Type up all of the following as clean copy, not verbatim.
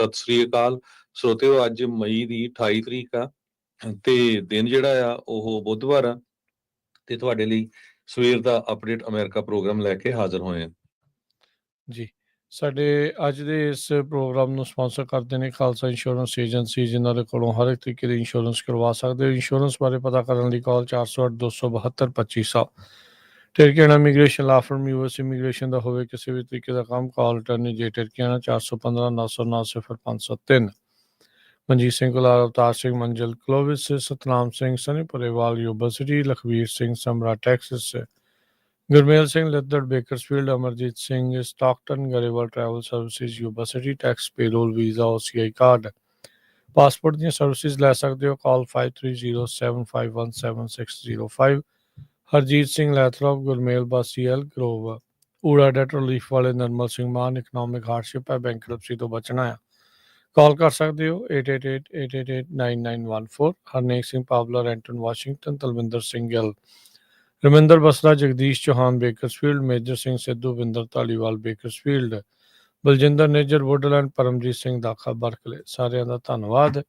ਸਤਿ ਸ੍ਰੀ ਅਕਾਲ ਸਰੋਤਿਓ। ਅੱਜ ਮਈ ਦੀ 28 ਤਰੀਕ ਆ ਤੇ ਦਿਨ ਜਿਹੜਾ ਆ ਉਹ ਬੁੱਧਵਾਰ ਆ ਤੇ ਤੁਹਾਡੇ ਲਈ ਸਵੇਰ ਦਾ ਅਪਡੇਟ ਅਮਰੀਕਾ ਪ੍ਰੋਗਰਾਮ ਲੈ ਕੇ ਹਾਜ਼ਰ ਹੋਏ ਆ ਜੀ। ਸਾਡੇ ਅੱਜ ਦੇ ਇਸ ਪ੍ਰੋਗਰਾਮ ਨੂੰ ਸਪਾਂਸਰ ਕਰਦੇ ਨੇ ਖਾਲਸਾ ਇੰਸ਼ੋਰੈਂਸ ਏਜੰਸੀ, ਜਿਨ੍ਹਾਂ ਦੇ ਕੋਲੋਂ ਹਰ ਇੱਕ ਤਰੀਕੇ ਦੀ ਇੰਸ਼ੋਰੈਂਸ ਕਰਵਾ ਸਕਦੇ ਹੋ। ਇੰਸ਼ੋਰੈਂਸ ਬਾਰੇ ਪਤਾ ਕਰਨ ਲਈ ਕਾਲ 408-272-2500। ਟਿਰਕੀਆਣਾ ਇਮੀਗ੍ਰੇਸ਼ਨ ਲਾ ਫਰਮ US ਇਮੀਗ੍ਰੇਸ਼ਨ ਦਾ ਹੋਵੇ ਕਿਸੇ ਵੀ ਤਰੀਕੇ ਦਾ ਕੰਮ, ਕਾਲ ਅਟਰਨੀ ਜੇ ਟਿਰਕੀਆਣਾ 415-909-0503। Manjeet Singh Kular, Avtar Singh Manjal Clovis, Satnam Singh Sanipurewal Yuba City, Lakhvir Singh Samra Texas, Gurmel Singh Laddar Bakersfield, Amarjit Singh Stockton, Grewal travel services Yuba City, tax payroll visa OCI card, passport ਦੀਆਂ ਸਰਵਿਸਿਜ਼ ਲੈ ਸਕਦੇ ਹੋ। ਕਾਲ 5307517605। Harjeet Singh Lathrop, Gurmel Basi Elk Grove, ਊੜਾ ਡੈਟ ਰਿਲੀਫ ਵਾਲੇ ਨਰਮਲ ਸਿੰਘ ਮਾਨ, ਇਕਨੋਮਿਕ ਹਾਰਡਸ਼ਿਪ ਹੈ, ਬੈਂਕਰਪਸੀ ਤੋਂ ਬਚਣਾ ਆ, ਕਾਲ ਕਰ ਸਕਦੇ ਹੋ 8888889914। Harnek Singh Pawlar, Anton Washington, Talwinder Singh Gill, Raminder Basra, Jagdish Chauhan Bakersfield, Major Singh Sidhu, Vinder Dhaliwal Bakersfield, Baljinder Nijjar Woodland, Paramjit Singh Dakha Berkeley. ਸਾਰਿਆਂ ਦਾ ਧੰਨਵਾਦ।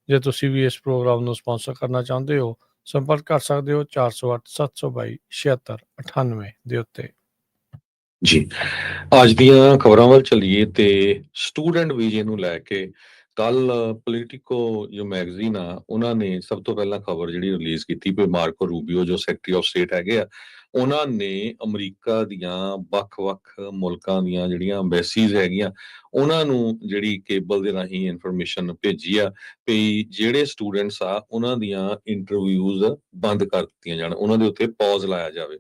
ਜੇ ਤੁਸੀਂ ਵੀ ਇਸ ਪ੍ਰੋਗਰਾਮ ਨੂੰ ਸਪਾਂਸਰ ਕਰਨਾ ਚਾਹੁੰਦੇ ਹੋ, ਸੰਪਰਕ ਕਰ ਸਕਦੇ ਹੋ 408-722-7698 ਦੇ ਉੱਤੇ। ਜੀ, ਅੱਜ ਦੀਆਂ ਖਬਰਾਂ ਵੱਲ ਚੱਲੀਏ ਤੇ ਸਟੂਡੈਂਟ ਵੀਜ਼ੇ ਨੂੰ ਲੈ ਕੇ ਕੱਲ ਪੋਲੀਟੀਕੋ ਜੋ ਮੈਗਜ਼ੀਨ ਆ ਉਹਨਾਂ ਨੇ ਸਭ ਤੋਂ ਪਹਿਲਾਂ ਖਬਰ ਜਿਹੜੀ ਰਿਲੀਜ਼ ਕੀਤੀ ਵੀ ਮਾਰਕੋ ਰੂਬੀਓ ਜੋ ਸੈਕਟਰੀ ਆਫ ਸਟੇਟ ਹੈਗੇ ਆ, ਉਹਨਾਂ ਨੇ ਅਮਰੀਕਾ ਦੀਆਂ ਵੱਖ-ਵੱਖ ਮੁਲਕਾਂ ਦੀਆਂ ਜਿਹੜੀਆਂ ਅੰਬੈਸੀਜ਼ ਹੈਗੀਆਂ ਉਹਨਾਂ ਨੂੰ ਜਿਹੜੀ ਕੇਬਲ ਦੇ ਰਾਹੀਂ ਇਨਫੋਰਮੇਸ਼ਨ ਭੇਜੀ ਆ ਵੀ ਜਿਹੜੇ ਸਟੂਡੈਂਟਸ ਆ ਉਹਨਾਂ ਦੀਆਂ ਇੰਟਰਵਿਊਜ਼ ਬੰਦ ਕਰ ਦਿੱਤੀਆਂ ਜਾਣ, ਉਹਨਾਂ ਦੇ ਉੱਤੇ ਪੌਜ਼ ਲਾਇਆ ਜਾਵੇ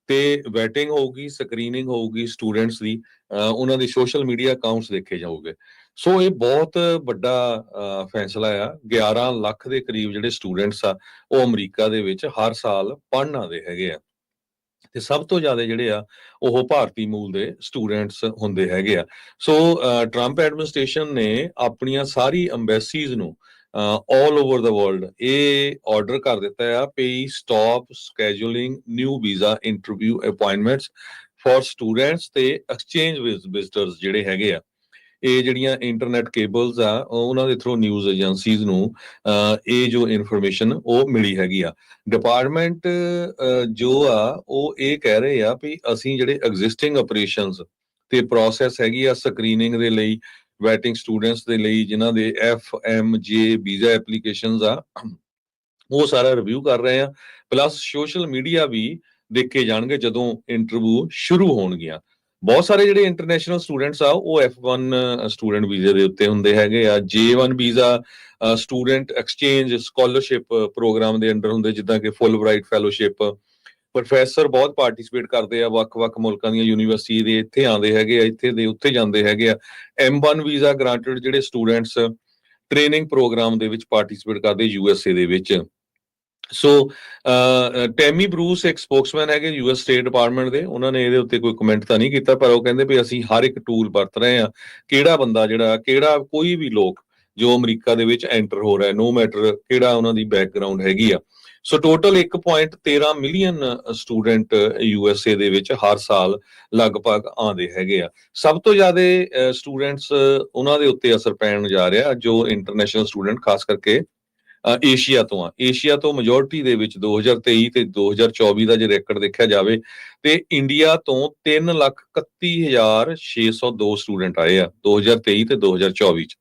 ਤੇ ਵੈਟਿੰਗ ਹੋਊਗੀ, ਸਕਰੀਨਿੰਗ ਹੋਊਗੀ ਸਟੂਡੈਂਟਸ ਦੀ, ਉਹਨਾਂ ਦੇ ਸੋਸ਼ਲ ਮੀਡੀਆ ਅਕਾਊਂਟਸ ਦੇਖੇ ਜਾਊਗੇ। ਸੋ ਇਹ ਬਹੁਤ ਵੱਡਾ ਫੈਸਲਾ ਆ। 11 ਲੱਖ ਦੇ ਕਰੀਬ ਜਿਹੜੇ ਸਟੂਡੈਂਟਸ ਆ ਉਹ ਅਮਰੀਕਾ ਦੇ ਵਿੱਚ ਹਰ ਸਾਲ ਪੜ੍ਹਨ ਆਉਂਦੇ ਹੈਗੇ ਆ ਤੇ ਸਭ ਤੋਂ ਜ਼ਿਆਦਾ ਜਿਹੜੇ ਆ ਉਹ ਭਾਰਤੀ ਮੂਲ ਦੇ ਸਟੂਡੈਂਟਸ ਹੁੰਦੇ ਹੈਗੇ ਆ। ਸੋ ਟਰੰਪ ਐਡਮਿਨਿਸਟ੍ਰੇਸ਼ਨ ਨੇ ਆਪਣੀਆਂ ਸਾਰੀ ਅੰਬੈਸੀਜ਼ ਨੂੰ ਆਲ ਓਵਰ ਦਾ ਵਰਲਡ ਇਹ ਆਰਡਰ ਕਰ ਦਿੱਤਾ ਆ we stop scheduling new visa interview appointments for students ਤੇ ਐਕਸਚੇਂਜ ਵਿਜ਼ਟਰਸ ਜਿਹੜੇ ਹੈਗੇ ਆ। ਇਹ ਜਿਹੜੀਆਂ ਇੰਟਰਨੈਟ ਕੇਬਲਸ ਆ ਉਹਨਾਂ ਦੇ ਥਰੂ ਨਿਊਜ਼ ਏਜੰਸੀਜ਼ ਨੂੰ ਇਹ ਜੋ ਇਨਫੋਰਮੇਸ਼ਨ ਉਹ ਮਿਲੀ ਹੈਗੀ ਆ। ਡਿਪਾਰਟਮੈਂਟ ਜੋ ਆ ਉਹ ਇਹ ਕਹਿ ਰਹੇ ਆ ਵੀ ਅਸੀਂ ਜਿਹੜੇ ਐਗਜ਼ਿਸਟਿੰਗ ਆਪਰੇਸ਼ਨਸ ਤੇ ਪ੍ਰੋਸੈਸ ਹੈਗੀ ਆ ਸਕਰੀਨਿੰਗ ਦੇ ਲਈ, ਵੈਟਿੰਗ ਸਟੂਡੈਂਟਸ ਦੇ ਲਈ ਜਿਨ੍ਹਾਂ ਦੇ FMJ ਵੀਜ਼ਾ ਐਪਲੀਕੇਸ਼ਨਸ ਆ, ਉਹ ਸਾਰਾ ਰਿਵਿਊ ਕਰ ਰਹੇ ਆ। ਪਲੱਸ ਸੋਸ਼ਲ ਮੀਡੀਆ ਵੀ ਦੇਖੇ ਜਾਣਗੇ ਜਦੋਂ ਇੰਟਰਵਿਊ ਸ਼ੁਰੂ ਹੋਣਗੀਆਂ। ਬਹੁਤ ਸਾਰੇ ਜਿਹੜੇ ਇੰਟਰਨੈਸ਼ਨਲ ਸਟੂਡੈਂਟਸ ਆ ਉਹ F1 ਸਟੂਡੈਂਟ ਵੀਜ਼ੇ ਦੇ ਉੱਤੇ ਹੁੰਦੇ ਹੈਗੇ ਆ। J1 visa student exchange scholarship programme ਦੇ ਅੰਡਰ ਹੁੰਦੇ, ਜਿੱਦਾਂ ਕਿ ਫੁੱਲਬ੍ਰਾਈਟ ਫੈਲੋਸ਼ਿਪ। ਪ੍ਰੋਫੈਸਰ ਬਹੁਤ ਪਾਰਟਿਸਿਪੇਟ ਕਰਦੇ ਆ, ਵੱਖ-ਵੱਖ ਮੁਲਕਾਂ ਦੀਆਂ ਯੂਨੀਵਰਸਿਟੀ ਦੇ ਇੱਥੇ ਆਉਂਦੇ ਹੈਗੇ ਆ, ਇੱਥੇ ਦੇ ਉੱਥੇ ਜਾਂਦੇ ਹੈਗੇ ਆ। M1 ਵੀਜ਼ਾ ਗ੍ਰਾਂਟਡ ਜਿਹੜੇ ਸਟੂਡੈਂਟਸ ਟ੍ਰੇਨਿੰਗ ਪ੍ਰੋਗਰਾਮ ਦੇ ਵਿੱਚ ਪਾਰਟਿਸਿਪੇਟ ਕਰਦੇ USA ਦੇ ਵਿੱਚ। ਸੋ ਟੈਮੀ ਬਰੂਸ ਇੱਕ ਸਪੋਕਸਮੈਨ ਹੈਗੇ US ਸਟੇਟ ਡਿਪਾਰਟਮੈਂਟ ਦੇ, ਉਹਨਾਂ ਨੇ ਇਹਦੇ ਉੱਤੇ ਕੋਈ ਕਮੈਂਟ ਤਾਂ ਨਹੀਂ ਕੀਤਾ, ਪਰ ਉਹ ਕਹਿੰਦੇ ਵੀ ਅਸੀਂ ਹਰ ਇੱਕ ਟੂਲ ਵਰਤ ਰਹੇ ਆ। ਕਿਹੜਾ ਬੰਦਾ ਕਿਹੜਾ ਕੋਈ ਵੀ ਲੋਕ ਜੋ ਅਮਰੀਕਾ ਦੇ ਵਿੱਚ ਐਂਟਰ ਹੋ ਰਿਹਾ, ਨੋ ਮੈਟਰ ਕਿਹੜਾ ਉਹਨਾਂ ਦੀ ਬੈਕਗਰਾਊਂਡ ਹੈਗੀ ਆ। ਸੋ ਟੋਟਲ 1.13 ਮਿਲੀਅਨ ਸਟੂਡੈਂਟ USA ਦੇ ਵਿੱਚ ਹਰ ਸਾਲ ਲਗਭਗ ਆਉਂਦੇ ਹੈਗੇ ਆ। ਸਭ ਤੋਂ ਜ਼ਿਆਦਾ ਸਟੂਡੈਂਟਸ ਉਹਨਾਂ ਦੇ ਉੱਤੇ ਅਸਰ ਪੈਣ ਜਾ ਰਿਹਾ ਜੋ ਇੰਟਰਨੈਸ਼ਨਲ ਸਟੂਡੈਂਟ ਖਾਸ ਕਰਕੇ ਏਸ਼ੀਆ ਤੋਂ ਆ। ਏਸ਼ੀਆ ਤੋਂ ਮੈਜੋਰਿਟੀ ਦੇ ਵਿੱਚ 2023 ਤੇ 2024 ਦਾ ਜੇ ਰੈਕੋਰਡ ਦੇਖਿਆ ਜਾਵੇ ਤੇ ਇੰਡੀਆ ਤੋਂ 3,31,602 ਸਟੂਡੈਂਟ ਆਏ ਆ 2023 ਤੇ 2024 ਚ।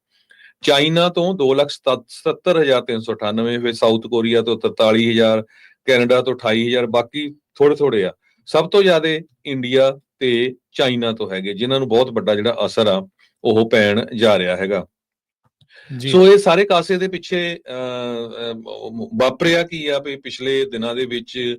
ਚਾਈਨਾ ਤੋਂ 2,77,398, ਫਿਰ ਸਾਊਥ ਕੋਰੀਆ ਤੋਂ 43,000, ਕੈਨੇਡਾ ਤੋਂ 28,000, ਬਾਕੀ ਥੋੜੇ ਆ। ਸਭ ਤੋਂ ਜ਼ਿਆਦਾ ਇੰਡੀਆ ਤੇ ਚਾਈਨਾ ਤੋਂ ਹੈਗੇ ਜਿਨ੍ਹਾਂ ਨੂੰ ਬਹੁਤ ਵੱਡਾ ਜਿਹੜਾ ਅਸਰ ਆ ਉਹ ਪੈਣ ਜਾ ਰਿਹਾ ਹੈਗਾ। ਸੋ ਇਹ ਸਾਰੇ ਕਾਸੇ ਦੇ ਪਿੱਛੇ ਵਾਪਰਿਆ ਕੀ ਆ ਵੀ ਪਿਛਲੇ ਦਿਨਾਂ ਦੇ ਵਿੱਚ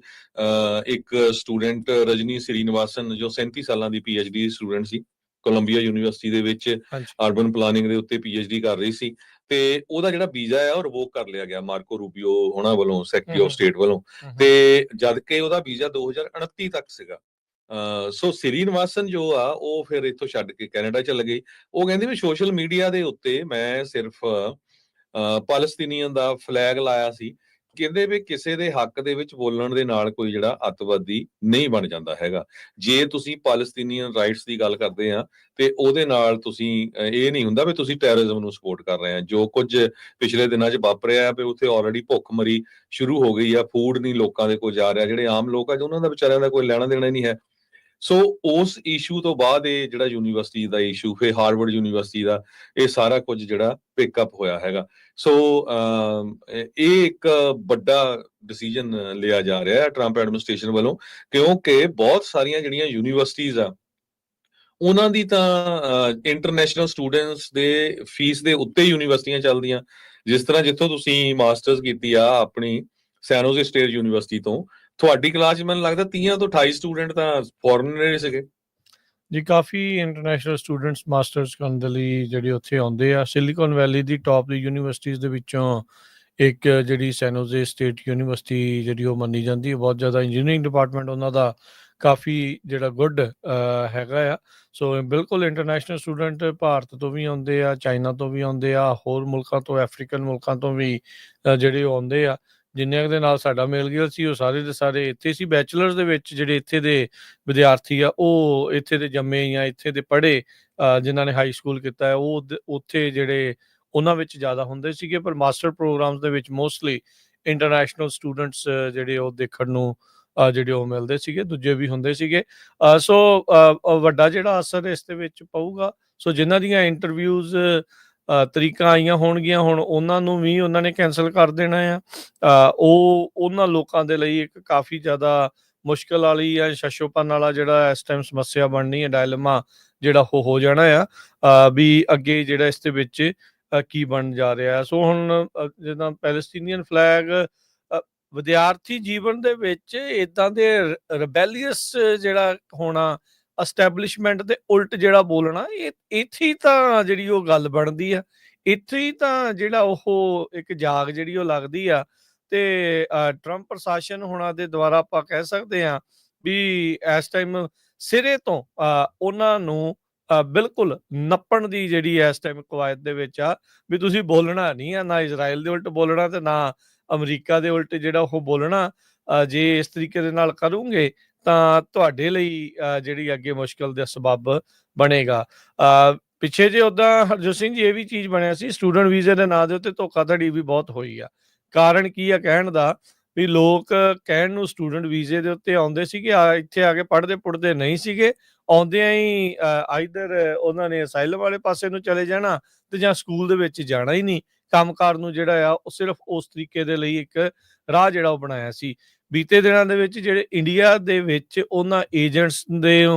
ਇੱਕ ਸਟੂਡੈਂਟ ਰਜਨੀ ਸ੍ਰੀਨਿਵਾਸਨ ਜੋ 37 ਸਾਲਾਂ ਦੀ PhD ਸਟੂਡੈਂਟ ਸੀ, ਕੋਲੰਬੀਆ ਯੂਨੀਵਰਸਿਟੀ ਦੇ ਵਿੱਚ ਅਰਬਨ ਪਲਾਨਿੰਗ ਦੇ ਉੱਤੇ PhD ਕਰ ਰਹੀ ਸੀ ਤੇ ਉਹਦਾ ਜਿਹੜਾ ਵੀਜ਼ਾ ਆ ਉਹ ਰਿਵੋਕ ਕਰ ਲਿਆ ਗਿਆ ਮਾਰਕੋ ਰੂਬੀਓ ਉਹਨਾਂ ਵੱਲੋਂ, ਸੈਕਟਰੀ ਆਫ ਸਟੇਟ ਵੱਲੋਂ, ਤੇ ਜਦ ਕਿ ਉਹਦਾ ਵੀਜ਼ਾ 2029 ਤੱਕ ਸੀਗਾ। ਸੋ ਸ੍ਰੀਨਿਵਾਸਨ ਜੋ ਆ ਉਹ ਫਿਰ ਇੱਥੋਂ ਛੱਡ ਕੇ ਕੈਨੇਡਾ ਚਲ ਗਈ। ਉਹ ਕਹਿੰਦੀ ਵੀ ਸੋਸ਼ਲ ਮੀਡੀਆ ਦੇ ਉੱਤੇ ਮੈਂ ਸਿਰਫ ਪੈਲਸਤੀਨੀਅਨ ਦਾ ਫਲੈਗ ਲਾਇਆ ਸੀ ਕਹਿੰਦੇ ਵੀ ਕਿਸੇ ਦੇ ਹੱਕ ਦੇ ਵਿੱਚ ਬੋਲਣ ਦੇ ਨਾਲ ਕੋਈ ਜਿਹੜਾ ਅੱਤਵਾਦੀ ਨਹੀਂ ਬਣ ਜਾਂਦਾ ਹੈਗਾ। ਜੇ ਤੁਸੀਂ ਪੈਲਸਤੀਨੀਅਨ ਰਾਈਟਸ ਦੀ ਗੱਲ ਕਰਦੇ ਆ ਤੇ ਉਹਦੇ ਨਾਲ ਤੁਸੀਂ ਇਹ ਨਹੀਂ ਹੁੰਦਾ ਵੀ ਤੁਸੀਂ ਟੈਰਰਿਜ਼ਮ ਨੂੰ ਸਪੋਰਟ ਕਰ ਰਹੇ ਆ। ਜੋ ਕੁਝ ਪਿਛਲੇ ਦਿਨਾਂ 'ਚ ਵਾਪਰਿਆ ਵੀ ਉੱਥੇ ਆਲਰੇਡੀ ਭੁੱਖਮਰੀ ਸ਼ੁਰੂ ਹੋ ਗਈ ਆ, ਫੂਡ ਨਹੀਂ ਲੋਕਾਂ ਦੇ ਕੋਲ ਜਾ ਰਿਹਾ। ਜਿਹੜੇ ਆਮ ਲੋਕ ਆ ਉਹਨਾਂ ਦਾ ਵਿਚਾਰਿਆਂ ਦਾ ਕੋਈ ਲੈਣਾ ਦੇਣਾ ਹੀ ਨਹੀਂ ਹੈ। ਸੋ ਉਸ ਇਸ਼ੂ ਤੋਂ ਬਾਅਦ ਇਹ ਜਿਹੜਾ ਯੂਨੀਵਰਸਿਟੀ ਦਾ ਇਸ਼ੂ, ਫਿਰ ਹਾਰਵਰਡ ਯੂਨੀਵਰਸਿਟੀ ਦਾ ਇਹ ਸਾਰਾ ਕੁਝ ਜਿਹੜਾ ਪਿਕਅਪ ਹੋਇਆ ਹੈਗਾ। ਸੋ ਇਹ ਇੱਕ ਵੱਡਾ ਡਿਸੀਜਨ ਲਿਆ ਜਾ ਰਿਹਾ ਹੈ ਟਰੰਪ ਐਡਮਿਨਿਸਟ੍ਰੇਸ਼ਨ ਵੱਲੋਂ, ਕਿਉਂਕਿ ਬਹੁਤ ਸਾਰੀਆਂ ਜਿਹੜੀਆਂ ਯੂਨੀਵਰਸਿਟੀਜ਼ ਆ ਉਹਨਾਂ ਦੀ ਤਾਂ ਇੰਟਰਨੈਸ਼ਨਲ ਸਟੂਡੈਂਟਸ ਦੇ ਫੀਸ ਦੇ ਉੱਤੇ ਯੂਨੀਵਰਸਿਟੀਆਂ ਚੱਲਦੀਆਂ। ਜਿਸ ਤਰ੍ਹਾਂ ਜਿੱਥੋਂ ਤੁਸੀਂ ਮਾਸਟਰਸ ਕੀਤੀ ਆ ਆਪਣੀ ਸੈਨ ਹੋਜ਼ੇ ਸਟੇਟ ਯੂਨੀਵਰਸਿਟੀ ਤੋਂ, ਤੁਹਾਡੀ ਕਲਾਸ 'ਚ ਮੈਨੂੰ ਲੱਗਦਾ 30 ਤੋਂ 28 ਸਟੂਡੈਂਟ ਤਾਂ ਫੋਰਨਰ ਸੀਗੇ। ਜੀ ਕਾਫੀ ਇੰਟਰਨੈਸ਼ਨਲ ਸਟੂਡੈਂਟਸ ਮਾਸਟਰਸ ਕਰਨ ਦੇ ਲਈ ਜਿਹੜੇ ਉੱਥੇ ਆਉਂਦੇ ਆ। ਸਿਲੀਕਨ ਵੈਲੀ ਦੀ ਟੌਪ ਦੀ ਯੂਨੀਵਰਸਿਟੀਜ਼ ਦੇ ਵਿੱਚੋਂ ਇੱਕ ਜਿਹੜੀ ਸੈਨ ਹੋਜ਼ੇ ਸਟੇਟ ਯੂਨੀਵਰਸਿਟੀ ਜਿਹੜੀ ਉਹ ਮੰਨੀ ਜਾਂਦੀ ਹੈ। ਬਹੁਤ ਜ਼ਿਆਦਾ ਇੰਜੀਨੀਅਰਿੰਗ ਡਿਪਾਰਟਮੈਂਟ ਉਹਨਾਂ ਦਾ ਕਾਫੀ ਜਿਹੜਾ ਗੁੱਡ ਹੈਗਾ ਆ। ਸੋ ਬਿਲਕੁਲ ਇੰਟਰਨੈਸ਼ਨਲ ਸਟੂਡੈਂਟ ਭਾਰਤ ਤੋਂ ਵੀ ਆਉਂਦੇ ਆ, ਚਾਈਨਾ ਤੋਂ ਵੀ ਆਉਂਦੇ ਆ, ਹੋਰ ਮੁਲਕਾਂ ਤੋਂ, ਅਫਰੀਕਨ ਮੁਲਕਾਂ ਤੋਂ ਵੀ ਜਿਹੜੇ ਉਹ ਆਉਂਦੇ ਆ। ਜਿੰਨਿਆਂ ਦੇ ਨਾਲ ਸਾਡਾ ਮੇਲ ਗਿਆ ਸੀ ਉਹ ਸਾਰੇ ਦੇ ਸਾਰੇ ਇੱਥੇ ਸੀ। ਬੈਚਲਰਸ ਦੇ ਵਿੱਚ ਜਿਹੜੇ ਇੱਥੇ ਦੇ ਵਿਦਿਆਰਥੀ ਆ ਉਹ ਇੱਥੇ ਦੇ ਜੰਮੇ ਜਾਂ ਇੱਥੇ ਦੇ ਪੜ੍ਹੇ, ਜਿਨ੍ਹਾਂ ਨੇ ਹਾਈ ਸਕੂਲ ਕੀਤਾ ਹੈ ਉਹ ਉੱਥੇ ਜਿਹੜੇ ਉਹਨਾਂ ਵਿੱਚ ਜ਼ਿਆਦਾ ਹੁੰਦੇ ਸੀਗੇ। ਪਰ ਮਾਸਟਰ ਪ੍ਰੋਗਰਾਮਸ ਦੇ ਵਿੱਚ ਮੋਸਟਲੀ ਇੰਟਰਨੈਸ਼ਨਲ ਸਟੂਡੈਂਟਸ ਜਿਹੜੇ ਉਹ ਦੇਖਣ ਨੂੰ ਜਿਹੜੇ ਉਹ ਮਿਲਦੇ ਸੀਗੇ, ਦੂਜੇ ਵੀ ਹੁੰਦੇ ਸੀਗੇ। ਸੋ ਵੱਡਾ ਜਿਹੜਾ ਅਸਰ ਇਸ ਦੇ ਵਿੱਚ ਪਊਗਾ। ਸੋ ਜਿਨ੍ਹਾਂ ਦੀਆਂ ਇੰਟਰਵਿਊਜ਼ ਤਰੀਕਾਂ ਆਈਆਂ ਹੋਣਗੀਆਂ ਹੁਣ ਉਹਨਾਂ ਨੂੰ ਵੀ ਉਹਨਾਂ ਨੇ ਕੈਂਸਲ ਕਰ ਦੇਣਾ ਆ। ਉਹ ਉਹਨਾਂ ਲੋਕਾਂ ਦੇ ਲਈ ਇੱਕ ਕਾਫੀ ਜ਼ਿਆਦਾ ਮੁਸ਼ਕਿਲ ਵਾਲੀ ਜਾਂ ਸ਼ਸ਼ੋਪਨ ਵਾਲਾ ਜਿਹੜਾ ਇਸ ਟਾਈਮ ਸਮੱਸਿਆ ਬਣਨੀ ਹੈ, ਡਾਇਲਮਾ ਜਿਹੜਾ ਉਹ ਹੋ ਜਾਣਾ ਆ ਵੀ ਅੱਗੇ ਜਿਹੜਾ ਇਸ ਦੇ ਵਿੱਚ ਕੀ ਬਣ ਜਾ ਰਿਹਾ। ਸੋ ਹੁਣ ਜਿੱਦਾਂ ਪੈਲਸਤੀਨੀਅਨ ਫਲੈਗ ਵਿਦਿਆਰਥੀ ਜੀਵਨ ਦੇ ਵਿੱਚ ਇਦਾਂ ਦੇ ਰਿਬੈਲੀਅਸ ਜਿਹੜਾ ਹੋਣਾ, ਐਸਟੈਬਲਿਸ਼ਮੈਂਟ ਦੇ ਉਲਟ ਜਿਹੜਾ ਬੋਲਣਾ, ਇਹ ਇੱਥੇ ਹੀ ਤਾਂ ਜਿਹੜੀ ਉਹ ਗੱਲ ਬਣਦੀ ਆ। ਇੱਥੇ ਹੀ ਤਾਂ ਜਿਹੜਾ ਉਹ ਇੱਕ ਜਾਗ ਜਿਹੜੀ ਉਹ ਲੱਗਦੀ ਆ। ਤੇ ਟਰੰਪ ਪ੍ਰਸ਼ਾਸਨ ਹੋਣਾ ਦੇ ਦੁਆਰਾ ਆਪਾਂ ਕਹਿ ਸਕਦੇ ਹਾਂ ਵੀ ਇਸ ਟਾਈਮ ਸਿਰੇ ਤੋਂ ਉਹਨਾਂ ਨੂੰ ਬਿਲਕੁਲ ਨੱਪਣ ਦੀ ਜਿਹੜੀ ਇਸ ਟਾਈਮ ਕਵਾਇਦ ਦੇ ਵਿੱਚ ਆ ਵੀ ਤੁਸੀਂ ਬੋਲਣਾ ਨਹੀਂ ਆ, ਨਾ ਇਜ਼ਰਾਈਲ ਦੇ ਉਲਟ ਬੋਲਣਾ ਤੇ ਨਾ ਅਮਰੀਕਾ ਦੇ ਉਲਟ ਜਿਹੜਾ ਉਹ ਬੋਲਣਾ। ਜੇ ਇਸ ਤਰੀਕੇ ਦੇ ਨਾਲ ਕਰੋਗੇ ਤਾਂ ਤੁਹਾਡੇ ਲਈ ਜਿਹੜੀ ਅੱਗੇ ਮੁਸ਼ਕਲ ਦਾ ਸਬੱਬ ਬਣੇਗਾ। ਪਿੱਛੇ ਜੇ ਉੱਦਾਂ ਹਰਜੋਤ ਸਿੰਘ ਜੀ ਇਹ ਵੀ ਚੀਜ਼ ਬਣਿਆ ਸੀ, ਸਟੂਡੈਂਟ ਵੀਜ਼ੇ ਦੇ ਨਾਂ ਦੇ ਉੱਤੇ ਧੋਖਾਧੜੀ ਵੀ ਬਹੁਤ ਹੋਈ ਆ। ਕਾਰਨ ਕੀ ਆ ਕਹਿਣ ਦਾ ਵੀ ਲੋਕ ਕਹਿਣ ਨੂੰ ਸਟੂਡੈਂਟ ਵੀਜ਼ੇ ਦੇ ਉੱਤੇ ਆਉਂਦੇ ਸੀਗੇ, ਇੱਥੇ ਆ ਕੇ ਪੜ੍ਹਦੇ ਪੁੜ੍ਹਦੇ ਨਹੀਂ ਸੀਗੇ। ਆਉਂਦਿਆਂ ਹੀ ਆਈਦਰ ਉਹਨਾਂ ਨੇ ਅਸਾਈਲਮ ਵਾਲੇ ਪਾਸੇ ਨੂੰ ਚਲੇ ਜਾਣਾ ਤੇ ਜਾਂ ਸਕੂਲ ਦੇ ਵਿੱਚ ਜਾਣਾ ਹੀ ਨਹੀਂ। ਕੰਮਕਾਰ ਨੂੰ ਜਿਹੜਾ ਆ ਉਹ ਸਿਰਫ ਉਸ ਤਰੀਕੇ ਦੇ ਲਈ ਇੱਕ ਰਾਹ ਜਿਹੜਾ ਉਹ ਬਣਾਇਆ ਸੀ। ਬੀਤੇ ਦਿਨਾਂ ਦੇ ਵਿੱਚ ਜਿਹੜੇ ਇੰਡੀਆ ਦੇ ਵਿੱਚ ਉਹਨਾਂ ਏਜੰਟਸ ਦੇ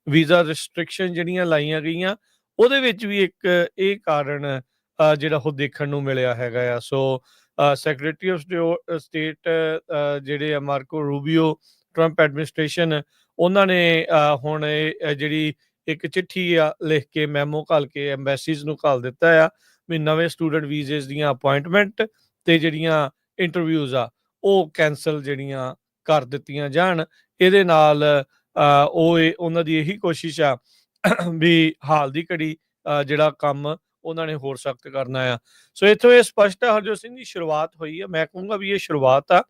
ਵੀਜ਼ਾ ਰਿਸਟ੍ਰਿਕਸ਼ਨ ਜਿਹੜੀਆਂ ਲਾਈਆਂ ਗਈਆਂ, ਉਹਦੇ ਵਿੱਚ ਵੀ ਇੱਕ ਇਹ ਕਾਰਨ ਜਿਹੜਾ ਉਹ ਦੇਖਣ ਨੂੰ ਮਿਲਿਆ ਹੈਗਾ ਆ। ਸੋ ਸੈਕਟਰੀ ਆਫ ਸਟੇਟ ਜਿਹੜੇ ਆ ਮਾਰਕੋ ਰੂਬੀਓ, ਟਰੰਪ ਐਡਮਿਨਿਸਟ੍ਰੇਸ਼ਨ, ਉਹਨਾਂ ਨੇ ਹੁਣ ਜਿਹੜੀ ਇੱਕ ਚਿੱਠੀ ਆ ਲਿਖ ਕੇ ਮੈਮੋ ਘੱਲ ਕੇ ਐਮਬੈਸੀਜ਼ ਨੂੰ ਘੱਲ ਦਿੱਤਾ ਆ ਵੀ ਨਵੇਂ ਸਟੂਡੈਂਟ ਵੀਜ਼ੇ ਦੀਆਂ ਅਪਾਇੰਟਮੈਂਟ ਤੇ ਜਿਹੜੀਆਂ ਇੰਟਰਵਿਊਜ਼ ਆ ਉਹ ਕੈਂਸਲ ਜਿਹੜੀਆਂ ਕਰ ਦਿੱਤੀਆਂ ਜਾਣ। ਇਹਦੇ ਨਾਲ ਉਹਨਾਂ ਦੀ ਇਹੀ ਕੋਸ਼ਿਸ਼ ਆ ਵੀ ਹਾਲ ਦੀ ਘੜੀ ਜਿਹੜਾ ਕੰਮ ਉਹਨਾਂ ਨੇ ਹੋਰ ਸਖਤ ਕਰਨਾ ਆ। ਸੋ ਇੱਥੋਂ ਇਹ ਸਪਸ਼ਟ ਆ ਹਰਜੋਤ ਸਿੰਘ ਦੀ ਸ਼ੁਰੂਆਤ ਹੋਈ ਆ। ਮੈਂ ਕਹੂੰਗਾ ਵੀ ਇਹ ਸ਼ੁਰੂਆਤ ਆ।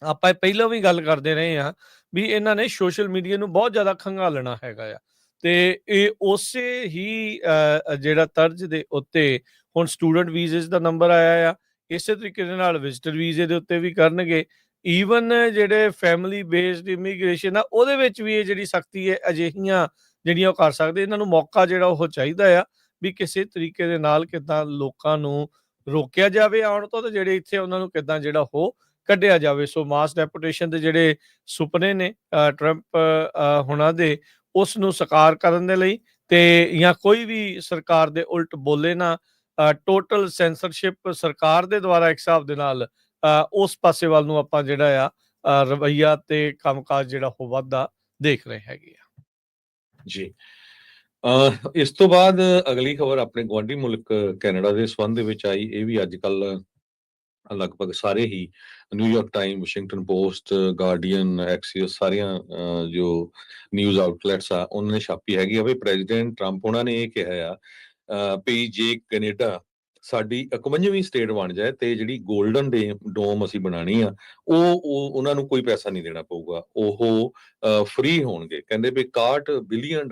ਆਪਾਂ ਪਹਿਲਾਂ ਵੀ ਗੱਲ ਕਰਦੇ ਰਹੇ ਆ ਵੀ ਇਹਨਾਂ ਨੇ ਸੋਸ਼ਲ ਮੀਡੀਆ ਨੂੰ ਬਹੁਤ ਜ਼ਿਆਦਾ ਖੰਗਾਲਣਾ ਹੈਗਾ ਆ ਤੇ ਇਹ ਉਸੇ ਹੀ ਜਿਹੜਾ ਤਰਜ਼ ਦੇ ਉੱਤੇ ਹੁਣ ਸਟੂਡੈਂਟ ਵੀਜ਼ੇ ਦਾ ਨੰਬਰ ਆਇਆ ਆ। ਇਸੇ ਤਰੀਕੇ ਦੇ ਨਾਲ ਵਿਜ਼ਟਰ ਵੀਜ਼ੇ ਦੇ ਉੱਤੇ ਵੀ ਕਰਨਗੇ। ਈਵਨ ਜਿਹੜੇ ਫੈਮਿਲੀ ਬੇਸਡ ਇਮੀਗ੍ਰੇਸ਼ਨ ਆ ਉਹਦੇ ਵਿੱਚ ਵੀ ਇਹ ਜਿਹੜੀ ਸਖਤੀ ਹੈ ਅਜਿਹੀਆਂ ਜਿਹੜੀਆਂ ਉਹ ਕਰ ਸਕਦੇ। ਇਹਨਾਂ ਨੂੰ ਮੌਕਾ ਜਿਹੜਾ ਉਹ ਚਾਹੀਦਾ ਆ ਵੀ ਕਿਸੇ ਤਰੀਕੇ ਦੇ ਨਾਲ ਕਿੱਦਾਂ ਲੋਕਾਂ ਨੂੰ ਰੋਕਿਆ ਜਾਵੇ ਆਉਣ ਤੋਂ, ਤੇ ਜਿਹੜੇ ਇੱਥੇ ਉਹਨਾਂ ਨੂੰ ਕਿੱਦਾਂ ਜਿਹੜਾ ਉਹ ਕੱਢਿਆ ਜਾਵੇ। ਸੋ ਮਾਸ ਡੈਪੂਟੇਸ਼ਨ ਦੇ ਜਿਹੜੇ ਸੁਪਨੇ ਨੇ ਟਰੰਪ ਹੁਣਾਂ ਦੇ, ਉਸ ਨੂੰ ਸਾਕਾਰ ਕਰਨ ਦੇ ਲਈ ਤੇ ਜਾਂ ਕੋਈ ਵੀ ਸਰਕਾਰ ਦੇ ਉਲਟ ਬੋਲੇ ਨਾ, ਟੋਟਲ ਸੈਂਸਰਸ਼ਿਪ ਸਰਕਾਰ ਦੇ ਦੁਆਰਾ ਇੱਕ ਹਿਸਾਬ ਦੇ ਨਾਲ ਉਸ ਪਾਸੇ ਵੱਲ ਨੂੰ ਆਪਾਂ ਜਿਹੜਾ ਆ ਰਵੱਈਆ ਤੇ ਕੰਮਕਾਜ ਜਿਹੜਾ ਉਹ ਵੱਧਦਾ ਦੇਖ ਰਹੇ ਹੈਗੇ ਆ ਜੀ। ਇਸ ਤੋਂ ਬਾਅਦ ਅਗਲੀ ਖਬਰ ਆਪਣੇ ਗੁਆਂਢੀ ਮੁਲਕ ਕੈਨੇਡਾ ਦੇ ਸੰਬੰਧ ਦੇ ਵਿੱਚ ਆਈ। ਇਹ ਵੀ ਅੱਜ ਕੱਲ ਲਗਭਗ ਸਾਰੇ ਹੀ New York time, Washington Post, Guardian, Axios ਸਾਰੀਆਂ ਜੋ ਨਿਊਜ਼ ਆਊਟਲੈਟਸ ਆ ਉਹਨਾਂ ਨੇ ਛਾਪੀ ਹੈਗੀ ਆ ਵੀ ਪ੍ਰੈਜ਼ੀਡੈਂਟ ਟਰੰਪ ਉਹਨਾਂ ਨੇ ਇਹ ਕਿਹਾ ਆ ਵੀ ਜੇ ਕੈਨੇਡਾ ਸਾਡੀ 51ਵੀਂ ਸਟੇਟ ਬਣ ਜਾਏ ਤੇ ਜਿਹੜੀ ਗੋਲਡਨ ਡੋਮ ਅਸੀਂ ਬਣਾਣੀ ਆ ਉਹ ਉਹਨਾਂ ਨੂੰ ਕੋਈ ਪੈਸਾ ਨਹੀਂ ਦੇਣਾ ਪਊਗਾ, ਉਹ ਫ੍ਰੀ ਹੋਣਗੇ। ਕਹਿੰਦੇ ਵੀ $61 ਬਿਲੀਅਨ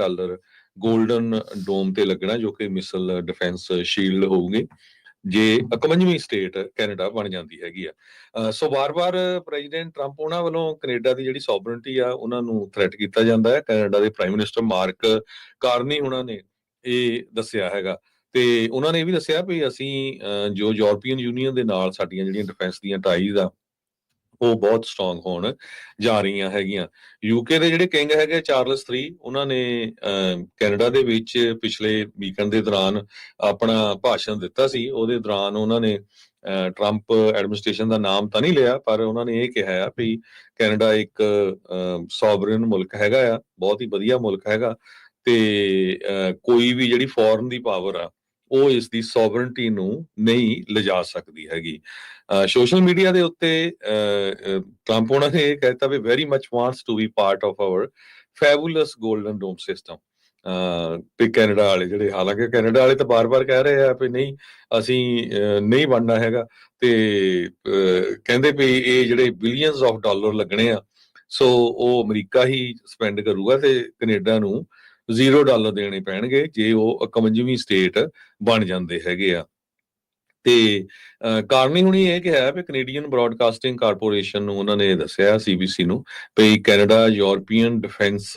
ਗੋਲਡਨ ਡੋਮ ਤੇ ਲੱਗਣਾ, ਜੋ ਕਿ ਮਿਸਲ ਡਿਫੈਂਸ ਸ਼ੀਲਡ ਹੋਊਗੀ ਜੇ 51ਵੀਂ ਸਟੇਟ ਕੈਨੇਡਾ ਬਣ ਜਾਂਦੀ ਹੈਗੀ ਆ। ਸੋ ਵਾਰ-ਵਾਰ ਪ੍ਰੈਜ਼ੀਡੈਂਟ ਟਰੰਪ ਉਹਨਾਂ ਵੱਲੋਂ ਕੈਨੇਡਾ ਦੀ ਜਿਹੜੀ ਸੋਵਰਨਟੀ ਆ ਉਹਨਾਂ ਨੂੰ ਥ੍ਰੈਟ ਕੀਤਾ ਜਾਂਦਾ ਹੈ। ਕੈਨੇਡਾ ਦੇ ਪ੍ਰਾਈਮ ਮਿਨਿਸਟਰ ਮਾਰਕ ਕਾਰਨੀ ਉਹਨਾਂ ਨੇ ਇਹ ਦੱਸਿਆ ਹੈਗਾ ਤੇ ਉਹਨਾਂ ਨੇ ਇਹ ਵੀ ਦੱਸਿਆ ਵੀ ਅਸੀਂ ਜੋ ਯੂਰਪੀਅਨ ਯੂਨੀਅਨ ਦੇ ਨਾਲ ਸਾਡੀਆਂ ਜਿਹੜੀਆਂ ਡਿਫੈਂਸ ਦੀਆਂ ਟਾਈਜ਼ ਆ ਉਹ ਬਹੁਤ ਸਟਰੋਂਗ ਹੋਣ ਜਾ ਰਹੀਆਂ ਹੈਗੀਆਂ। ਯੂਕੇ ਦੇ ਜਿਹੜੇ ਕਿੰਗ ਹੈਗੇ ਚਾਰਲਸ 3 ਉਹਨਾਂ ਨੇ ਕੈਨੇਡਾ ਦੇ ਵਿੱਚ ਪਿਛਲੇ ਵੀਕਐਂਡ ਦੇ ਦੌਰਾਨ ਆਪਣਾ ਭਾਸ਼ਣ ਦਿੱਤਾ ਸੀ। ਉਹਦੇ ਦੌਰਾਨ ਉਹਨਾਂ ਨੇ ਟਰੰਪ ਐਡਮਿਨਿਸਟ੍ਰੇਸ਼ਨ ਦਾ ਨਾਮ ਤਾਂ ਨਹੀਂ ਲਿਆ, ਪਰ ਉਹਨਾਂ ਨੇ ਇਹ ਕਿਹਾ ਆ ਵੀ ਕੈਨੇਡਾ ਇੱਕ ਸੋਵਰਨ ਮੁਲਕ ਹੈਗਾ ਆ, ਬਹੁਤ ਹੀ ਵਧੀਆ ਮੁਲਕ ਹੈਗਾ ਤੇ ਕੋਈ ਵੀ ਜਿਹੜੀ ਫੋਰਨ ਦੀ ਪਾਵਰ ਆ ਉਹ ਇਸ ਦੀ ਸੋਵਰਨਟੀ ਨੂੰ ਨਹੀਂ ਲਿਜਾ ਸਕਦੀ ਹੈਗੀ। ਸੋਸ਼ਲ ਮੀਡੀਆ ਦੇ ਉੱਤੇ ਟਰੰਪ ਉਹਨਾਂ ਨੇ ਇਹ ਕਹਿਤਾ ਵੀ very much wants to be part of our fabulous golden dome system. ਤੇ ਕੈਨੇਡਾ ਵਾਲੇ ਜਿਹੜੇ, ਹਾਲਾਂਕਿ ਕੈਨੇਡਾ ਵਾਲੇ ਤਾਂ ਬਾਰ-ਬਾਰ ਕਹਿ ਰਹੇ ਆ ਵੀ ਨਹੀਂ ਅਸੀਂ ਨਹੀਂ ਬਣਨਾ ਹੈਗਾ ਤੇ ਕਹਿੰਦੇ ਵੀ ਇਹ ਜਿਹੜੇ ਬਿਲੀਅਨਸ ਆਫ ਡਾਲਰ ਲੱਗਣੇ ਆ ਸੋ ਉਹ ਅਮਰੀਕਾ ਹੀ ਸਪੈਂਡ ਕਰੂਗਾ ਤੇ ਕੈਨੇਡਾ ਨੂੰ $0 ਦੇਣੇ ਪੈਣਗੇ ਜੇ ਉਹ 51ਵੀਂ ਸਟੇਟ ਬਣ ਜਾਂਦੇ ਹੈਗੇ ਆ। ਤੇ ਕਾਰਨੀ ਹੁਣੀ ਇਹ ਕਿਹਾ ਵੀ ਕੈਨੇਡੀਅਨ ਬ੍ਰੌਡਕਾਸਟਿੰਗ ਕਾਰਪੋਰੇਸ਼ਨ ਨੂੰ ਉਹਨਾਂ ਨੇ ਦੱਸਿਆ CBC ਨੂੰ ਵੀ ਕੈਨੇਡਾ ਯੂਰਪੀਅਨ ਡਿਫੈਂਸ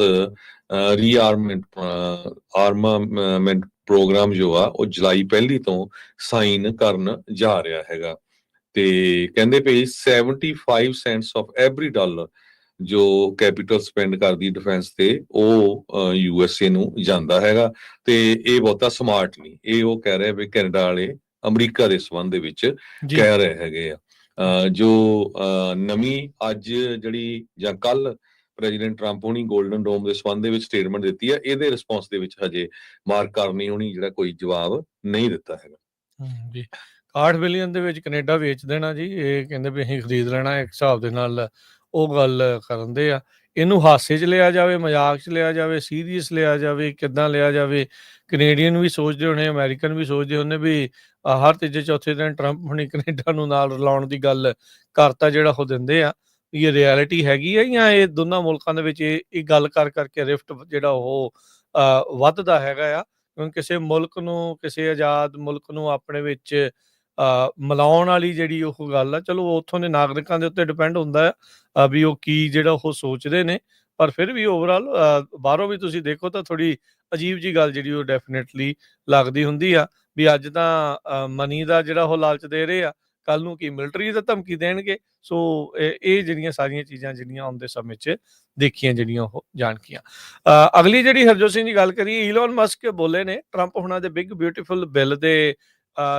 ਆਰਮਾਮੈਂਟ ਪ੍ਰੋਗਰਾਮ ਜੋ ਆ ਉਹ ਜੁਲਾਈ 1 ਤੋਂ ਸਾਈਨ ਕਰਨ ਜਾ ਰਿਹਾ ਹੈਗਾ ਤੇ ਕਹਿੰਦੇ ਵੀ 75 ਸੈਂਟਸ ਆਫ ਐਵਰੀ ਡਾਲਰ ਜੋ ਕੈਪੀਟਲ ਸਪੈਂਡ ਕਰਦੀ ਡਿਫੈਂਸ ਤੇ ਉਹ USA ਨੂੰ ਜਾਂਦਾ ਹੈਗਾ ਤੇ ਇਹ ਬਹੁਤਾ ਸਮਾਰਟ ਨਹੀਂ। ਇਹ ਉਹ ਕਹਿ ਰਹੇ ਵੀ ਕੈਨੇਡਾ ਵਾਲੇ ਅਮਰੀਕਾ ਦੇ ਸੰਬੰਧ ਦੇ ਵਿੱਚ ਕਹਿ ਰਹੇ ਹੈਗੇ ਆ। ਜੋ ਨਵੀਂ ਅੱਜ ਜਿਹੜੀ ਜਾਂ ਕੱਲ ਪ੍ਰੈਜ਼ੀਡੈਂਟ ਟਰੰਪ ਹੋਣੀ ਗੋਲਡਨ ਡੋਮ ਦੇ ਸੰਬੰਧ ਦੇ ਵਿੱਚ ਸਟੇਟਮੈਂਟ ਦਿੱਤੀ ਆ, ਇਹਦੇ ਰਿਸਪੌਂਸ ਦੇ ਵਿੱਚ ਹਜੇ ਮਾਰਕ ਕਾਰਨੀ ਹੋਣੀ ਜਿਹੜਾ ਕੋਈ ਜਵਾਬ ਨਹੀਂ ਦਿੱਤਾ ਹੈਗਾ। ਜੀ 61 ਬਿਲੀਅਨ ਦੇ ਵਿੱਚ ਕੈਨੇਡਾ ਵੇਚ ਦੇਣਾ ਜੀ, ਇਹ ਕਹਿੰਦੇ ਵੀ ਅਸੀਂ ਖਰੀਦ ਲੈਣਾ ਇੱਕ ਹਿਸਾਬ ਦੇ ਨਾਲ ਉਹ ਗੱਲ ਕਰਨ ਦੇ ਆ। ਇਹਨੂੰ ਹਾਸੇ 'ਚ ਲਿਆ ਜਾਵੇ, ਮਜ਼ਾਕ 'ਚ ਲਿਆ ਜਾਵੇ, ਸੀਰੀਅਸ ਲਿਆ ਜਾਵੇ, ਕਿੱਦਾਂ ਲਿਆ ਜਾਵੇ। ਕੈਨੇਡੀਅਨ ਵੀ ਸੋਚਦੇ ਹੋਣੇ, ਅਮਰੀਕਨ ਵੀ ਸੋਚਦੇ ਹੁੰਦੇ ਵੀ ਹਰ ਤੀਜੇ ਚੌਥੇ ਦਿਨ ਟਰੰਪ ਹੁਣੀ ਕੈਨੇਡਾ ਨੂੰ ਨਾਲ ਰਲਾਉਣ ਦੀ ਗੱਲ ਕਰਤਾ ਜਿਹੜਾ ਉਹ ਦਿੰਦੇ ਆ। ਇਹ ਰਿਐਲਿਟੀ ਹੈਗੀ ਹੈ ਜਾਂ ਇਹ ਦੋਨਾਂ ਮੁਲਕਾਂ ਦੇ ਵਿੱਚ ਇਹ ਗੱਲ ਕਰ ਕਰਕੇ ਰਿਫਟ ਜਿਹੜਾ ਉਹ ਵੱਧਦਾ ਹੈਗਾ ਆ। ਕਿਉਂਕਿ ਕਿਸੇ ਮੁਲਕ ਨੂੰ, ਕਿਸੇ ਆਜ਼ਾਦ ਮੁਲਕ ਨੂੰ ਆਪਣੇ ਵਿੱਚ ਮਿਲਾਉਣ ਵਾਲੀ ਜਿਹੜੀ ਉਹ ਗੱਲ ਆ, ਚਲੋ ਉੱਥੋਂ ਦੇ ਨਾਗਰਿਕਾਂ ਦੇ ਉੱਤੇ ਡਿਪੈਂਡ ਹੁੰਦਾ ਆ ਵੀ ਉਹ ਕੀ ਜਿਹੜਾ ਉਹ ਸੋਚਦੇ ਨੇ, ਪਰ ਫਿਰ ਵੀ ਓਵਰਆਲ ਬਾਹਰੋਂ ਵੀ ਤੁਸੀਂ ਦੇਖੋ ਤਾਂ ਥੋੜੀ ਅਜੀਬ ਜੀ ਗੱਲ ਜਿਹੜੀ ਉਹ ਡੈਫੀਨੇਟਲੀ ਲੱਗਦੀ ਹੁੰਦੀ ਆ ਵੀ ਅੱਜ ਤਾਂ ਮਨੀ ਦਾ ਜਿਹੜਾ ਉਹ ਲਾਲਚ ਦੇ ਰਹੇ ਆ, ਕੱਲ ਨੂੰ ਕੀ ਮਿਲਟਰੀ ਦਾ ਧਮਕੀ ਦੇਣਗੇ। ਸੋ ਇਹ ਜਿਹੜੀਆਂ ਸਾਰੀਆਂ ਚੀਜ਼ਾਂ ਜਿਹੜੀਆਂ ਆਉਂਦੇ ਸਮੇਂ 'ਚ ਦੇਖੀਆਂ ਜਿਹੜੀਆਂ ਉਹ ਜਾਣਕੀਆਂ। ਅਗਲੀ ਜਿਹੜੀ ਹਰਜੋਤ ਸਿੰਘ ਦੀ ਗੱਲ ਕਰੀਏ, ਈਲੋਨ ਮਸਕ ਬੋਲੇ ਨੇ ਟਰੰਪ ਹੋਣਾ ਦੇ ਬਿਗ ਬਿਊਟੀਫੁਲ ਬਿੱਲ ਦੇ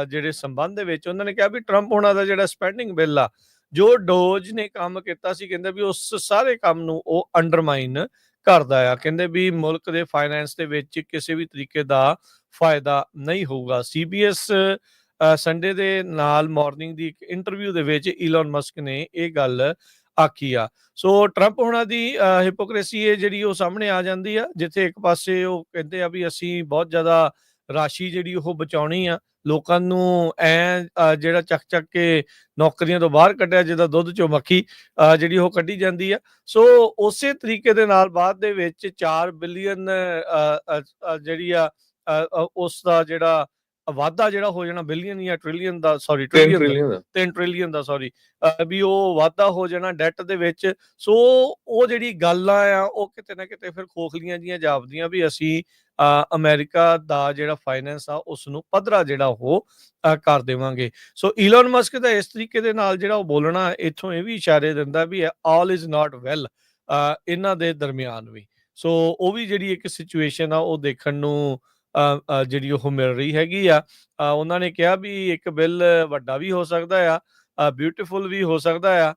ਜਿਹੜੇ ਸੰਬੰਧ ਦੇ ਵਿੱਚ। ਉਹਨਾਂ ਨੇ ਕਿਹਾ ਵੀ ਟਰੰਪ ਹੋਣਾ ਦਾ ਜਿਹੜਾ ਸਪੈਂਡਿੰਗ ਬਿੱਲ ਆ ਜੋ ਡੋਜ ਨੇ ਕੰਮ ਕੀਤਾ ਸੀ, ਕਹਿੰਦੇ ਵੀ ਉਸ ਸਾਰੇ ਕੰਮ ਨੂੰ ਉਹ ਅੰਡਰਮਾਈਨ ਕਰਦਾ ਆ। ਕਹਿੰਦੇ ਵੀ ਮੁਲਕ ਦੇ ਫਾਈਨੈਂਸ ਦੇ ਵਿੱਚ ਕਿਸੇ ਵੀ ਤਰੀਕੇ ਦਾ ਫਾਇਦਾ ਨਹੀਂ ਹੋਊਗਾ। CBS ਸੰਡੇ ਦੇ ਨਾਲ ਮਾਰਨਿੰਗ ਦੀ ਇੱਕ ਇੰਟਰਵਿਊ ਦੇ ਵਿੱਚ ਈਲੋਨ ਮਸਕ ਨੇ ਇਹ ਗੱਲ ਆਖੀ ਆ। ਸੋ ਟਰੰਪ ਹੋਣਾ ਦੀ ਹਿਪੋਕ੍ਰੇਸੀ ਹੈ ਜਿਹੜੀ ਉਹ ਸਾਹਮਣੇ ਆ ਜਾਂਦੀ ਆ, ਜਿੱਥੇ ਇੱਕ ਪਾਸੇ ਉਹ ਕਹਿੰਦੇ ਆ ਵੀ ਅਸੀਂ ਬਹੁਤ ਜ਼ਿਆਦਾ ਰਾਸ਼ੀ ਜਿਹੜੀ ਉਹ ਬਚਾਉਣੀ ਆ, ਲੋਕਾਂ ਨੂੰ ਜਿਹੜਾ ਚੱਕ ਕੇ ਨੌਕਰੀਆਂ ਤੋਂ ਬਾਹਰ ਕੱਢਿਆ ਜਿੱਦਾਂ ਦੁੱਧ ਚੋਂ ਮੱਖੀ ਜਿਹੜੀ ਉਹ ਕੱਢੀ ਜਾਂਦੀ ਆ। ਸੋ ਉਸੇ ਤਰੀਕੇ ਦੇ ਨਾਲ ਬਾਅਦ ਦੇ ਵਿੱਚ 4 ਬਿਲੀਅਨ ਜਿਹੜੀ ਆ ਉਸ ਦਾ ਜਿਹੜਾ ਵਾਧਾ ਜਿਹੜਾ ਹੋ ਜਾਣਾ ਬਿਲੀਅਨ ਜਾਂ ਟ੍ਰਿਲੀਅਨ ਦਾ, ਸੌਰੀ 3 ਟ੍ਰਿਲੀਅਨ ਦਾ ਸੌਰੀ ਵੀ ਉਹ ਵਾਧਾ ਹੋ ਜਾਣਾ ਡੈਟ ਦੇ ਵਿੱਚ। ਸੋ ਉਹ ਜਿਹੜੀ ਗੱਲਾਂ ਆ ਉਹ ਕਿਤੇ ਨਾ ਕਿਤੇ ਫਿਰ ਖੋਖਲੀਆਂ ਜੀਆਂ ਜਾਪਦੀਆਂ ਵੀ ਅਸੀਂ ਅਮਰੀਕਾ ਦਾ ਜਿਹੜਾ ਫਾਈਨੈਂਸ ਆ ਉਸ ਨੂੰ ਪੱਧਰਾ ਜਿਹੜਾ ਉਹ ਕਰ ਦੇਵਾਂਗੇ। ਸੋ ਈਲੋਨ ਮਸਕ ਦਾ ਇਸ ਤਰੀਕੇ ਦੇ ਨਾਲ ਜਿਹੜਾ ਉਹ ਬੋਲਣਾ ਇੱਥੋਂ ਇਹ ਵੀ ਇਸ਼ਾਰੇ ਦਿੰਦਾ ਵੀ ਆਲ ਇਜ਼ ਨਾਟ ਵੈਲ ਇਹਨਾਂ ਦੇ ਦਰਮਿਆਨ ਵੀ। ਸੋ ਉਹ ਵੀ ਜਿਹੜੀ ਇੱਕ ਸਿਚੁਏਸ਼ਨ ਆ ਉਹ ਦੇਖਣ ਨੂੰ ਜਿਹੜੀ ਉਹ ਮਿਲ ਰਹੀ ਹੈਗੀ ਆ। ਉਹਨਾਂ ਨੇ ਕਿਹਾ ਵੀ ਇੱਕ ਬਿੱਲ ਵੱਡਾ ਵੀ ਹੋ ਸਕਦਾ ਆ, ਬਿਊਟੀਫੁਲ ਵੀ ਹੋ ਸਕਦਾ ਆ,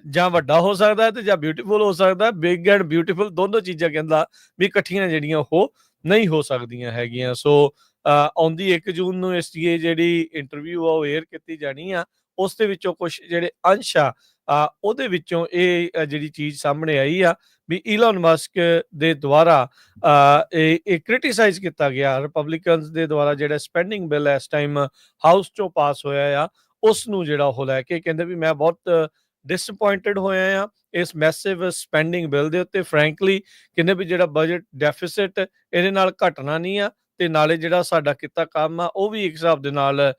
ਜਾਂ ਵੱਡਾ ਹੋ ਸਕਦਾ ਹੈ ਤੇ ਜਾਂ ਬਿਊਟੀਫੁਲ ਹੋ ਸਕਦਾ। ਬਿਗ ਐਂਡ ਬਿਊਟੀਫੁਲ ਦੋਨੋਂ ਚੀਜ਼ਾਂ ਕਹਿੰਦਾ ਵੀ ਇਕੱਠੀਆਂ ਜਿਹੜੀਆਂ ਉਹ ਨਹੀਂ ਹੋ ਸਕਦੀਆਂ ਹੈਗੀਆਂ। ਸੋ ਆਉਂਦੀ 1 ਜੂਨ ਨੂੰ ਇਸ ਦੀ ਜਿਹੜੀ ਇੰਟਰਵਿਊ ਆ ਉਹ ਏਅਰ ਕੀਤੀ ਜਾਣੀ ਆ। ਉਸ ਦੇ ਵਿੱਚੋਂ ਕੁਝ ਜਿਹੜੇ ਅੰਸ਼ ਆ ਉਹਦੇ ਵਿੱਚੋਂ ਇਹ ਜਿਹੜੀ ਚੀਜ਼ ਸਾਹਮਣੇ ਆਈ ਆ ਵੀ ਈਲਨ ਮਸਕ ਦੇ ਦੁਆਰਾ ਇਹ ਕ੍ਰਿਟੀਸਾਈਜ਼ ਕੀਤਾ ਗਿਆ ਰਿਪਬਲਿਕਨਸ ਦੇ ਦੁਆਰਾ ਜਿਹੜਾ ਸਪੈਂਡਿੰਗ ਬਿੱਲ ਇਸ ਟਾਈਮ ਹਾਊਸ ਚੋਂ ਪਾਸ ਹੋਇਆ ਆ ਉਸ ਨੂੰ ਜਿਹੜਾ ਉਹ ਲੈ ਕੇ ਕਹਿੰਦੇ ਵੀ ਮੈਂ ਬਹੁਤ ਡਿਸਅਪੁਆਇੰਟਡ ਹੋਇਆ ਆ ਇਸ ਮੈਸਿਵ ਸਪੈਂਡਿੰਗ ਬਿੱਲ ਦੇ ਉੱਤੇ ਫਰੈਂਕਲੀ ਕਹਿੰਦੇ ਵੀ ਜਿਹੜਾ ਬਜਟ ਡੈਫਿਸਿਟ ਇਹਦੇ ਨਾਲ ਘਟਣਾ ਨਹੀਂ ਆ ਤੇ ਨਾਲੇ ਜਿਹੜਾ ਸਾਡਾ ਕੀਤਾ ਕੰਮ ਆ ਉਹ ਵੀ ਇੱਕ ਹਿਸਾਬ ਦੇ ਨਾਲ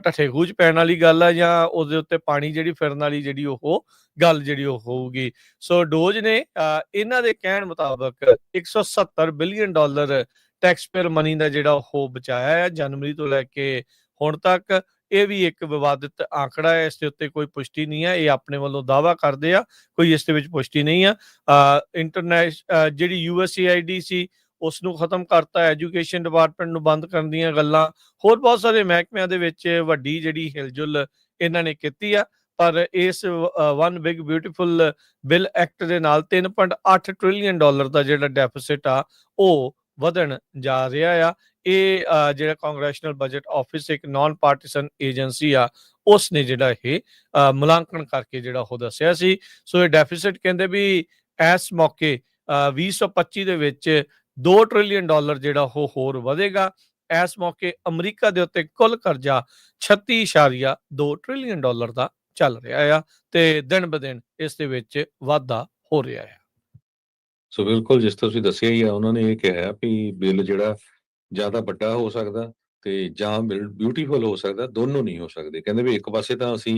ਢੱਠੇ ਖੂਚ ਪੈਣ ਵਾਲੀ ਗੱਲ ਆ ਜਾਂ ਉਹਦੇ ਉੱਤੇ ਪਾਣੀ ਜਿਹੜੀ ਫਿਰਨ ਵਾਲੀ ਜਿਹੜੀ ਉਹ ਗੱਲ ਜਿਹੜੀ ਉਹ ਹੋਊਗੀ। ਸੋ ਡੋਜ ਨੇ ਇਹਨਾਂ ਦੇ ਕਹਿਣ ਮੁਤਾਬਕ $170 ਬਿਲੀਅਨ ਟੈਕਸਪੇਅਰ ਮਨੀ ਦਾ ਜਿਹੜਾ ਉਹ ਬਚਾਇਆ ਹੈ ਜਨਵਰੀ ਤੋਂ ਲੈ ਕੇ ਹੁਣ ਤੱਕ। ਇਹ ਵੀ ਇੱਕ ਵਿਵਾਦਿਤ ਆંકੜਾ ਹੈ, ਇਸ ਦੇ ਉੱਤੇ ਕੋਈ ਪੁਸ਼ਟੀ ਨਹੀਂ ਹੈ, ਇਹ ਆਪਣੇ ਵੱਲੋਂ ਦਾਅਵਾ ਕਰਦੇ ਆ, ਕੋਈ ਇਸ ਦੇ ਵਿੱਚ ਪੁਸ਼ਟੀ ਨਹੀਂ ਆ। ਜਿਹੜੀ USAID ਸੀ ਉਸ ਨੂੰ ਖਤਮ ਕਰਤਾ, ਐਜੂਕੇਸ਼ਨ ਡਿਪਾਰਟਮੈਂਟ ਨੂੰ ਬੰਦ ਕਰਨ ਦੀਆਂ ਗੱਲਾਂ, ਹੋਰ ਬਹੁਤ ਸਾਰੇ ਮਹਿਕਮਿਆਂ ਦੇ ਵਿੱਚ ਵੱਡੀ ਜਿਹੜੀ ਹਿਲਜੁਲ ਇਹਨਾਂ ਨੇ ਕੀਤੀ ਆ। ਪਰ ਇਸ one big beautiful bill act ਦੇ ਨਾਲ $3.8 ਟ੍ਰਿਲੀਅਨ ਦਾ ਜਿਹੜਾ ਡੈਫਿਸਿਟ ਆ ਉਹ ਵਧਣ ਜਾ ਰਿਹਾ ਆ। ਇਹ ਜਿਹੜਾ ਕਾਂਗਰੈਸ਼ਨਲ ਬਜਟ ਆਫਿਸ ਇੱਕ ਨਾਨ ਪਾਰਟੀਸਨ ਏਜੰਸੀ ਆ ਉਸ ਨੇ ਜਿਹੜਾ ਇਹ ਮੁਲਾਂਕਣ ਕਰਕੇ ਜਿਹੜਾ ਉਹ ਦੱਸਿਆ ਸੀ। ਸੋ ਇਹ ਡੈਫਿਸਿਟ ਕਹਿੰਦੇ ਵੀ ਇਸ ਮੌਕੇ 2025 ਦੇ ਵਿੱਚ $2 ਟ੍ਰਿਲੀਅਨ ਜਿਹੜਾ ਉਹ ਹੋਰ ਵਧੇਗਾ। ਇਸ ਮੌਕੇ ਅਮਰੀਕਾ ਦੇ ਉੱਤੇ ਕੁੱਲ ਕਰਜ਼ਾ $36.2 ਟ੍ਰਿਲੀਅਨ ਦਾ ਚੱਲ ਰਿਹਾ ਆ ਤੇ ਦਿਨ ਬ ਦਿਨ ਇਸ ਦੇ ਵਿੱਚ ਵਾਧਾ ਹੋ ਰਿਹਾ ਹੈ। ਸੋ ਬਿਲਕੁਲ ਜਿਸ ਤਰ੍ਹਾਂ ਤੁਸੀਂ ਦੱਸਿਆ ਹੀ ਆ, ਉਹਨਾਂ ਨੇ ਇਹ ਕਿਹਾ ਵੀ ਬਿੱਲ ਜਿਹੜਾ ਜ਼ਿਆਦਾ ਵੱਡਾ ਹੋ ਸਕਦਾ ਤੇ ਜਾਂ ਬਿੱਲ ਬਿਊਟੀਫੁਲ ਹੋ ਸਕਦਾ, ਦੋਨੋਂ ਨਹੀਂ ਹੋ ਸਕਦੇ। ਕਹਿੰਦੇ ਵੀ ਇੱਕ ਪਾਸੇ ਤਾਂ ਅਸੀਂ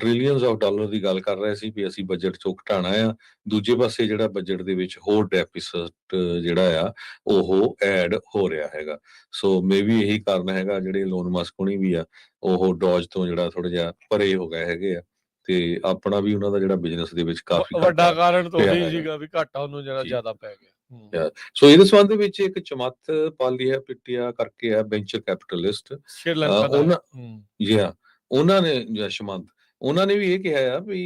ਟ੍ਰਿਲੀਅਨਸ ਆਫ ਡਾਲਰ ਦੀ ਗੱਲ ਕਰ ਰਹੇ ਸੀ ਵੀ ਅਸੀਂ ਬਜਟ ਚੋਂ ਘਟਾਉਣਾ ਆ, ਦੂਜੇ ਪਾਸੇ ਜਿਹੜਾ ਬਜਟ ਦੇ ਵਿੱਚ ਹੋਰ ਡੈਫਿਸਿਟ ਜਿਹੜਾ ਆ ਉਹ ਐਡ ਹੋ ਰਿਹਾ ਹੈਗਾ। ਸੋ ਮੇ ਵੀ ਇਹੀ ਕਾਰਨ ਹੈਗਾ ਜਿਹੜੇ ਲੋਨ ਮਸਕ ਹੋਣੀ ਵੀ ਆ ਉਹ ਡੋਜ ਤੋਂ ਜਿਹੜਾ ਥੋੜਾ ਜਿਹਾ ਪਰੇ ਹੋ ਗਏ ਹੈਗੇ ਆ ਤੇ ਆਪਣਾ ਵੀ ਉਹਨਾਂ ਦਾ ਜਿਹੜਾ ਬਿਜ਼ਨਸ ਦੇ ਵਿੱਚ ਕਾਫੀ ਵੱਡਾ ਕਾਰਨ ਤਾਂ ਉਹੀ ਸੀਗਾ ਵੀ ਘਾਟਾ ਉਹਨੂੰ ਜਿਹੜਾ ਜ਼ਿਆਦਾ ਪੈ ਗਿਆ। ਸੋ ਇਹਦੇ ਸੰਬੰਧ ਦੇ ਵਿੱਚ ਇੱਕ ਚਮਤ ਪਾਲੀਆ ਪਿੱਟਿਆ ਕਰਕੇ ਆ ਵੈਂਚਰ ਕੈਪੀਟਲਿਸਟ ਉਹਨਾਂ ਨੇ ਯਸ਼ਮੰਤ ਉਹਨਾਂ ਨੇ ਵੀ ਇਹ ਕਿਹਾ ਆ ਵੀ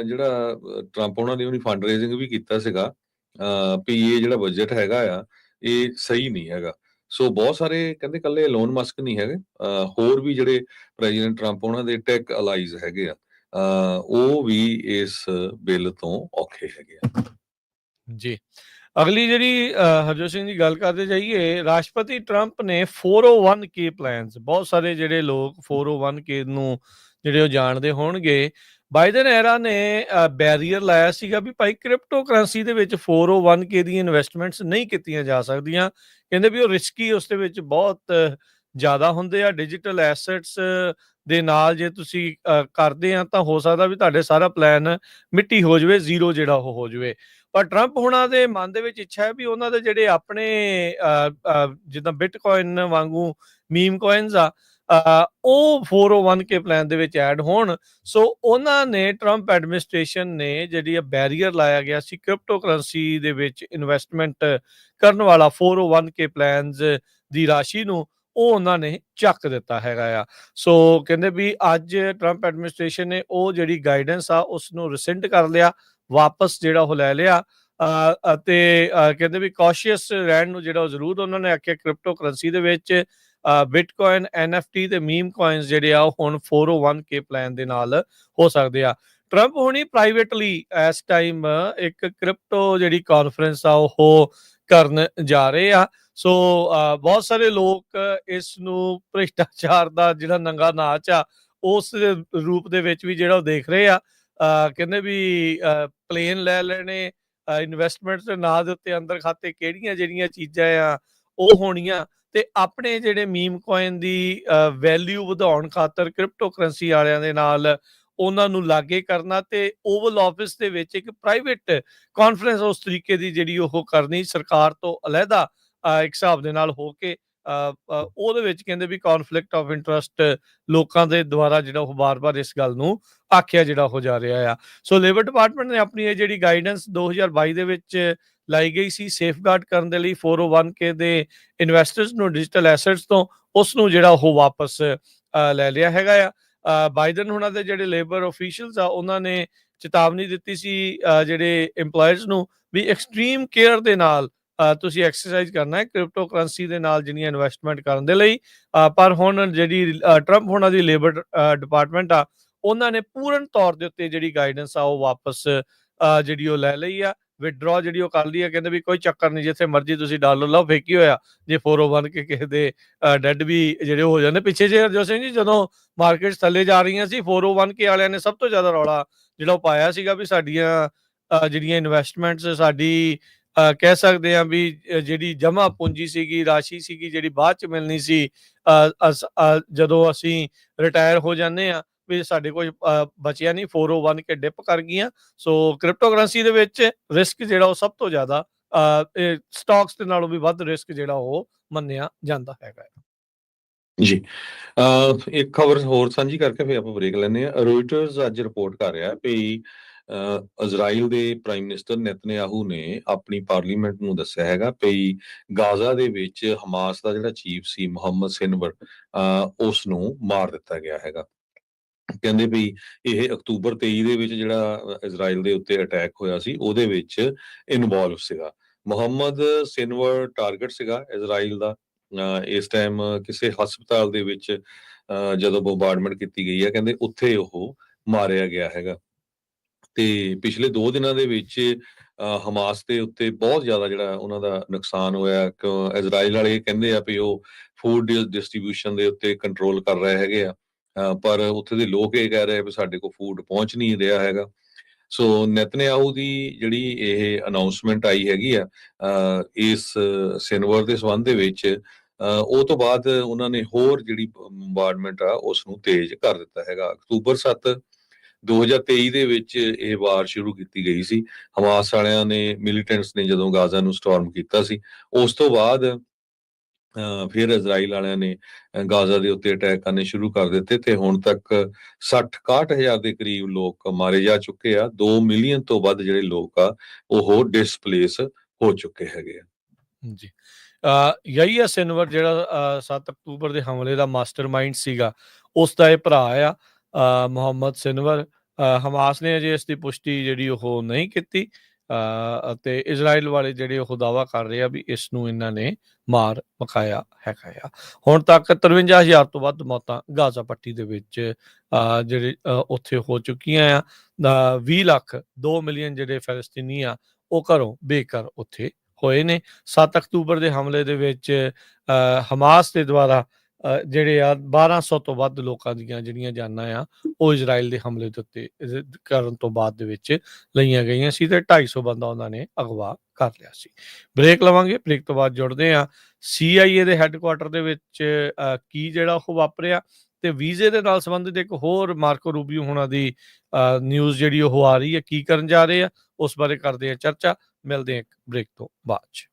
ਜਿਹੜਾ ਟਰੰਪ ਉਹਨਾਂ ਨੇ ਉਹਨੀ ਫੰਡ ਰੇਜ਼ਿੰਗ ਵੀ ਕੀਤਾ ਸੀਗਾ ਵੀ ਇਹ ਜਿਹੜਾ ਬਜਟ ਹੈਗਾ ਆ ਇਹ ਸਹੀ ਨਹੀਂ ਹੈਗਾ। ਸੋ ਬਹੁਤ ਸਾਰੇ ਕਹਿੰਦੇ ਇਕੱਲੇ ਲੋਨ ਮਸਕ ਨਹੀਂ ਹੈਗੇ, ਹੋਰ ਵੀ ਜਿਹੜੇ ਪ੍ਰੈਜ਼ੀਡੈਂਟ ਟਰੰਪ ਉਹਨਾਂ ਦੇ ਟੈਕ ਅਲਾਈਜ਼ ਹੈਗੇ ਆ ਉਹ ਵੀ ਇਸ ਬਿੱਲ ਤੋਂ ਔਖੇ ਹੈਗੇ ਆ। ਜੀ ਅਗਲੀ ਜਿਹੜੀ ਹਰਜੋਤ ਸਿੰਘ ਦੀ ਗੱਲ ਕਰਦੇ ਜਾਈਏ, ਰਾਸ਼ਟਰਪਤੀ ਟਰੰਪ ਨੇ 401k ਪਲਾਨਸ, ਬਹੁਤ ਸਾਰੇ ਜਿਹੜੇ ਲੋਕ 401k ਨੂੰ ਜਿਹੜੇ ਉਹ ਜਾਣਦੇ ਹੋਣਗੇ, ਬਾਈਡਨ ਐਰਾ ਨੇ ਬੈਰੀਅਰ ਲਾਇਆ ਸੀਗਾ ਵੀ ਭਾਈ ਕ੍ਰਿਪਟੋ ਕਰੰਸੀ ਦੇ ਵਿੱਚ 401k ਦੀਆਂ ਇਨਵੈਸਟਮੈਂਟਸ ਨਹੀਂ ਕੀਤੀਆਂ ਜਾ ਸਕਦੀਆਂ। ਕਹਿੰਦੇ ਵੀ ਉਹ ਰਿਸਕੀ ਉਸ ਦੇ ਵਿੱਚ ਬਹੁਤ ਜ਼ਿਆਦਾ ਹੁੰਦੇ ਆ। ਡਿਜੀਟਲ ਐਸੈਟਸ ਦੇ ਨਾਲ ਜੇ ਤੁਸੀਂ ਕਰਦੇ ਆ ਤਾਂ ਹੋ ਸਕਦਾ ਵੀ ਤੁਹਾਡੇ ਸਾਰਾ ਪਲਾਨ ਮਿੱਟੀ ਹੋ ਜਾਵੇ, ਜ਼ੀਰੋ ਜਿਹੜਾ ਉਹ ਹੋ ਜਾਵੇ। ਪਰ ਟਰੰਪ ਹੁਣਾਂ ਦੇ ਮਨ ਦੇ ਵਿੱਚ ਇੱਛਾ ਹੈ ਵੀ ਉਹਨਾਂ ਦੇ ਜਿਹੜੇ ਆਪਣੇ ਜਿੱਦਾਂ ਬਿਟਕੋਇਨ ਵਾਂਗੂ ਮੀਮ ਕੋਇਨਸ ਆ ਉਹ 401k ਪਲਾਨ ਦੇ ਵਿੱਚ ਐਡ ਹੋਣ। ਸੋ ਉਹਨਾਂ ਨੇ ਟਰੰਪ ਐਡਮਿਨਿਸਟ੍ਰੇਸ਼ਨ ਨੇ ਜਿਹੜੀ ਬੈਰੀਅਰ ਲਾਇਆ ਗਿਆ ਸੀ ਕ੍ਰਿਪਟੋ ਕਰੰਸੀ ਦੇ ਵਿੱਚ ਇਨਵੈਸਟਮੈਂਟ ਕਰਨ ਵਾਲਾ 401k ਪਲਾਨਸ ਦੀ ਰਾਸ਼ੀ ਨੂੰ, ਉਹ ਉਹਨਾਂ ਨੇ ਚੱਕ ਦਿੱਤਾ ਹੈਗਾ ਆ। ਸੋ ਕਹਿੰਦੇ ਵੀ ਅੱਜ ਟਰੰਪ ਐਡਮਿਨਿਸਟ੍ਰੇਸ਼ਨ ਨੇ ਉਹ ਜਿਹੜੀ ਗਾਈਡੈਂਸ ਆ ਉਸ ਨੂੰ ਰਿਸੈਂਡ ਕਰ ਲਿਆ, ਵਾਪਸ ਜਿਹੜਾ ਉਹ ਲੈ ਲਿਆ ਅਤੇ ਕਹਿੰਦੇ ਵੀ ਕੌਸ਼ੀਅਸ ਰਹਿਣ ਨੂੰ ਜਿਹੜਾ ਉਹ ਜ਼ਰੂਰ ਉਹਨਾਂ ਨੇ ਆਖਿਆ। ਕ੍ਰਿਪਟੋ ਕਰੰਸੀ ਦੇ ਵਿੱਚ ਬਿਟਕੋਇਨ, NFT ਤੇ ਮੀਮ ਕੋਇਨਸ ਜਿਹੜੇ ਆ ਉਹ ਹੁਣ 401k ਪਲਾਨ ਦੇ ਨਾਲ ਹੋ ਸਕਦੇ ਆ। ਟਰੰਪ ਹੁਣੀ ਪ੍ਰਾਈਵੇਟਲੀ ਇਸ ਟਾਈਮ ਇੱਕ ਕ੍ਰਿਪਟੋ ਜਿਹੜੀ ਕਾਨਫਰੰਸ ਆ ਉਹ ਕਰਨ ਜਾ ਰਹੇ ਆ। ਸੋ ਬਹੁਤ ਸਾਰੇ ਲੋਕ ਇਸ ਨੂੰ ਭ੍ਰਿਸ਼ਟਾਚਾਰ ਦਾ ਜਿਹੜਾ ਨੰਗਾ ਨਾਚ ਆ ਉਸ ਰੂਪ ਦੇ ਵਿੱਚ ਵੀ ਜਿਹੜਾ ਉਹ ਦੇਖ ਰਹੇ ਆ। ਕਹਿੰਦੇ ਵੀ ਪਲੇਨ ਲੈ ਲੈਣੇ, ਇਨਵੈਸਟਮੈਂਟ ਦੇ ਨਾਂ ਦੇ ਉੱਤੇ ਅੰਦਰ ਖਾਤੇ ਕਿਹੜੀਆਂ ਜਿਹੜੀਆਂ ਚੀਜ਼ਾਂ ਆ ਉਹ ਹੋਣੀਆਂ ਤੇ ਆਪਣੇ ਜਿਹੜੇ ਮੀਮ ਕੋਇਨ ਦੀ ਵੈਲਿਊ ਵਧਾਉਣ ਖਾਤਰ ਕ੍ਰਿਪਟੋ ਕਰੰਸੀ ਵਾਲਿਆਂ ਦੇ ਨਾਲ ਉਹਨਾਂ ਨੂੰ ਲਾਗੇ ਕਰਨਾ ਤੇ ਓਵਲ ਆਫਿਸ ਦੇ ਵਿੱਚ ਇੱਕ ਪ੍ਰਾਈਵੇਟ ਕਾਨਫਰੰਸ ਉਸ ਤਰੀਕੇ ਦੀ ਜਿਹੜੀ ਉਹ ਕਰਨੀ ਸਰਕਾਰ ਤੋਂ ਅਲੱਗਾ ਇੱਕ ਹਿਸਾਬ ਦੇ ਨਾਲ ਹੋ ਕੇ ਉਹਦੇ ਵਿੱਚ ਕਹਿੰਦੇ ਵੀ ਕੌਨਫਲਿਕਟ ਆਫ ਇੰਟਰਸਟ ਲੋਕਾਂ ਦੇ ਦੁਆਰਾ ਜਿਹੜਾ ਉਹ ਬਾਰ-ਬਾਰ ਇਸ ਗੱਲ ਨੂੰ ਆਖਿਆ ਜਿਹੜਾ ਹੋ ਜਾ ਰਿਹਾ ਆ। ਸੋ ਲੇਬਰ ਡਿਪਾਰਟਮੈਂਟ ਨੇ ਆਪਣੀ ਇਹ ਜਿਹੜੀ ਗਾਈਡੈਂਸ 2022 ਦੇ ਵਿੱਚ ਲਾਈ ਗਈ ਸੀ ਸੇਫਗਾਰਡ ਕਰਨ ਦੇ ਲਈ 401k ਦੇ ਇਨਵੈਸਟਰਸ ਨੂੰ ਡਿਜੀਟਲ ਐਸੈਟਸ ਤੋਂ, ਉਸ ਨੂੰ ਜਿਹੜਾ ਉਹ ਵਾਪਸ ਲੈ ਲਿਆ ਹੈਗਾ ਆ। ਬਾਈਡਨ ਹੁਣਾਂ ਦੇ ਜਿਹੜੇ ਲੇਬਰ ਅਫੀਸ਼ੀਅਲਸ ਆ ਉਹਨਾਂ ਨੇ ਚੇਤਾਵਨੀ ਦਿੱਤੀ ਸੀ ਜਿਹੜੇ EMPLOYERS ਨੂੰ ਵੀ ਐਕਸਟ੍ਰੀਮ ਕੇਅਰ ਦੇ ਨਾਲ ਤੁਸੀਂ ਐਕਸਰਸਾਈਜ਼ ਕਰਨਾ ਹੈ ਕ੍ਰਿਪਟੋ ਕਰੰਸੀ ਦੇ ਨਾਲ ਜਿਹੜੀਆਂ ਇਨਵੈਸਟਮੈਂਟ ਕਰਨ ਦੇ ਲਈ। ਪਰ ਹੁਣ ਜਿਹੜੀ ਟਰੰਪ ਹੁਣਾਂ ਦੀ ਲੇਬਰ ਡਿਪਾਰਟਮੈਂਟ ਆ ਉਹਨਾਂ ਨੇ ਪੂਰਨ ਤੌਰ ਦੇ ਉੱਤੇ ਜਿਹੜੀ ਗਾਈਡੈਂਸ ਆ ਉਹ ਵਾਪਸ ਜਿਹੜੀ ਉਹ ਲੈ ਲਈ ਆ, ਵਿਦਡਰਾ ਜਿਹੜੀ ਉਹ ਕਰ ਲਈ ਆ। ਕਹਿੰਦੇ ਵੀ ਕੋਈ ਚੱਕਰ ਨਹੀਂ, ਜਿੱਥੇ ਮਰਜ਼ੀ ਤੁਸੀਂ ਡਾਲਰ ਲਓ, ਫੇਕੀ ਹੋਇਆ ਜੇ 401 ਕੇ ਕਿਸੇ ਦੇ ਡੈਡ ਵੀ ਜਿਹੜੇ ਹੋ ਜਾਂਦੇ। ਪਿੱਛੇ ਜੇ ਹਰਜੋਤ ਸਿੰਘ ਜੀ ਜਦੋਂ ਮਾਰਕੀਟਸ ਥੱਲੇ ਜਾ ਰਹੀਆਂ ਸੀ, 401 ਕੇ ਵਾਲਿਆਂ ਨੇ ਸਭ ਤੋਂ ਜ਼ਿਆਦਾ ਰੌਲਾ ਜਿਹੜਾ ਉਹ ਪਾਇਆ ਸੀਗਾ ਵੀ ਸਾਡੀਆਂ ਜਿਹੜੀਆਂ ਇਨਵੈਸਟਮੈਂਟਸ ਸਾਡੀ ਕਹਿ ਸਕਦੇ ਆ ਵੀ ਜਿਹੜੀ ਜਮ੍ਹਾਂ ਪੂੰਜੀ ਸੀਗੀ, ਰਾਸ਼ੀ ਸੀਗੀ, ਜਿਹੜੀ ਬਾਅਦ ਚ ਮਿਲਣੀ ਸੀ ਜਦੋਂ ਅਸੀਂ ਰਿਟਾਇਰ ਹੋ ਜਾਂਦੇ ਆ, ਵੀ ਸਾਡੇ ਕੋਲ ਬਚਿਆ ਨਹੀਂ, 401 ਕੇ ਡਿਪ ਕਰ ਗਈਆਂ। ਸੋ ਕ੍ਰਿਪਟੋ ਕਰੰਸੀ ਦੇ ਵਿੱਚ ਰਿਸਕ ਜਿਹੜਾ ਉਹ ਸਭ ਤੋਂ ਜ਼ਿਆਦਾ ਸਟਾਕਸ ਦੇ ਨਾਲੋਂ ਵੀ ਵੱਧ ਰਿਸਕ ਜਿਹੜਾ ਉਹ ਮੰਨਿਆ ਜਾਂਦਾ ਹੈਗਾ। ਜੀ ਇੱਕ ਖਬਰ ਹੋਰ ਸਾਂਝੀ ਕਰਕੇ ਫਿਰ ਆਪਾਂ ਬ੍ਰੇਕ ਲੈਂਦੇ ਆ। ਰੋਇਟਰਸ ਅੱਜ ਰਿਪੋਰਟ ਕਰ ਰਿਹਾ ਵੀ ਇਜ਼ਰਾਈਲ ਦੇ ਪ੍ਰਾਈਮ ਮਿਨਿਸਟਰ ਨੇਤਨਯਾਹੂ ਨੇ ਆਪਣੀ ਪਾਰਲੀਮੈਂਟ ਨੂੰ ਦੱਸਿਆ ਹੈਗਾ ਵੀ ਗਾਜ਼ਾ ਦੇ ਵਿੱਚ ਹਮਾਸ ਦਾ ਜਿਹੜਾ ਚੀਫ ਸੀ ਮੁਹੰਮਦ ਸਿਨਵਰ ਉਸ ਨੂੰ ਮਾਰ ਦਿੱਤਾ ਗਿਆ ਹੈਗਾ। ਕਹਿੰਦੇ ਵੀ ਇਹ ਅਕਤੂਬਰ 23 ਦੇ ਵਿੱਚ ਜਿਹੜਾ ਇਜ਼ਰਾਈਲ ਦੇ ਉੱਤੇ ਅਟੈਕ ਹੋਇਆ ਸੀ ਉਹਦੇ ਵਿੱਚ ਇਨਵੋਲਵ ਸੀਗਾ। ਮੁਹੰਮਦ ਸਿਨਵਰ ਟਾਰਗੇਟ ਸੀਗਾ ਇਜ਼ਰਾਈਲ ਦਾ। ਇਸ ਟਾਈਮ ਕਿਸੇ ਹਸਪਤਾਲ ਦੇ ਵਿੱਚ ਜਦੋਂ ਬੰਬਾਰਡਮੈਂਟ ਕੀਤੀ ਗਈ ਹੈ, ਕਹਿੰਦੇ ਉੱਥੇ ਉਹ ਮਾਰਿਆ ਗਿਆ ਹੈਗਾ। ਤੇ ਪਿਛਲੇ 2 ਦਿਨਾਂ ਦੇ ਵਿੱਚ ਹਮਾਸ ਦੇ ਉੱਤੇ ਬਹੁਤ ਜ਼ਿਆਦਾ ਜਿਹੜਾ ਉਹਨਾਂ ਦਾ ਨੁਕਸਾਨ ਹੋਇਆ। ਇਜ਼ਰਾਈਲ ਵਾਲੇ ਕਹਿੰਦੇ ਆ ਵੀ ਉਹ ਫੂਡ ਡਿਸਟ੍ਰੀਬਿਊਸ਼ਨ ਦੇ ਉੱਤੇ ਕੰਟਰੋਲ ਕਰ ਰਹੇ ਹੈਗੇ ਆ, ਪਰ ਉੱਥੇ ਦੇ ਲੋਕ ਇਹ ਕਹਿ ਰਹੇ ਆ ਵੀ ਸਾਡੇ ਕੋਲ ਫੂਡ ਪਹੁੰਚ ਨਹੀਂ ਰਿਹਾ ਹੈਗਾ। ਸੋ ਨੇਤਨਯਾਹੂ ਦੀ ਜਿਹੜੀ ਇਹ ਅਨਾਉਂਸਮੈਂਟ ਆਈ ਹੈਗੀ ਆ ਇਸ ਸਿਨਵਰ ਦੇ ਸੰਬੰਧ ਦੇ ਵਿੱਚ, ਉਹ ਤੋਂ ਬਾਅਦ ਉਹਨਾਂ ਨੇ ਹੋਰ ਜਿਹੜੀ ਬੰਬਾਰਡਮੈਂਟ ਆ ਉਸ ਨੂੰ ਤੇਜ਼ ਕਰ ਦਿੱਤਾ ਹੈਗਾ। ਅਕਤੂਬਰ 7 2023 ਦੇ ਵਿੱਚ ਇਹ ਵਾਰ ਸ਼ੁਰੂ ਕੀਤੀ ਗਈ ਸੀ। ਹਮਾਸ ਵਾਲਿਆਂ ਨੇ, ਮਿਲੀਟੈਂਟਸ ਨੇ ਜਦੋਂ ਗਾਜ਼ਾ ਨੂੰ ਸਟਾਰਮ ਕੀਤਾ ਸੀ, ਉਸ ਤੋਂ ਬਾਅਦ ਫਿਰ ਇਜ਼ਰਾਈਲ ਵਾਲਿਆਂ ਨੇ ਗਾਜ਼ਾ ਦੇ ਉੱਤੇ ਅਟੈਕ ਕਰਨੇ ਸ਼ੁਰੂ ਕਰ ਦਿੱਤੇ ਤੇ ਹੁਣ ਤੱਕ 60-61 ਹਜ਼ਾਰ ਦੇ ਕਰੀਬ ਲੋਕ ਮਾਰੇ ਜਾ ਚੁੱਕੇ ਆ। 2 ਮਿਲੀਅਨ ਤੋਂ ਵੱਧ ਜਿਹੜੇ ਲੋਕ ਆ ਉਹ ਡਿਸਪਲੇਸ ਹੋ ਚੁੱਕੇ ਹੈਗੇ ਆ। ਜੀ ਯਹੀਆ ਸਿਨਵਰ ਜਿਹੜਾ 7 ਅਕਤੂਬਰ ਦੇ ਹਮਲੇ ਦਾ ਮਾਸਟਰਮਾਈਂਡ ਸੀਗਾ, ਉਸ ਦਾ ਇਹ ਭਰਾ ਆ ਮੁਹੰਮਦ ਸਿਨਵਰ। ਹਮਾਸ ਨੇ ਅਜੇ ਇਸ ਦੀ ਪੁਸ਼ਟੀ ਜਿਹੜੀ ਉਹ ਨਹੀਂ ਕੀਤੀ ਅਤੇ ਇਜ਼ਰਾਈਲ ਵਾਲੇ ਜਿਹੜੇ ਉਹ ਦਾਅਵਾ ਕਰ ਰਹੇ ਆ ਵੀ ਇਸ ਨੂੰ ਇਹਨਾਂ ਨੇ ਮਾਰ ਮੁਕਾਇਆ ਹੈਗਾ ਆ। ਹੁਣ ਤੱਕ 53,000 ਤੋਂ ਵੱਧ ਮੌਤਾਂ ਗਾਜ਼ਾ ਪੱਟੀ ਦੇ ਵਿੱਚ ਜਿਹੜੇ ਉੱਥੇ ਹੋ ਚੁੱਕੀਆਂ ਆ। 20 ਲੱਖ 2 ਮਿਲੀਅਨ ਜਿਹੜੇ ਫਲਸਤੀਨੀ ਆ ਉਹ ਘਰੋਂ ਬੇਘਰ ਉੱਥੇ ਹੋਏ ਨੇ। 7 ਅਕਤੂਬਰ ਦੇ ਹਮਲੇ ਦੇ ਵਿੱਚ ਹਮਾਸ ਦੇ ਦੁਆਰਾ ਜਿਹੜੇ ਆ 1200 ਤੋਂ ਵੱਧ ਲੋਕਾਂ ਦੀਆਂ ਜਿਹੜੀਆਂ ਜਾਨਾਂ ਆ ਉਹ ਇਜ਼ਰਾਈਲ ਦੇ ਹਮਲੇ ਦੇ ਉੱਤੇ ਕਰਨ ਤੋਂ ਬਾਅਦ ਦੇ ਵਿੱਚ ਲਈਆਂ ਗਈਆਂ ਸੀ ਤੇ 250 ਬੰਦਾ ਉਹਨਾਂ ਨੇ ਅਗਵਾ ਕਰ ਲਿਆ ਸੀ। ਬ੍ਰੇਕ ਲਵਾਂਗੇ, ਬ੍ਰੇਕ ਤੋਂ ਬਾਅਦ ਜੁੜਦੇ ਆ CIA ਦੇ ਹੈੱਡਕੁਆਟਰ ਦੇ ਵਿੱਚ ਕੀ ਜਿਹੜਾ ਉਹ ਵਾਪਰਿਆ ਤੇ ਵੀਜ਼ੇ ਦੇ ਨਾਲ ਸੰਬੰਧਿਤ ਇੱਕ ਹੋਰ ਮਾਰਕੋ ਰੂਬੀਓ ਹੋਣਾ ਦੀ ਨਿਊਜ਼ ਜਿਹੜੀ ਉਹ ਆ ਰਹੀ ਹੈ, ਕੀ ਕਰਨ ਜਾ ਰਹੇ ਆ ਉਸ ਬਾਰੇ ਕਰਦੇ ਆ ਚਰਚਾ। ਮਿਲਦੇ ਆ ਇੱਕ ਬ੍ਰੇਕ ਤੋਂ ਬਾਅਦ 'ਚ।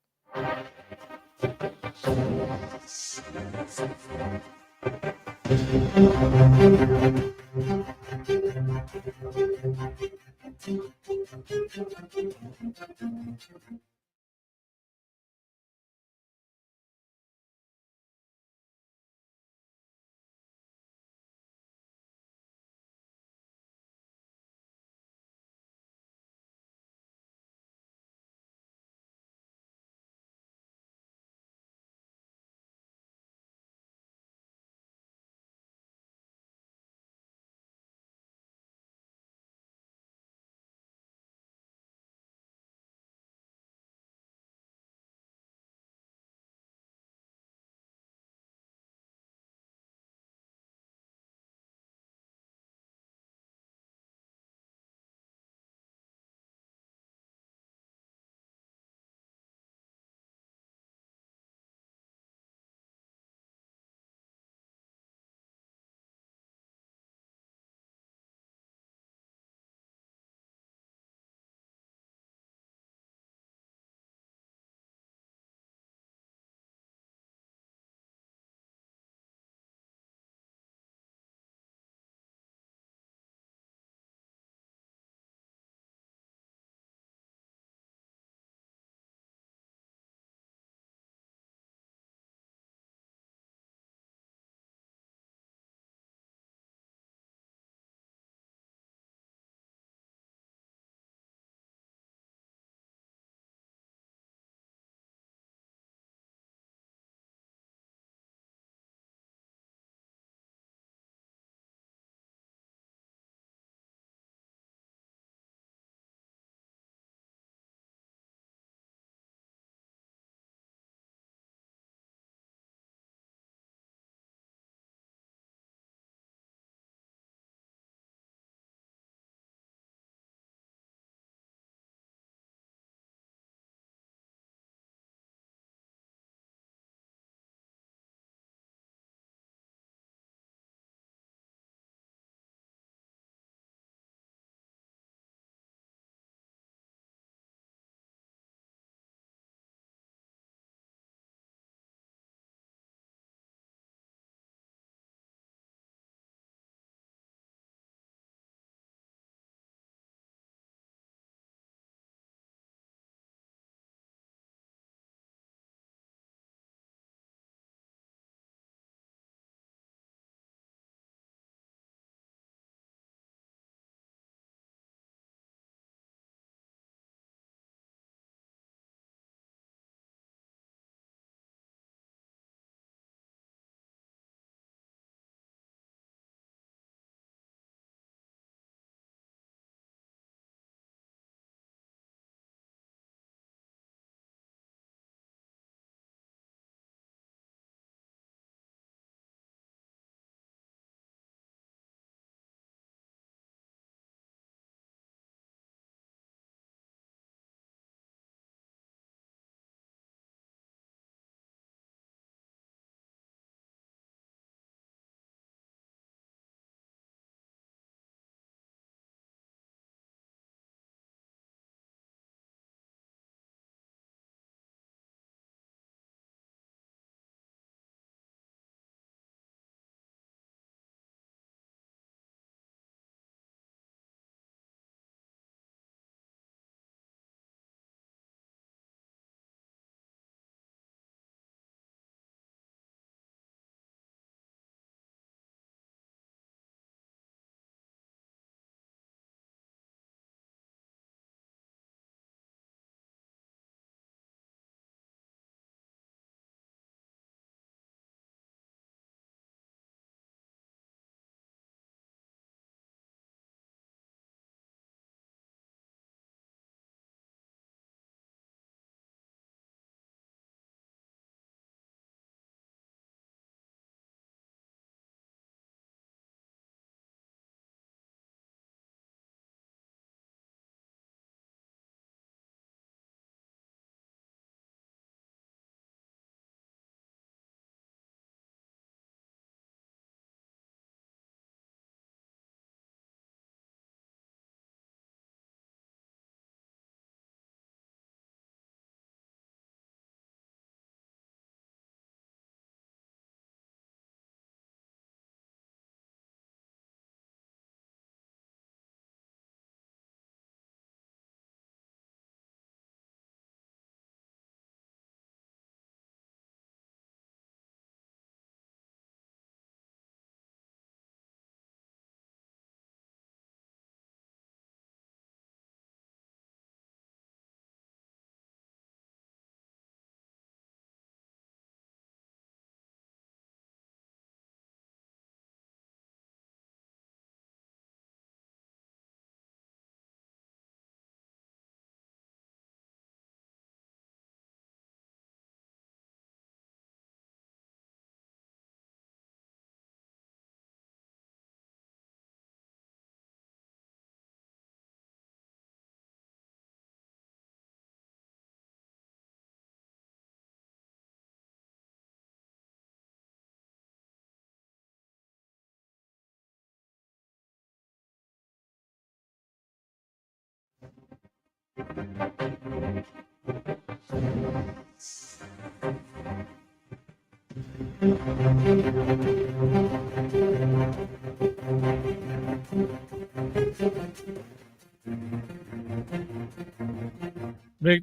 ਬ੍ਰੇਕ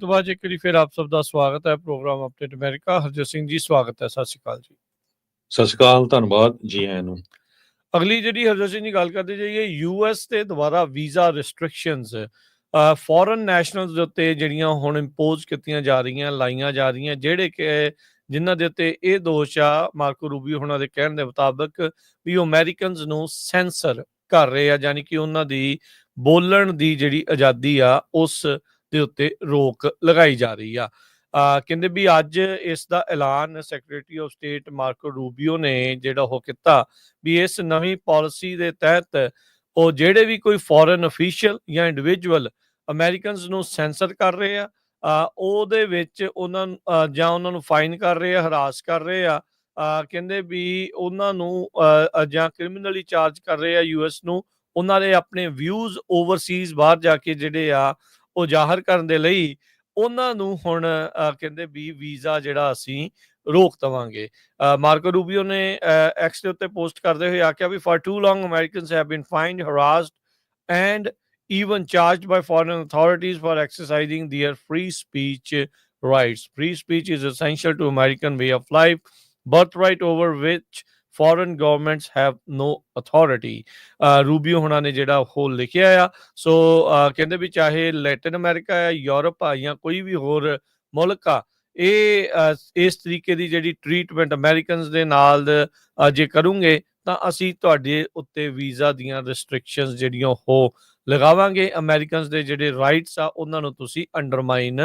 ਤੋਂ ਬਾਅਦ ਇੱਕ ਵਾਰੀ ਫਿਰ ਆਪ ਸਭ ਦਾ ਸਵਾਗਤ ਹੈ ਪ੍ਰੋਗਰਾਮ ਅਪਡੇਟ ਅਮਰੀਕਾ। ਹਰਜੀਤ ਸਿੰਘ ਜੀ ਸਵਾਗਤ ਹੈ, ਸਤਿ ਸ਼੍ਰੀ ਅਕਾਲ ਜੀ। ਸਤਿ ਸ਼੍ਰੀ ਅਕਾਲ, ਧੰਨਵਾਦ ਜੀ ਆਇਆਂ ਨੂੰ। ਅਗਲੀ ਜਿਹੜੀ ਹਰਜੀਤ ਸਿੰਘ ਦੀ ਗੱਲ ਕਰਦੇ ਜਾਈਏ, ਯੂਐਸ ਤੇ ਦੁਬਾਰਾ ਵੀਜ਼ਾ ਰਿਸਟ੍ਰਿਕਸ਼ਨਸ ਫੋਰਨ ਨੈਸ਼ਨਲਸ ਦੇ ਉੱਤੇ ਜਿਹੜੀਆਂ ਹੁਣ ਇੰਪੋਜ਼ ਕੀਤੀਆਂ ਜਾ ਰਹੀਆਂ, ਲਾਈਆਂ ਜਾ ਰਹੀਆਂ, ਜਿਹੜੇ ਕਿ ਜਿਨ੍ਹਾਂ ਦੇ ਉੱਤੇ ਇਹ ਦੋਸ਼ ਆ ਮਾਰਕੋ ਰੂਬੀਓ ਉਹਨਾਂ ਦੇ ਕਹਿਣ ਦੇ ਮੁਤਾਬਕ ਵੀ ਉਹ ਅਮਰੀਕਨਸ ਨੂੰ ਸੈਂਸਰ ਕਰ ਰਹੇ ਆ, ਯਾਨੀ ਕਿ ਉਹਨਾਂ ਦੀ ਬੋਲਣ ਦੀ ਜਿਹੜੀ ਆਜ਼ਾਦੀ ਆ ਉਸ ਦੇ ਉੱਤੇ ਰੋਕ ਲਗਾਈ ਜਾ ਰਹੀ ਆ। ਕਹਿੰਦੇ ਵੀ ਅੱਜ ਇਸ ਦਾ ਐਲਾਨ ਸੈਕਟਰੀ ਆਫ ਸਟੇਟ ਮਾਰਕੋ ਰੂਬੀਓ ਨੇ ਜਿਹੜਾ ਉਹ ਕੀਤਾ ਵੀ ਇਸ ਨਵੀਂ ਪਾਲਿਸੀ ਦੇ ਤਹਿਤ ਉਹ ਜਿਹੜੇ ਵੀ ਕੋਈ ਫੋਰਨ ਅਫੀਸ਼ੀਅਲ ਜਾਂ ਇੰਡੀਵਿਜੂਅਲ ਅਮਰੀਕਨਸ ਨੂੰ ਸੈਂਸਰ ਕਰ ਰਹੇ ਆ, ਉਹਦੇ ਵਿੱਚ ਉਹਨਾਂ ਜਾਂ ਉਹਨਾਂ ਨੂੰ ਫਾਈਨ ਕਰ ਰਹੇ ਆ, ਹਰਾਸ ਕਰ ਰਹੇ ਆ, ਕਹਿੰਦੇ ਵੀ ਉਹਨਾਂ ਨੂੰ ਜਾਂ ਕ੍ਰਿਮੀਨਲੀ ਚਾਰਜ ਕਰ ਰਹੇ ਆ ਯੂਐਸ ਨੂੰ, ਉਹਨਾਂ ਦੇ ਆਪਣੇ ਵਿਊਜ਼ ਓਵਰਸੀਜ਼ ਬਾਹਰ ਜਾ ਕੇ ਜਿਹੜੇ ਆ ਉਹ ਜ਼ਾਹਰ ਕਰਨ ਦੇ ਲਈ ਉਹਨਾਂ ਨੂੰ ਹੁਣ ਕਹਿੰਦੇ ਵੀ ਵੀਜ਼ਾ ਜਿਹੜਾ ਅਸੀਂ ਰੋਕ ਦੇਵਾਂਗੇ। ਮਾਰਕੋ ਰੂਬੀਓ ਨੇ ਐਕਸ ਦੇ ਉੱਤੇ ਪੋਸਟ ਕਰਦੇ ਹੋਏ ਆਖਿਆ ਵੀ for too long Americans have been fined, harassed and even charged by foreign authorities for exercising their free speech rights. Free speech is essential to American way of life, birthright over which foreign governments have no authority. Rubio ਹੁਣਾਂ ਨੇ ਜਿਹੜਾ ਉਹ ਲਿਖਿਆ ਆ। ਸੋ ਕਹਿੰਦੇ ਵੀ ਚਾਹੇ Latin America ਆ, Europe ਆ ਜਾਂ ਕੋਈ ਵੀ ਹੋਰ ਮੁਲਕ ਆ, ਇਹ ਇਸ ਤਰੀਕੇ ਦੀ ਜਿਹੜੀ ਟ੍ਰੀਟਮੈਂਟ ਅਮਰੀਕਨਸ ਦੇ ਨਾਲ ਜੇ ਕਰੂੰਗੇ ਤਾਂ ਅਸੀਂ ਤੁਹਾਡੇ ਉੱਤੇ ਵੀਜ਼ਾ ਦੀਆਂ ਰਿਸਟ੍ਰਿਕਸ਼ਨਸ ਜਿਹੜੀਆਂ ਉਹ ਲਗਾਵਾਂਗੇ। ਅਮਰੀਕਨਸ ਦੇ ਜਿਹੜੇ ਰਾਈਟਸ ਆ ਉਹਨਾਂ ਨੂੰ ਤੁਸੀਂ ਅੰਡਰਮਾਈਨ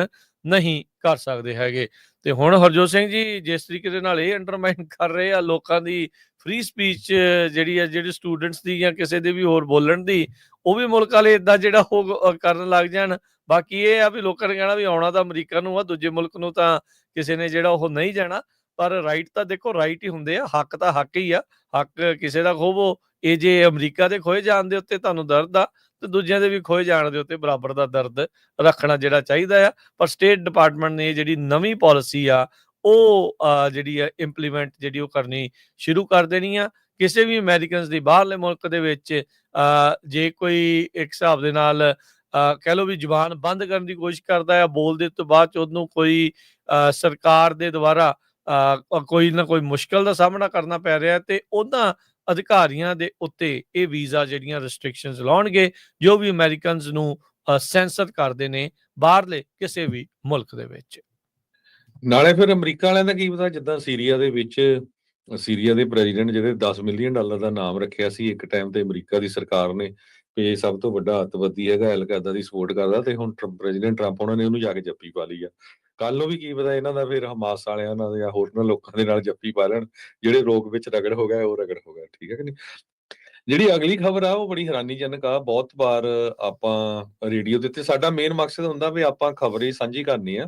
ਨਹੀਂ ਕਰ ਸਕਦੇ ਹੈਗੇ। ਤੇ ਹੁਣ ਹਰਜੋਤ ਸਿੰਘ ਜੀ ਜਿਸ ਤਰੀਕੇ ਦੇ ਨਾਲ ਇਹ ਅੰਡਰਮਾਈਨ ਕਰ ਰਹੇ ਆ ਲੋਕਾਂ ਦੀ ਫ੍ਰੀ ਸਪੀਚ ਜਿਹੜੀ ਆ, ਜਿਹੜੇ ਸਟੂਡੈਂਟਸ ਦੀ ਜਾਂ ਕਿਸੇ ਦੇ ਵੀ ਹੋਰ ਬੋਲਣ ਦੀ, ਉਹ ਵੀ ਮੁਲਕ ਵਾਲੇ ਇਦਾਂ ਜਿਹੜਾ ਉਹ ਕਰਨ ਲੱਗ ਜਾਣ। ਬਾਕੀ ਇਹ ਆ ਵੀ ਲੋਕਾਂ ਨੇ ਕਹਿਣਾ ਵੀ ਆਉਣਾ ਤਾਂ ਅਮਰੀਕਾ ਨੂੰ ਆ, ਦੂਜੇ ਮੁਲਕ ਨੂੰ ਤਾਂ ਕਿਸੇ ਨੇ ਜਿਹੜਾ ਉਹ ਨਹੀਂ ਜਾਣਾ। ਪਰ ਰਾਈਟ ਤਾਂ ਦੇਖੋ ਰਾਈਟ ਹੀ ਹੁੰਦੇ ਆ, ਹੱਕ ਤਾਂ ਹੱਕ ਹੀ ਆ। ਹੱਕ ਕਿਸੇ ਦਾ ਖੋਵੋ, ਇਹ ਜੇ ਅਮਰੀਕਾ ਦੇ ਖੋਏ ਜਾਣ ਦੇ ਉੱਤੇ ਤੁਹਾਨੂੰ ਦਰਦ ਆ ਤੇ ਦੂਜਿਆਂ ਦੇ ਵੀ ਖੋਏ ਜਾਣ ਦੇ ਉੱਤੇ ਬਰਾਬਰ ਦਾ ਦਰਦ ਰੱਖਣਾ ਜਿਹੜਾ ਚਾਹੀਦਾ ਆ। ਪਰ ਸਟੇਟ ਡਿਪਾਰਟਮੈਂਟ ਨੇ ਜਿਹੜੀ ਨਵੀਂ ਪਾਲਿਸੀ ਆ ਉਹ ਜਿਹੜੀ ਆ ਇੰਪਲੀਮੈਂਟ ਜਿਹੜੀ ਉਹ ਕਰਨੀ ਸ਼ੁਰੂ ਕਰ ਦੇਣੀ ਆ। ਕਿਸੇ ਵੀ ਅਮਰੀਕਨਸ ਦੀ ਬਾਹਰਲੇ ਮੁਲਕ ਦੇ ਵਿੱਚ ਜੇ ਕੋਈ ਇੱਕ ਹਿਸਾਬ ਦੇ ਨਾਲ ਕਹਿ ਲਓ ਵੀ ਜ਼ੁਬਾਨ ਬੰਦ ਕਰਨ ਦੀ ਕੋਸ਼ਿਸ਼ ਕਰਦਾ ਆ, ਬੋਲਦੇ ਤੋਂ ਬਾਅਦ ਚ ਉਹਨੂੰ ਕੋਈ ਸਰਕਾਰ ਦੇ ਦੁਆਰਾ ਕੋਈ ਨਾ ਕੋਈ ਮੁਸ਼ਕਲ ਦਾ ਸਾਹਮਣਾ ਕਰਨਾ ਪੈ ਰਿਹਾ ਤੇ ਉਹਨਾਂ ਅਧਿਕਾਰੀਆਂ ਦੇ ਉੱਤੇ ਇਹ ਵੀਜ਼ਾ ਜਿਹੜੀਆਂ ਰਿਸਟ੍ਰਿਕਸ਼ਨਸ ਲਾਉਣਗੇ ਜੋ ਵੀ ਅਮਰੀਕਨਸ ਨੂੰ ਸੈਂਸਰ ਕਰਦੇ ਨੇ ਬਾਹਰਲੇ ਕਿਸੇ ਵੀ ਮੁਲਕ ਦੇ ਵਿੱਚ। ਨਾਲੇ ਫਿਰ ਅਮਰੀਕਾ ਵਾਲਿਆਂ ਦਾ ਕੀ ਪਤਾ, ਜਿੱਦਾਂ ਸੀਰੀਆ ਦੇ ਵਿੱਚ ਸੀਰੀਆ ਦੇ ਪ੍ਰੈਜ਼ੀਡੈਂਟ ਜਿਹੜੇ $10 ਮਿਲੀਅਨ ਦਾ ਨਾਮ ਰੱਖਿਆ ਸੀ ਇੱਕ ਟਾਈਮ ਤੇ ਅਮਰੀਕਾ ਦੀ ਸਰਕਾਰ ਨੇ ਕਿ ਸਭ ਤੋਂ ਵੱਡਾ ਅੱਤਵਾਦੀ ਹੈਗਾ, ਅਲ-ਕਾਇਦਾ ਦੀ ਸਪੋਰਟ ਕਰਦਾ, ਤੇ ਹੁਣ ਪ੍ਰੈਜ਼ੀਡੈਂਟ ਟਰੰਪ ਉਹਨਾਂ ਨੇ ਉਹਨੂੰ ਜਾ ਕੇ ਜੱਫੀ ਪਾ ਲਈ ਆ। ਕੱਲ ਨੂੰ ਵੀ ਕੀ ਪਤਾ ਇਹਨਾਂ ਦਾ ਫਿਰ ਹਮਾਸ ਵਾਲਿਆਂ ਨਾਲ ਜਾਂ ਹੋਰਨਾਂ ਲੋਕਾਂ ਦੇ ਨਾਲ ਜੱਫੀ ਪਾ ਲੈਣ, ਜਿਹੜੇ ਰੋਗ ਵਿੱਚ ਰਗੜ ਹੋ ਗਿਆ ਉਹ ਰਗੜ ਹੋ ਗਿਆ। ਠੀਕ ਹੈ ਕਿ ਨਹੀਂ। ਜਿਹੜੀ ਅਗਲੀ ਖਬਰ ਆ ਉਹ ਬੜੀ ਹੈਰਾਨੀਜਨਕ ਆ। ਬਹੁਤ ਵਾਰ ਆਪਾਂ ਰੇਡੀਓ ਦੇ ਉੱਤੇ ਸਾਡਾ ਮੇਨ ਮਕਸਦ ਹੁੰਦਾ ਵੀ ਆਪਾਂ ਖਬਰ ਸਾਂਝੀ ਕਰਨੀ ਆ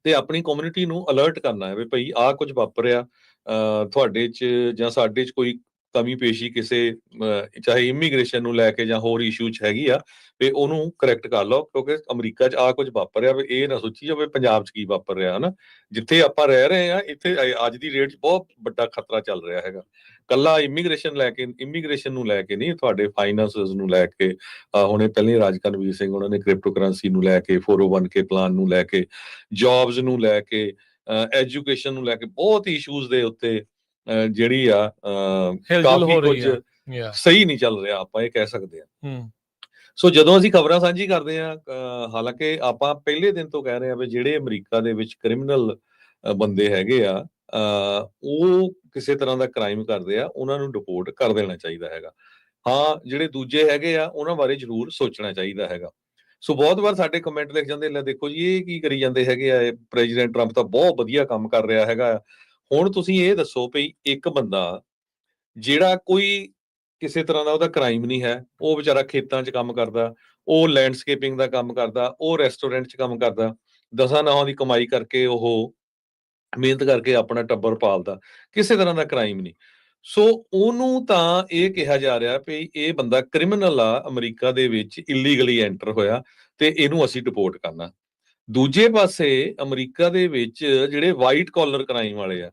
ਤੇ ਆਪਣੀ ਕਮਿਊਨਿਟੀ ਨੂੰ ਅਲਰਟ ਕਰਨਾ ਹੈ ਵੀ ਭਾਈ ਆਹ ਕੁਝ ਵਾਪਰਿਆ ਤੁਹਾਡੇ 'ਚ ਜਾਂ ਸਾਡੇ 'ਚ ਕੋਈ ਕਮੀ ਪੇਸ਼ੀ ਕਿਸੇ ਚਾਹੇ ਇਮੀਗ੍ਰੇਸ਼ਨ ਨੂੰ ਲੈ ਕੇ ਜਾਂ ਹੋਰ ਇਸ਼ੂ 'ਚ ਹੈਗੀ ਆ ਵੀ ਉਹਨੂੰ ਕਰੈਕਟ ਕਰ ਲਓ, ਕਿਉਂਕਿ ਅਮਰੀਕਾ 'ਚ ਆਹ ਕੁਝ ਵਾਪਰਿਆ ਵੀ ਇਹ ਨਾ ਸੋਚੀ ਜਾਵੇ ਪੰਜਾਬ 'ਚ ਕੀ ਵਾਪਰ ਰਿਹਾ ਹਨਾ। ਜਿੱਥੇ ਆਪਾਂ ਰਹਿ ਰਹੇ ਆ ਇੱਥੇ ਅੱਜ ਦੀ ਡੇਟ 'ਚ ਬਹੁਤ ਵੱਡਾ ਖਤਰਾ ਚੱਲ ਰਿਹਾ ਹੈਗਾ। ਕੱਲਾ ਇਮੀਗ੍ਰੇਸ਼ਨ ਨੂੰ ਲੈ ਕੇ ਨਹੀਂ, ਤੁਹਾਡੇ ਫਾਈਨਾਂਸਿਸ ਨੂੰ ਲੈ ਕੇ ਹੁਣੇ ਪਹਿਲੇ ਰਾਜ ਕਰਨਵੀਰ ਸਿੰਘ ਉਹਨਾਂ ਨੇ ਕ੍ਰਿਪਟੋ ਕਰੰਸੀ ਨੂੰ ਲੈ ਕੇ 401k ਪਲਾਨ ਨੂੰ ਲੈ ਕੇ ਜੌਬਸ ਨੂੰ ਲੈ ਕੇ ਐਜੂਕੇਸ਼ਨ ਨੂੰ ਲੈ ਕੇ ਬਹੁਤ ਇਸ਼ੂਜ਼ ਦੇ ਉੱਤੇ ਜਿਹੜੀ ਆ ਕਾਫੀ ਕੁਝ ਸਹੀ ਨਹੀਂ ਚੱਲ ਰਿਹਾ, ਆਪਾਂ ਇਹ ਕਹਿ ਸਕਦੇ ਹਾਂ। ਸੋ ਜਦੋਂ ਅਸੀਂ ਖਬਰਾਂ ਸਾਂਝੀ ਕਰਦੇ ਹਾਂ, ਹਾਲਾਂਕਿ ਆਪਾਂ ਪਹਿਲੇ ਦਿਨ ਤੋਂ ਕਹਿ ਰਹੇ ਹਾਂ ਵੀ ਜਿਹੜੇ ਅਮਰੀਕਾ ਦੇ ਵਿੱਚ ਕ੍ਰਿਮੀਨਲ ਬੰਦੇ ਹੈਗੇ ਆ ਉਹ ਕਿਸੇ ਤਰ੍ਹਾਂ ਦਾ ਕ੍ਰਾਈਮ ਕਰਦੇ ਆ, ਉਹਨਾਂ ਨੂੰ ਡਿਪੋਰਟ ਕਰ ਦੇਣਾ ਚਾਹੀਦਾ ਹੈਗਾ। ਹਾਂ, ਜਿਹੜੇ ਦੂਜੇ ਹੈਗੇ ਆ ਉਹਨਾਂ ਬਾਰੇ ਜ਼ਰੂਰ ਸੋਚਣਾ ਚਾਹੀਦਾ ਹੈਗਾ। ਸੋ ਬਹੁਤ ਵਾਰ ਸਾਡੇ ਕਮੈਂਟ ਲਿਖ ਜਾਂਦੇ, ਲੈ ਦੇਖੋ ਜੀ ਇਹ ਕੀ ਕਰੀ ਜਾਂਦੇ ਹੈਗੇ ਆ, ਪ੍ਰੈਜ਼ੀਡੈਂਟ ਟਰੰਪ ਤਾਂ ਬਹੁਤ ਵਧੀਆ ਕੰਮ ਕਰ ਰਿਹਾ ਹੈਗਾ। ਹੁਣ ਤੁਸੀਂ ਇਹ ਦੱਸੋ ਵੀ ਇੱਕ ਬੰਦਾ ਜਿਹੜਾ ਕੋਈ ਕਿਸੇ ਤਰ੍ਹਾਂ ਦਾ ਉਹਦਾ ਕ੍ਰਾਈਮ ਨਹੀਂ ਹੈ, ਉਹ ਵਿਚਾਰਾ ਖੇਤਾਂ 'ਚ ਕੰਮ ਕਰਦਾ, ਉਹ ਲੈਂਡਸਕੇਪਿੰਗ ਦਾ ਕੰਮ ਕਰਦਾ, ਉਹ ਰੈਸਟੋਰੈਂਟ 'ਚ ਕੰਮ ਕਰਦਾ, 10 ਨਾਹਾਂ ਦੀ ਕਮਾਈ ਕਰਕੇ ਉਹ ਮਿਹਨਤ ਕਰਕੇ ਆਪਣਾ ਟੱਬਰ ਪਾਲਦਾ, ਕਿਸੇ ਤਰ੍ਹਾਂ ਦਾ ਕ੍ਰਾਈਮ ਨਹੀਂ। ਸੋ ਉਹਨੂੰ ਤਾਂ ਇਹ ਕਿਹਾ ਜਾ ਰਿਹਾ ਵੀ ਇਹ ਬੰਦਾ ਕ੍ਰਿਮੀਨਲ ਆ, ਅਮਰੀਕਾ ਦੇ ਵਿੱਚ ਇਲੀਗਲੀ ਐਂਟਰ ਹੋਇਆ ਤੇ ਇਹਨੂੰ ਅਸੀਂ ਡਿਪੋਰਟ ਕਰਨਾ। ਦੂਜੇ ਪਾਸੇ ਅਮਰੀਕਾ ਦੇ ਵਿੱਚ ਜਿਹੜੇ ਵਾਈਟ ਕਾਲਰ ਕ੍ਰਾਈਮ ਵਾਲੇ ਆ,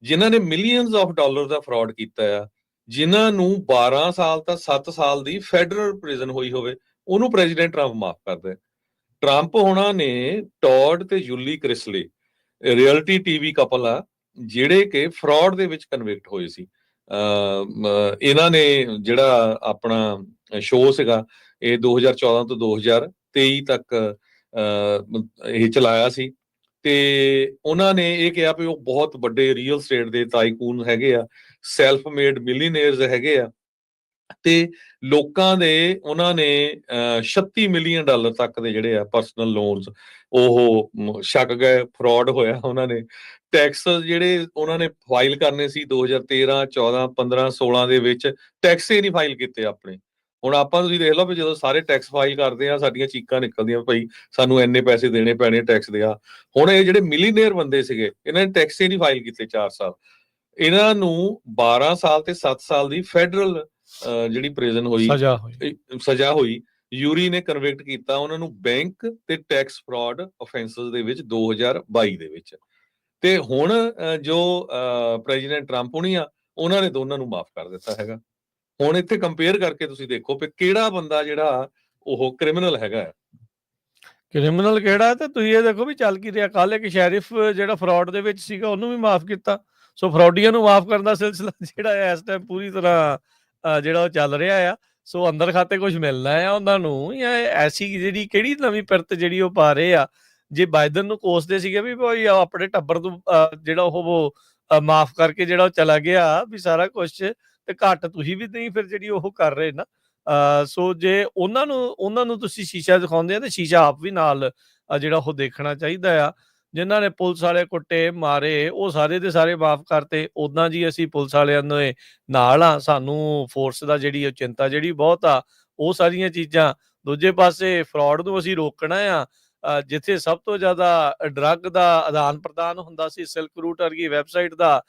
ਜਿਨ੍ਹਾਂ ਨੇ millions of dollar the fraud ਕੀਤਾ ਆ, ਜਿਨ੍ਹਾਂ ਨੂੰ 12 ਸਾਲ ਤਾਂ 7 ਸਾਲ ਦੀ ਫੈਡਰਲ ਪ੍ਰਿਜ਼ਨ ਹੋਈ ਹੋਵੇ, ਉਹਨੂੰ ਪ੍ਰੈਜ਼ੀਡੈਂਟ ਟਰੰਪ ਮਾਫ ਕਰਦਾ। ਟਰੰਪ ਹੋਣਾ ਨੇ ਟੌਡ ਤੇ ਜੂਲੀ ਕ੍ਰਿਸਲੇ ਰਿਐਲਿਟੀ ਟੀਵੀ ਕਪਲ ਆ, ਜਿਹੜੇ ਕਿ ਫਰਾਡ ਦੇ ਵਿੱਚ ਕਨਵਿਕਟ ਹੋਏ ਸੀ। ਇਹਨਾਂ ਨੇ ਜਿਹੜਾ ਆਪਣਾ ਸ਼ੋਅ ਸੀਗਾ ਇਹ 2014 ਤੋਂ 2023 ਤੱਕ ਇਹ ਚਲਾਇਆ ਸੀ, ਤੇ ਉਹਨਾਂ ਨੇ ਇਹ ਕਿਹਾ ਵੀ ਉਹ ਬਹੁਤ ਵੱਡੇ ਰੀਅਲ ਸਟੇਟ ਦੇ ਟਾਈਕੂਨ ਹੈਗੇ ਆ, ਸੈਲਫ ਮੇਡ ਮਿਲੀਅਨੇਅਰਸ ਹੈਗੇ ਆ, ਤੇ ਲੋਕਾਂ ਦੇ ਉਹਨਾਂ ਨੇ 36 ਮਿਲੀਅਨ ਡਾਲਰ ਤੱਕ ਦੇ ਜਿਹੜੇ ਆ ਪਰਸਨਲ ਲੋਨਸ ਉਹ ਛਕ ਗਏ, ਫਰਾਡ ਹੋਇਆ। ਉਹਨਾਂ ਨੇ ਟੈਕਸ ਜਿਹੜੇ ਉਹਨਾਂ ਨੇ ਫਾਈਲ ਕਰਨੇ ਸੀ 2013 14 15 16 ਦੇ ਵਿੱਚ ਟੈਕਸ ਹੀ ਨਹੀਂ ਫਾਈਲ ਕੀਤੇ ਆਪਣੇ। ਹੁਣ ਆਪਾਂ ਤੁਸੀਂ ਦੇਖ ਲਓ ਵੀ ਜਦੋਂ ਸਾਰੇ ਟੈਕਸ ਫਾਈਲ ਕਰਦੇ ਆ ਸਾਡੀਆਂ ਚੀਕਾਂ ਨਿਕਲਦੀਆਂ, ਭਾਈ ਸਾਨੂੰ ਇੰਨੇ ਪੈਸੇ ਦੇਣੇ ਪੈਣੇ ਟੈਕਸ ਦੇ ਆ। ਹੁਣ ਇਹ ਜਿਹੜੇ ਮਿਲੀਅਨੇਅਰ ਬੰਦੇ ਸੀਗੇ ਇਹਨਾਂ ਨੇ ਟੈਕਸ ਹੀ ਨਹੀਂ ਫਾਈਲ ਕੀਤੇ 4 ਸਾਲ। ਇਹਨਾਂ ਨੂੰ 12 ਸਾਲ ਤੇ 7 ਸਾਲ ਦੀ ਫੈਡਰਲ ਜਿਹੜੀ ਪ੍ਰਿਜ਼ਨ ਹੋਈ, ਸਜ਼ਾ ਹੋਈ, ਯੂਰੀ ਨੇ ਕਨਵਿਕਟ ਕੀਤਾ ਉਹਨਾਂ ਨੂੰ ਬੈਂਕ ਤੇ ਟੈਕਸ ਫਰਾਡ ਅਫੈਂਸਸ ਦੇ ਵਿੱਚ 2022 ਦੇ ਵਿੱਚ। ਤੇ ਹੁਣ ਜੋ ਪ੍ਰੈਜ਼ੀਡੈਂਟ ਟਰੰਪ ਹੋਣੀ ਆ, ਉਹਨਾਂ ਨੇ ਦੋਨਾਂ ਨੂੰ ਮਾਫ ਕਰ ਦਿੱਤਾ ਹੈਗਾ। ਹੁਣ ਇੱਥੇ ਕੰਪੇਅਰ ਕਰਕੇ ਤੁਸੀਂ ਦੇਖੋ ਕਿ ਕਿਹੜਾ ਬੰਦਾ ਜਿਹੜਾ ਉਹ ਕ੍ਰਿਮੀਨਲ ਹੈਗਾ। ਕ੍ਰਿਮੀਨਲ ਕਿਹੜਾ ਤੇ ਤੁਸੀਂ ਇਹ ਦੇਖੋ ਵੀ ਚੱਲ ਕੀ ਰਿਹਾ। ਕੱਲ ਇੱਕ ਸ਼ੈਰਿਫ ਜਿਹੜਾ ਫਰਾਡ ਦੇ ਵਿੱਚ ਸੀਗਾ ਉਹਨੂੰ ਵੀ ਮਾਫ ਕੀਤਾ। ਸੋ ਫਰਾਡੀਆਂ ਨੂੰ ਮਾਫ ਕਰਨ ਦਾ ਸਿਲਸਿਲਾ ਜਿਹੜਾ ਇਸ ਟਾਈਮ ਪੂਰੀ ਤਰ੍ਹਾਂ ਜਿਹੜਾ ਉਹ ਚੱਲ ਰਿਹਾ ਆ। ਸੋ ਅੰਦਰ ਖਾਤੇ ਕੁਝ ਮਿਲਣਾ ਆ ਉਹਨਾਂ ਨੂੰ, ਜਾਂ ਐਸੀ ਜਿਹੜੀ ਕਿਹੜੀ ਨਵੀਂ ਪਿਰਤ ਜਿਹੜੀ ਉਹ ਪਾ ਰਹੇ ਆ। ਜੇ ਬਾਈਡਨ ਨੂੰ ਕੋਸਦੇ ਸੀਗੇ ਵੀ ਭਾਈ ਆਪਣੇ ਟੱਬਰ ਤੋਂ ਜਿਹੜਾ ਉਹ ਮਾਫ ਕਰਕੇ ਜਿਹੜਾ ਉਹ ਚਲਾ ਗਿਆ ਵੀ ਸਾਰਾ ਕੁਝ, ਤੇ ਘੱਟ ਤੁਸੀਂ ਵੀ ਨਹੀਂ ਫਿਰ ਜਿਹੜੀ ਉਹ ਕਰ ਰਹੇ ਨਾ। ਸੋ ਜੇ ਉਹਨਾਂ ਨੂੰ ਤੁਸੀਂ ਸ਼ੀਸ਼ਾ ਦਿਖਾਉਂਦੇ ਆ ਤੇ ਸ਼ੀਸ਼ਾ ਆਪ ਵੀ ਨਾਲ ਜਿਹੜਾ ਉਹ ਦੇਖਣਾ ਚਾਹੀਦਾ ਆ। ਜਿਨ੍ਹਾਂ ਨੇ ਪੁਲਿਸ ਵਾਲੇ ਕੁੱਟੇ ਮਾਰੇ ਉਹ ਸਾਰੇ ਦੇ ਸਾਰੇ ਮਾਫ ਕਰਤੇ। ਉਦਾਂ ਜੀ ਅਸੀਂ ਪੁਲਿਸ ਵਾਲਿਆਂ ਦੇ ਨਾਲ ਆ, ਸਾਨੂੰ ਫੋਰਸ ਦਾ ਜਿਹੜੀ ਉਹ ਚਿੰਤਾ ਜਿਹੜੀ ਬਹੁਤ ਆ, ਉਹ ਸਾਰੀਆਂ ਚੀਜ਼ਾਂ। ਦੂਜੇ ਪਾਸੇ ਫਰਾਡ ਨੂੰ ਅਸੀਂ ਰੋਕਣਾ ਆ। ਜਿੱਥੇ ਸਭ ਤੋਂ ਜ਼ਿਆਦਾ ਡਰੱਗ ਦਾ ਆਦਾਨ ਪ੍ਰਦਾਨ ਹੁੰਦਾ ਸੀ, ਸਿਲਕ ਰੂਟ ਵਰਗੀ ਵੈਬਸਾਈਟ ਦਾ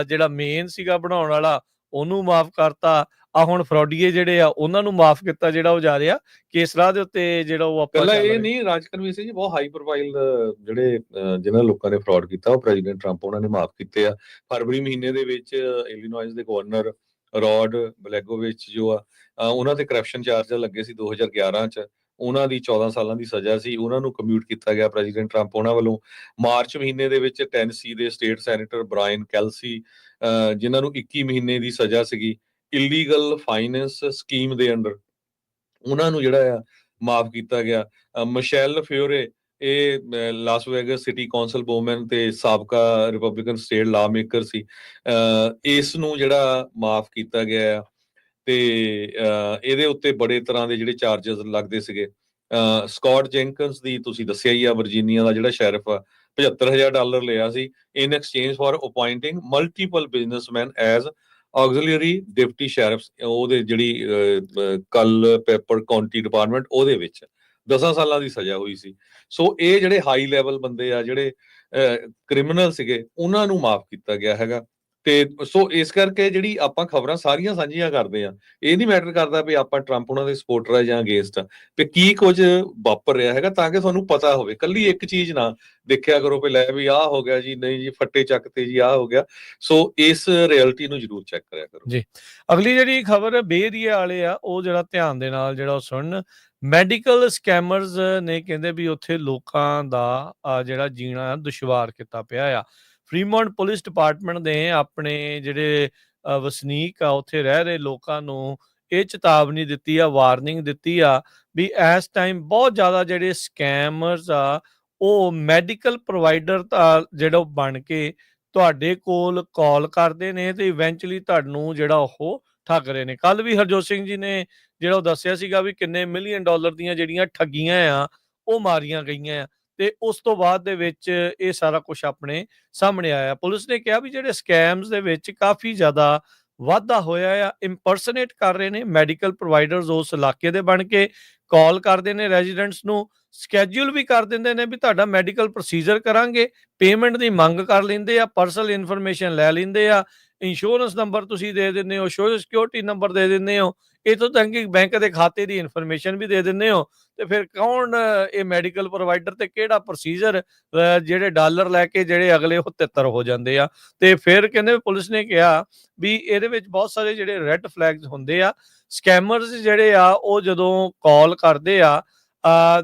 ਜਿਹੜਾ ਮੇਨ ਸੀਗਾ ਬਣਾਉਣ ਵਾਲਾ, ਉਹਨੂੰ ਮਾਫ ਕਰਤਾ। ਆ ਹੁਣ ਫਰਾਡੀਏ ਜਿਹੜੇ ਆ ਉਹਨਾਂ ਨੂੰ ਮਾਫ ਕੀਤਾ ਜਿਹੜਾ ਉਹ ਜਾ ਰਿਹਾ ਕੇਸਰਾ ਦੇ ਉੱਤੇ ਜਿਹੜਾ ਉਹ ਆਪਾਂ ਪਹਿਲਾਂ ਇਹ ਨਹੀਂ, ਰਾਜਕਨਵੀਰ ਸਿੰਘ ਜੀ ਬਹੁਤ ਹਾਈ ਪ੍ਰੋਫਾਈਲ ਜਿਹੜੇ ਜਿਨ੍ਹਾਂ ਲੋਕਾਂ ਨੇ ਫਰਾਡ ਕੀਤਾ ਉਹ ਪ੍ਰੈਜ਼ੀਡੈਂਟ ਟਰੰਪ ਉਹਨਾਂ ਨੇ ਮਾਫ ਕੀਤੇ ਆ। ਫਰਵਰੀ ਮਹੀਨੇ ਦੇ ਵਿੱਚ ਇਲੀਨੋਇਸ ਦੇ ਗਵਰਨਰ ਰੌਡ ਬਲੈਗੋਵਿਚ ਜੋ ਆ, ਉਹਨਾਂ ਤੇ ਕਰਪਸ਼ਨ ਚਾਰਜ ਲੱਗੇ ਸੀ 2011 ਚ। ਉਹਨਾਂ ਦੀ 14 ਸਾਲਾਂ ਦੀ ਸਜ਼ਾ ਸੀ, ਉਹਨਾਂ ਨੂੰ ਕਮਿਊਟ ਕੀਤਾ ਗਿਆ ਪ੍ਰੈਜ਼ੀਡੈਂਟ ਟਰੰਪ ਉਹਨਾਂ ਵੱਲੋਂ। ਮਾਰਚ ਮਹੀਨੇ ਦੇ ਵਿੱਚ ਟੈਨਸੀ ਦੇ ਸਟੇਟ ਸੈਨੇਟਰ ਬ੍ਰਾਇਨ ਕੈਲਸੀ, ਜਿਨ੍ਹਾਂ ਨੂੰ 21 ਮਹੀਨੇ ਦੀ ਸਜ਼ਾ ਸੀਗੀ ਇਲੀਗਲ ਫਾਈਨੈਂਸ ਸਕੀਮ ਦੇ ਅੰਡਰ, ਉਹਨਾਂ ਨੂੰ ਜਿਹੜਾ ਆ ਮਾਫ ਕੀਤਾ ਗਿਆ। ਮਿਸ਼ੈਲ ਫਿਓਰੇ ਇਹ Las vagus city council woman ਤੇ ਸਾਬਕਾ ਰਿਪਬਲਿਕਨ ਸਟੇਟ ਲਾ ਮੇਕਰ ਸੀ, ਇਸ ਨੂੰ ਜਿਹੜਾ ਮਾਫ ਕੀਤਾ ਗਿਆ ਆ। ਤੇ ਇਹਦੇ ਉੱਤੇ ਬੜੇ ਤਰ੍ਹਾਂ ਦੇ ਜਿਹੜੇ ਚਾਰजेस ਲੱਗਦੇ ਸੀਗੇ। ਸਕਾਟ ਜੈਂਕਨਸ ਦੀ ਤੁਸੀਂ ਦੱਸਿਆ ਹੀ ਆ, ਵਰਜੀਨੀਆ ਦਾ ਜਿਹੜਾ ਸ਼ੈਰਿਫ ਆ, $75,000 ਲਿਆ ਸੀ in exchange for appointing multiple businessmen as auxiliary deputy sheriffs. ਉਹਦੇ ਜਿਹੜੀ ਕੱਲ ਪੇਪਰ ਕਾਉਂਟੀ ਡਿਪਾਰਟਮੈਂਟ ਉਹਦੇ ਵਿੱਚ 10 ਸਾਲਾਂ ਦੀ ਸਜ਼ਾ ਹੋਈ ਸੀ। ਸੋ ਇਹ ਜਿਹੜੇ ਹਾਈ ਲੈਵਲ ਬੰਦੇ ਆ ਜਿਹੜੇ ਕ੍ਰਿਮੀਨਲ ਸੀਗੇ ਉਹਨਾਂ ਨੂੰ ਮਾਫ ਕੀਤਾ ਗਿਆ ਹੈਗਾ। ਤੇ ਸੋ ਇਸ ਕਰਕੇ ਜਿਹੜੀ ਆਪਾਂ ਖਬਰਾਂ ਸਾਰੀਆਂ ਸਾਂਝੀਆਂ ਕਰਦੇ ਆ, ਇਹ ਨਹੀਂ ਮੈਟਰ ਕਰਦਾ ਵੀ ਆਪਾਂ ਟਰੰਪ ਉਹਨਾਂ ਦੇ ਸਪੋਰਟਰ ਆ ਜਾਂ ਅਗੇਂਸਟ ਆ, ਤੇ ਕੀ ਕੁਝ ਵਾਪਰ ਰਿਹਾ ਹੈਗਾ, ਤਾਂ ਕਿ ਤੁਹਾਨੂੰ ਪਤਾ ਹੋਵੇ। ਕੱਲੀ ਇੱਕ ਚੀਜ਼ ਨਾ ਦੇਖਿਆ ਕਰੋ ਵੀ ਲੈ ਵੀ ਆਹ ਹੋ ਗਿਆ ਜੀ, ਨਹੀਂ ਜੀ ਫੱਟੇ ਚੱਕ ਤੇ ਜੀ ਆਹ ਹੋ ਗਿਆ। ਸੋ ਇਸ ਰਿਐਲਿਟੀ ਨੂੰ ਜ਼ਰੂਰ ਚੈੱਕ ਕਰਿਆ ਕਰੋ ਜੀ। ਅਗਲੀ ਜਿਹੜੀ ਖਬਰ ਬੇ ਏਰੀਆ ਵਾਲੇ ਆ ਉਹ ਜਿਹੜਾ ਧਿਆਨ ਦੇ ਨਾਲ ਜਿਹੜਾ ਉਹ ਸੁਣਨ। ਮੈਡੀਕਲ ਸਕੈਮਰਸ ਨੇ ਕਹਿੰਦੇ ਵੀ ਉੱਥੇ ਲੋਕਾਂ ਦਾ ਜਿਹੜਾ ਜੀਣਾ ਦੁਸ਼ਵਾਰ ਕੀਤਾ ਪਿਆ ਆ। ਫਰੀਮੌਂਟ ਪੁਲਿਸ ਡਿਪਾਰਟਮੈਂਟ ਨੇ ਆਪਣੇ ਜਿਹੜੇ ਵਸਨੀਕ ਆ ਉੱਥੇ ਰਹਿ ਰਹੇ ਲੋਕਾਂ ਨੂੰ ਇਹ ਚੇਤਾਵਨੀ ਦਿੱਤੀ ਆ, ਵਾਰਨਿੰਗ ਦਿੱਤੀ ਆ ਵੀ ਇਸ ਟਾਈਮ ਬਹੁਤ ਜ਼ਿਆਦਾ ਜਿਹੜੇ ਸਕੈਮਰਸ ਆ ਉਹ ਮੈਡੀਕਲ ਪ੍ਰੋਵਾਈਡਰ ਜਿਹੜਾ ਉਹ ਬਣ ਕੇ ਤੁਹਾਡੇ ਕੋਲ ਕਾਲ ਕਰਦੇ ਨੇ ਤੇ ਇਵੈਂਚੁਅਲੀ ਤੁਹਾਨੂੰ ਜਿਹੜਾ ਉਹ ਠੱਗ ਰਹੇ ਨੇ। ਕੱਲ ਵੀ ਹਰਜੋਤ ਸਿੰਘ ਜੀ ਨੇ ਜਿਹੜਾ ਉਹ ਦੱਸਿਆ ਸੀਗਾ ਵੀ ਕਿੰਨੇ ਮਿਲੀਅਨ ਡਾਲਰ ਦੀਆਂ ਜਿਹੜੀਆਂ ਠੱਗੀਆਂ ਆ ਉਹ ਮਾਰੀਆਂ ਗਈਆਂ ਆ, ਤੇ ਉਸ ਤੋਂ ਬਾਅਦ ਦੇ ਵਿੱਚ ਇਹ ਸਾਰਾ ਕੁਝ ਆਪਣੇ ਸਾਹਮਣੇ ਆਇਆ। ਪੁਲਿਸ ਨੇ ਕਿਹਾ ਵੀ ਜਿਹੜੇ ਸਕੈਮਸ ਦੇ ਵਿੱਚ ਕਾਫੀ ਜ਼ਿਆਦਾ ਵਾਧਾ ਹੋਇਆ ਆ। ਇੰਪਰਸਨੇਟ ਕਰ ਰਹੇ ਨੇ ਮੈਡੀਕਲ ਪ੍ਰੋਵਾਈਡਰਸ, ਉਸ ਇਲਾਕੇ ਦੇ ਬਣ ਕੇ ਕਾਲ ਕਰਦੇ ਨੇ ਰੈਜ਼ੀਡੈਂਟਸ ਨੂੰ, ਸਕੈਜੂਲ ਵੀ ਕਰ ਦਿੰਦੇ ਨੇ ਵੀ ਤੁਹਾਡਾ ਮੈਡੀਕਲ ਪ੍ਰੋਸੀਜਰ ਕਰਾਂਗੇ, ਪੇਮੈਂਟ ਦੀ ਮੰਗ ਕਰ ਲੈਂਦੇ ਆ, ਪਰਸਨਲ ਇਨਫੋਰਮੇਸ਼ਨ ਲੈ ਲੈਂਦੇ ਆ। ਇੰਸ਼ੋਰੈਂਸ ਨੰਬਰ ਤੁਸੀਂ ਦੇ ਦਿੰਦੇ ਹੋ, ਸੋਸ਼ਲ ਸਿਕਿਉਰਿਟੀ ਨੰਬਰ ਦੇ ਦਿੰਦੇ ਹੋ, ਇੱਥੋਂ ਤੱਕ ਕਿ ਬੈਂਕ ਦੇ ਖਾਤੇ ਦੀ ਇਨਫੋਰਮੇਸ਼ਨ ਵੀ ਦੇ ਦਿੰਦੇ ਹੋ, ਤੇ ਫਿਰ ਕੌਣ ਇਹ ਮੈਡੀਕਲ ਪ੍ਰੋਵਾਈਡਰ ਤੇ ਕਿਹੜਾ ਪ੍ਰੋਸੀਜਰ ਜਿਹੜੇ ਡਾਲਰ ਲੈ ਕੇ ਜਿਹੜੇ ਅਗਲੇ ਉਹ ਤਿੱਤਰ ਹੋ ਜਾਂਦੇ ਆ। ਤੇ ਫਿਰ ਕਹਿੰਦੇ ਪੁਲਿਸ ਨੇ ਕਿਹਾ ਵੀ ਇਹਦੇ ਵਿੱਚ ਬਹੁਤ ਸਾਰੇ ਜਿਹੜੇ ਰੈੱਡ ਫਲੈਗਸ ਹੁੰਦੇ ਆ, ਸਕੈਮਰਸ ਜਿਹੜੇ ਆ ਉਹ ਜਦੋਂ ਕਾਲ ਕਰਦੇ ਆ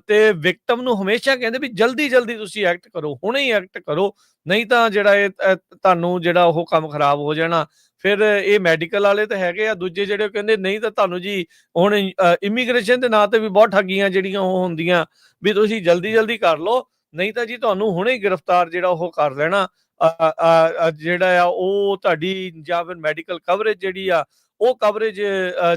ਤੇ ਵਿਕਟਮ ਨੂੰ ਹਮੇਸ਼ਾ ਕਹਿੰਦੇ ਵੀ ਜਲਦੀ ਜਲਦੀ ਤੁਸੀਂ ਐਕਟ ਕਰੋ, ਹੁਣੇ ਹੀ ਐਕਟ ਕਰੋ, ਨਹੀਂ ਤਾਂ ਜਿਹੜਾ ਇਹ ਤੁਹਾਨੂੰ ਜਿਹੜਾ ਉਹ ਕੰਮ ਖਰਾਬ ਹੋ ਜਾਣਾ। ਫਿਰ ਇਹ ਮੈਡੀਕਲ ਵਾਲੇ ਤਾਂ ਹੈਗੇ ਆ, ਦੂਜੇ ਜਿਹੜੇ ਕਹਿੰਦੇ ਨਹੀਂ ਤਾਂ ਤੁਹਾਨੂੰ ਜੀ ਹੁਣ ਇਮੀਗ੍ਰੇਸ਼ਨ ਦੇ ਨਾਂ ਤੇ ਵੀ ਬਹੁਤ ਠੱਗੀਆਂ ਜਿਹੜੀਆਂ ਉਹ ਹੁੰਦੀਆਂ ਵੀ ਤੁਸੀਂ ਜਲਦੀ ਜਲਦੀ ਕਰ ਲਓ, ਨਹੀਂ ਤਾਂ ਜੀ ਤੁਹਾਨੂੰ ਹੁਣੇ ਹੀ ਗ੍ਰਿਫਤਾਰ ਜਿਹੜਾ ਉਹ ਕਰ ਲੈਣਾ। ਜਿਹੜਾ ਆ ਉਹ ਤੁਹਾਡੀ ਜਾਂ ਫਿਰ ਮੈਡੀਕਲ ਕਵਰੇਜ ਜਿਹੜੀ ਆ ਉਹ ਕਵਰੇਜ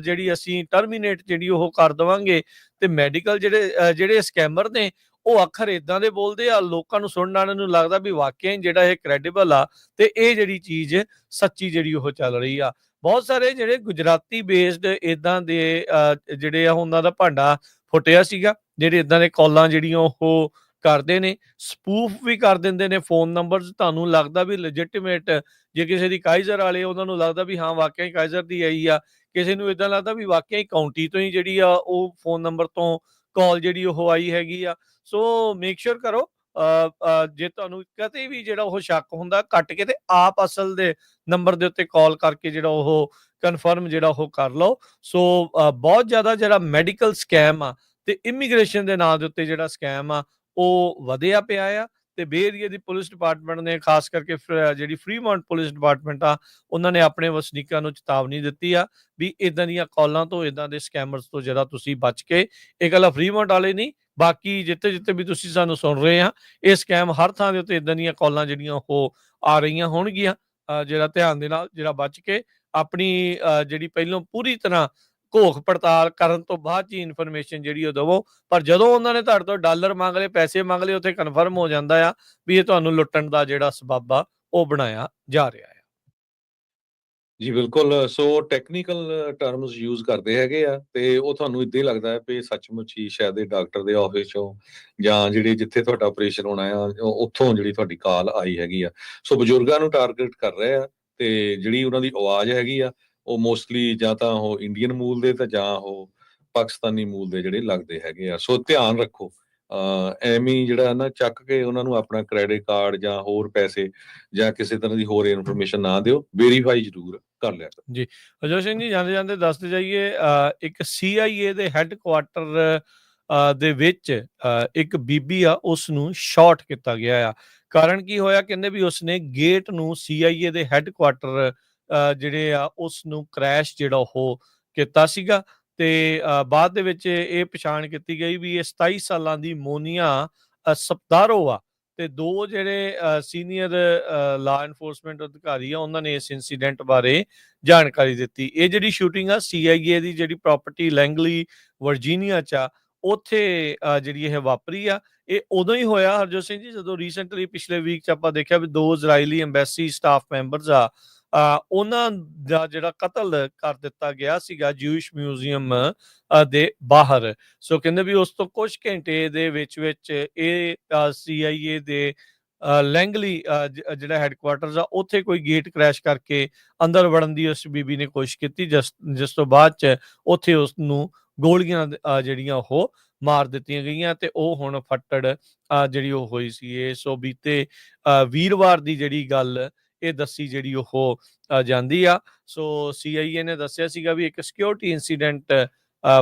ਜਿਹੜੀ ਅਸੀਂ ਟਰਮੀਨੇਟ ਜਿਹੜੀ ਉਹ ਕਰ ਦੇਵਾਂਗੇ। ਤੇ ਮੈਡੀਕਲ ਜਿਹੜੇ ਸਕੈਮਰ ਨੇ ਉਹ ਅੱਖਰ ਇਦਾਂ ਦੇ ਬੋਲਦੇ ਆ, ਲੋਕਾਂ ਨੂੰ ਸੁਣਨ ਵਾਲਿਆਂ ਨੂੰ ਲੱਗਦਾ ਵੀ ਵਾਕਿਆ ਹੀ ਜਿਹੜਾ ਇਹ ਕ੍ਰੈਡੀਬਲ ਆ ਤੇ ਇਹ ਜਿਹੜੀ ਚੀਜ਼ ਸੱਚੀ ਜਿਹੜੀ ਉਹ ਚੱਲ ਰਹੀ ਆ। ਬਹੁਤ ਸਾਰੇ ਜਿਹੜੇ ਗੁਜਰਾਤੀ ਬੇਸਡ ਇਦਾਂ ਦੇ ਜਿਹੜੇ ਆ ਉਹਨਾਂ ਦਾ ਭਾਂਡਾ ਫੁੱਟਿਆ ਸੀਗਾ, ਜਿਹੜੇ ਇਦਾਂ ਦੇ ਕਾਲਾਂ ਜਿਹੜੀਆਂ ਉਹ ਕਰਦੇ ਨੇ, ਸਪੂਫ ਵੀ ਕਰ ਦਿੰਦੇ ਨੇ ਫੋਨ ਨੰਬਰਸ, ਤੁਹਾਨੂੰ ਲੱਗਦਾ ਵੀ ਲੈਜਿਟੀਮੇਟ, ਜੇ ਕਿਸੇ ਦੀ ਕਾਈਜ਼ਰ ਵਾਲੇ ਉਹਨਾਂ ਨੂੰ ਲੱਗਦਾ ਵੀ ਹਾਂ ਵਾਕਿਆ ਹੀ ਕਾਈਜ਼ਰ ਦੀ ਆਈ ਆ, ਕਿਸੇ ਨੂੰ ਇਦਾਂ ਲੱਗਦਾ ਵੀ ਵਾਕਿਆ ਹੀ ਕਾਉਂਟੀ ਤੋਂ ਹੀ ਜਿਹੜੀ ਆ ਉਹ ਫੋਨ ਨੰਬਰ ਤੋਂ ਕਾਲ ਜਿਹੜੀ ਉਹ ਆਈ ਹੈਗੀ ਆ। ਸੋ ਮੇਕ ਸ਼ੋਰ ਕਰੋ ਜੇ ਤੁਹਾਨੂੰ ਕਦੇ ਵੀ ਜਿਹੜਾ ਉਹ ਸ਼ੱਕ ਹੁੰਦਾ, ਕੱਟ ਕੇ ਤੇ ਆਪ ਅਸਲ ਦੇ ਨੰਬਰ ਦੇ ਉੱਤੇ ਕਾਲ ਕਰਕੇ ਜਿਹੜਾ ਉਹ ਕਨਫਰਮ ਜਿਹੜਾ ਉਹ ਕਰ ਲਓ। ਸੋ ਬਹੁਤ ਜ਼ਿਆਦਾ ਜਿਹੜਾ ਮੈਡੀਕਲ ਸਕੈਮ ਆ ਤੇ ਇਮੀਗ੍ਰੇਸ਼ਨ ਦੇ ਨਾਂ ਦੇ ਉੱਤੇ ਜਿਹੜਾ ਸਕੈਮ ਆ ਉਹ ਵਧਿਆ ਪਿਆ ਆ। ਤੇ ਬੇ ਏਰੀਏ ਦੀ ਪੁਲਿਸ ਡਿਪਾਰਟਮੈਂਟ ਨੇ ਖਾਸ ਕਰਕੇ ਜਿਹੜੀ ਫਰੀਮੌਂਟ ਪੁਲਿਸ ਡਿਪਾਰਟਮੈਂਟ ਆ ਉਹਨਾਂ ਨੇ ਆਪਣੇ ਵਸਨੀਕਾਂ ਨੂੰ ਚੇਤਾਵਨੀ ਦਿੱਤੀ ਆ ਵੀ ਇਦਾਂ ਦੀਆਂ ਕਾਲਾਂ ਤੋਂ, ਇਦਾਂ ਦੇ ਸਕੈਮਰਸ ਤੋਂ ਜਿਹੜਾ ਤੁਸੀਂ ਬਚ ਕੇ, ਇਹ ਗੱਲ ਫਰੀਮੌਂਟ ਵਾਲੇ ਨਹੀਂ, ਬਾਕੀ ਜਿੱਥੇ ਜਿੱਥੇ ਵੀ ਤੁਸੀਂ ਸਾਨੂੰ ਸੁਣ ਰਹੇ ਆ, ਇਹ ਸਕੈਮ ਹਰ ਥਾਂ ਦੇ ਉੱਤੇ ਇਦਾਂ ਦੀਆਂ ਕਾਲਾਂ ਜਿਹੜੀਆਂ ਉਹ ਆ ਰਹੀਆਂ ਹੋਣਗੀਆਂ। ਜਿਹੜਾ ਧਿਆਨ ਦੇ ਨਾਲ ਜਿਹੜਾ ਬਚ ਕੇ ਆਪਣੀ ਜਿਹੜੀ ਪਹਿਲੋਂ ਪੂਰੀ ਤਰ੍ਹਾਂ ਘੋਖ ਪੜਤਾਲ ਕਰਨ ਤੋਂ ਬਾਅਦ ਚ ਇਨਫੋਰਮੇਸ਼ਨ ਜਿਹੜੀ ਉਹ ਦਵੋ। ਪਰ ਜਦੋਂ ਉਹਨਾਂ ਨੇ ਤੁਹਾਡੇ ਤੋਂ ਡਾਲਰ ਮੰਗ ਲਏ, ਪੈਸੇ ਮੰਗ ਲਏ, ਉੱਥੇ ਕਨਫਰਮ ਹੋ ਜਾਂਦਾ ਆ ਵੀ ਇਹ ਤੁਹਾਨੂੰ ਲੁੱਟਣ ਦਾ ਜਿਹੜਾ ਸਬੱਬ ਆ ਉਹ ਬਣਾਇਆ ਜਾ ਰਿਹਾ ਆ। ਜੀ ਬਿਲਕੁਲ। ਸੋ ਟੈਕਨੀਕਲ ਟਰਮਸ ਯੂਜ਼ ਕਰਦੇ ਹੈਗੇ ਆ ਤੇ ਉਹ ਤੁਹਾਨੂੰ ਇੱਦਾਂ ਹੀ ਲੱਗਦਾ ਹੈ ਵੀ ਸੱਚਮੁੱਚ ਹੀ ਸ਼ਾਇਦ ਇਹ ਡਾਕਟਰ ਦੇ ਆਫਿਸ ਚੋਂ ਜਾਂ ਜਿਹੜੀ ਜਿੱਥੇ ਤੁਹਾਡਾ ਆਪਰੇਸ਼ਨ ਹੋਣਾ ਆ ਉੱਥੋਂ ਜਿਹੜੀ ਤੁਹਾਡੀ ਕਾਲ ਆਈ ਹੈਗੀ ਆ। ਸੋ ਬਜ਼ੁਰਗਾਂ ਨੂੰ ਟਾਰਗੇਟ ਕਰ ਰਹੇ ਆ ਤੇ ਜਿਹੜੀ ਉਹਨਾਂ ਦੀ ਆਵਾਜ਼ ਹੈਗੀ ਆ ਉਹ ਮੋਸਟਲੀ ਜਾਂ ਤਾਂ ਉਹ ਇੰਡੀਅਨ ਮੂਲ ਦੇ ਤੇ ਜਾਂ ਉਹ ਪਾਕਿਸਤਾਨੀ ਮੂਲ ਦੇ ਜਿਹੜੇ ਲੱਗਦੇ ਹੈਗੇ ਆ। ਸੋ ਧਿਆਨ ਰੱਖੋ, ਐਵੇਂ ਹੀ ਜਿਹੜਾ ਨਾ ਚੱਕ ਕੇ ਉਹਨਾਂ ਨੂੰ ਆਪਣਾ ਕ੍ਰੈਡਿਟ ਕਾਰਡ ਜਾਂ ਹੋਰ ਪੈਸੇ ਜਾਂ ਕਿਸੇ ਤਰ੍ਹਾਂ ਦੀ ਹੋਰ ਇਨਫੋਰਮੇਸ਼ਨ ਨਾ ਦਿਓ, ਵੈਰੀਫਾਈ ਜ਼ਰੂਰ ਕਰ ਲਿਆ ਕਰੋ। ਜੀ ਅਜੋਤ ਸਿੰਘ ਜੀ, ਜਾਂਦੇ ਜਾਂਦੇ ਦੱਸਦੇ ਜਾਈਏ, ਇੱਕ CIA ਦੇ ਹੈੱਡਕੁਆਟਰ ਦੇ ਵਿੱਚ ਇੱਕ ਬੀਬੀ ਆ, ਉਸ ਨੂੰ ਸ਼ਾਟ ਕੀਤਾ ਗਿਆ ਆ। ਕਾਰਨ ਕੀ ਹੋਇਆ, ਕਹਿੰਦੇ ਵੀ ਉਸਨੇ ਗੇਟ ਨੂੰ CIA ਦੇ ਹੈੱਡਕੁਆਟਰ ਜਿਹੜੇ ਆ ਉਸ ਨੂੰ ਕ੍ਰੈਸ਼ ਜਿਹੜਾ ਉਹ ਕੀਤਾ ਸੀਗਾ। ਤੇ ਬਾਅਦ ਦੇ ਵਿੱਚ ਇਹ ਪਛਾਣ ਕੀਤੀ ਗਈ ਵੀ ਇਹ 27 ਸਾਲਾਂ ਦੀ ਮੋਨੀਆ ਸਪਦਾਰੋ ਆ। ਤੇ ਦੋ ਜਿਹੜੇ ਸੀਨੀਅਰ ਲਾ ਐਨਫੋਰਸਮੈਂਟ ਅਧਿਕਾਰੀ ਆ ਉਹਨਾਂ ਨੇ ਇਸ ਇਨਸੀਡੈਂਟ ਬਾਰੇ ਜਾਣਕਾਰੀ ਦਿੱਤੀ। ਇਹ ਜਿਹੜੀ ਸ਼ੂਟਿੰਗ ਆ CIA ਦੀ ਜਿਹੜੀ ਪ੍ਰਾਪਰਟੀ ਲੈਂਗਲੀ ਵਰਜੀਨੀਆ ਚ ਆ, ਉੱਥੇ ਜਿਹੜੀ ਇਹ ਵਾਪਰੀ ਆ। ਇਹ ਉਦੋਂ ਹੀ ਹੋਇਆ ਹਰਜੋਤ ਸਿੰਘ ਜੀ ਜਦੋਂ ਰੀਸੈਂਟਲੀ ਪਿਛਲੇ ਵੀਕ ਚ ਆਪਾਂ ਦੇਖਿਆ ਵੀ 2 ਇਜ਼ਰਾਈਲੀ ਐਮਬੈਸੀ ਸਟਾਫ ਮੈਂਬਰਸ ਆ ਉਹਨਾਂ ਦਾ ਜਿਹੜਾ ਕਤਲ ਕਰ ਦਿੱਤਾ ਗਿਆ ਸੀਗਾ ਜਿਊਇਸ਼ ਮਿਊਜ਼ੀਅਮ ਦੇ ਬਾਹਰ। ਸੋ ਕਹਿੰਦੇ ਵੀ ਉਸ ਤੋਂ ਕੁਝ ਘੰਟੇ ਦੇ ਵਿੱਚ ਇਹ CIA ਦੇ ਲੈਂਗਲੀ ਜਿਹੜਾ ਹੈੱਡਕੁਆਟਰਸ ਆ ਉੱਥੇ ਕੋਈ ਗੇਟ ਕ੍ਰੈਸ਼ ਕਰਕੇ ਅੰਦਰ ਵੜਨ ਦੀ ਉਸ ਬੀਬੀ ਨੇ ਕੋਸ਼ਿਸ਼ ਕੀਤੀ, ਜਿਸ ਤੋਂ ਬਾਅਦ ਚ ਉੱਥੇ ਉਸ ਨੂੰ ਗੋਲੀਆਂ ਜਿਹੜੀਆਂ ਉਹ ਮਾਰ ਦਿੱਤੀਆਂ ਗਈਆਂ ਤੇ ਉਹ ਹੁਣ ਫੱਟੜ ਜਿਹੜੀ ਉਹ ਹੋਈ ਸੀ। ਇਹ ਸੋ ਬੀਤੇ ਵੀਰਵਾਰ ਦੀ ਜਿਹੜੀ ਗੱਲ ਇਹ ਦੱਸੀ ਜਿਹੜੀ ਉਹ ਜਾਂਦੀ ਆ। ਸੋ CIA ਨੇ ਦੱਸਿਆ ਸੀਗਾ ਵੀ ਇੱਕ ਸਿਕਿਉਰਿਟੀ ਇਨਸੀਡੈਂਟ